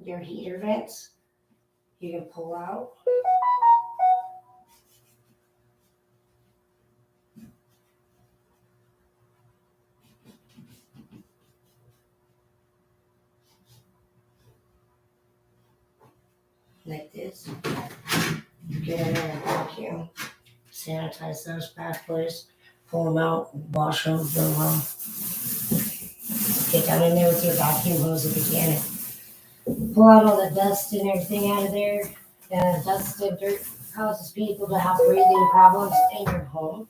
your heater vents. You can pull out. Like this. Get in there and vacuum. Sanitize those bad boys. Pull them out, wash them real well. Get down in there with your vacuum hose if you can. Pull out all the dust and everything out of there. Dust and dirt causes people to have breathing problems in your home.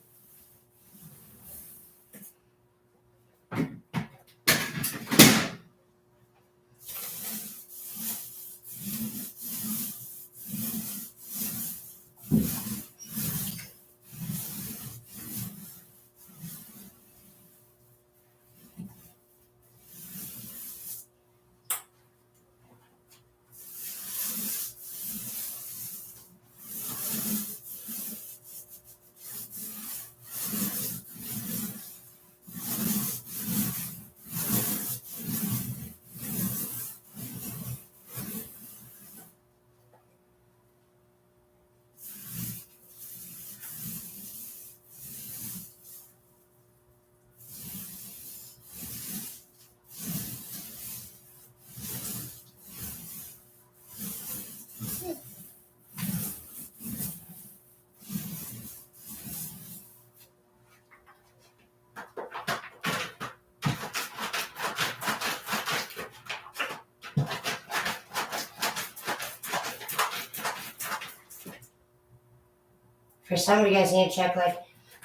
For some of you guys need to check like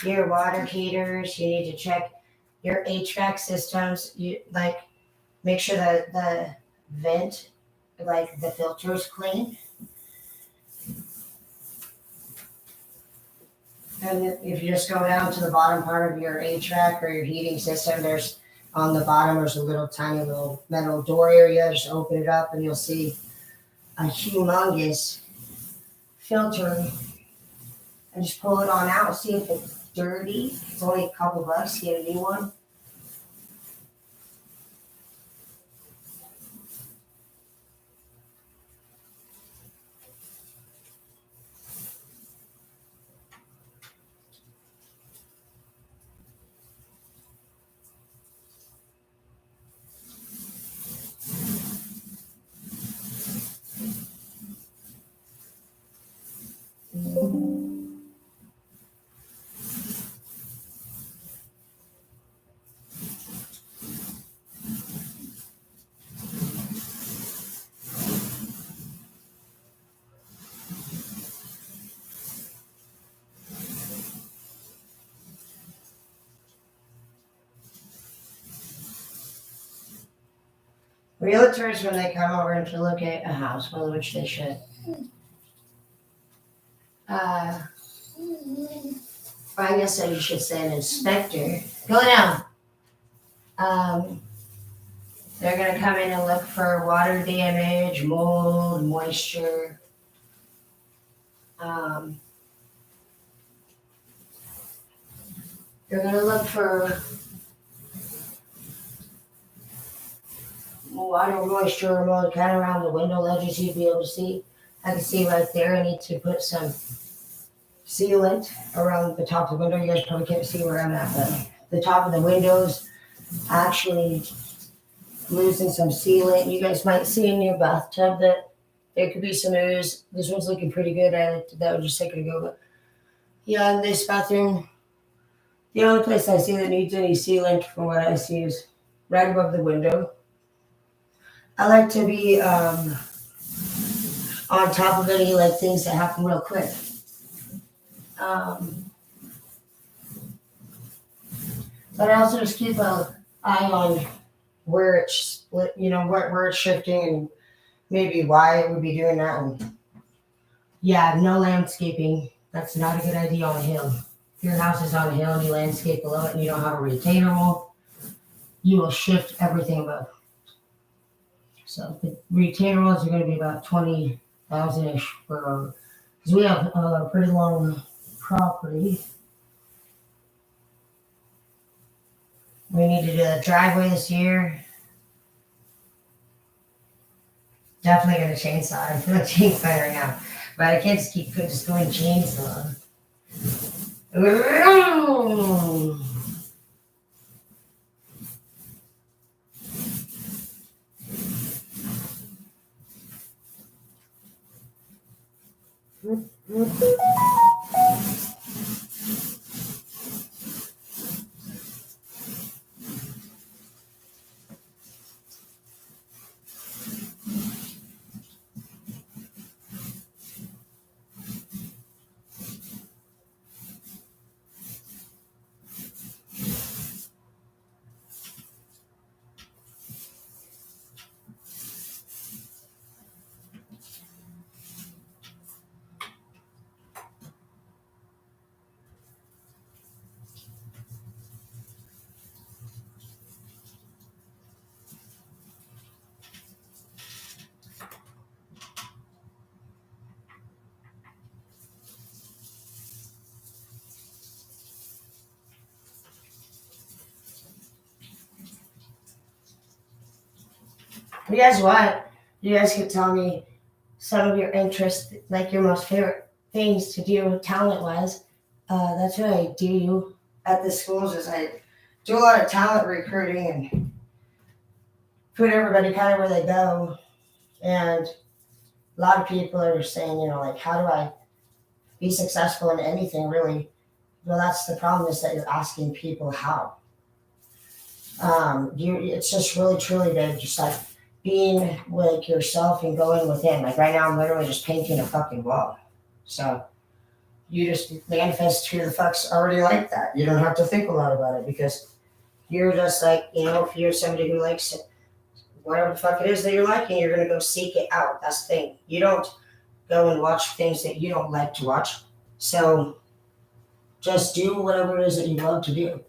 your water heaters. You need to check your HVAC systems. You like make sure that the vent, like the filter is clean. And if you just go down to the bottom part of your HVAC or your heating system, there's on the bottom there's a little tiny little metal door area. Just open it up and you'll see a humongous filter. And just pull it on out, see if it's dirty. It's only a couple bucks, get a new one. Realtors, when they come over to look at a house, well, which they should, I guess you should say an inspector. Go down. They're going to come in and look for water damage, mold, moisture. They're going to look for water, moisture, mold kind of around the window ledges you'd be able to see. I can see right there I need to put some sealant around the top of the window. You guys probably can't see where I'm at, but the top of the windows actually losing some sealant. You guys might see in your bathtub that there could be some ooze. This one's looking pretty good. I looked at that one just a second ago, but yeah, in this bathroom, the only place I see that needs any sealant from what I see is right above the window. I like to be on top of any like things that happen real quick. But I also just keep an eye on where it's split, where it's shifting and maybe why it would be doing that. And yeah, no landscaping. That's not a good idea on a hill. If your house is on a hill and you landscape below it and you don't have a retainer wall, you will shift everything above. So the retainer walls are going to be about 20,000-ish because we have a pretty long property. We need to do the driveway this year. Definitely gonna chainsaw. I'm feeling chainsaw right now. But I can't just keep just going chainsaw. You guys what? You guys can tell me some of your interests, like your most favorite things to do talent wise. That's what I do at the schools is I do a lot of talent recruiting and put everybody kind of where they go. And a lot of people are saying, like, how do I be successful in anything really? Well, that's the problem is that you're asking people how. It's just really truly big, just like being like yourself and going within. Like right now, I'm literally just painting a fucking wall. So you just manifest who the fuck's already like that. You don't have to think a lot about it because you're just like, if you're somebody who likes it, whatever the fuck it is that you're liking, you're gonna go seek it out. That's the thing. You don't go and watch things that you don't like to watch. So just do whatever it is that you love to do.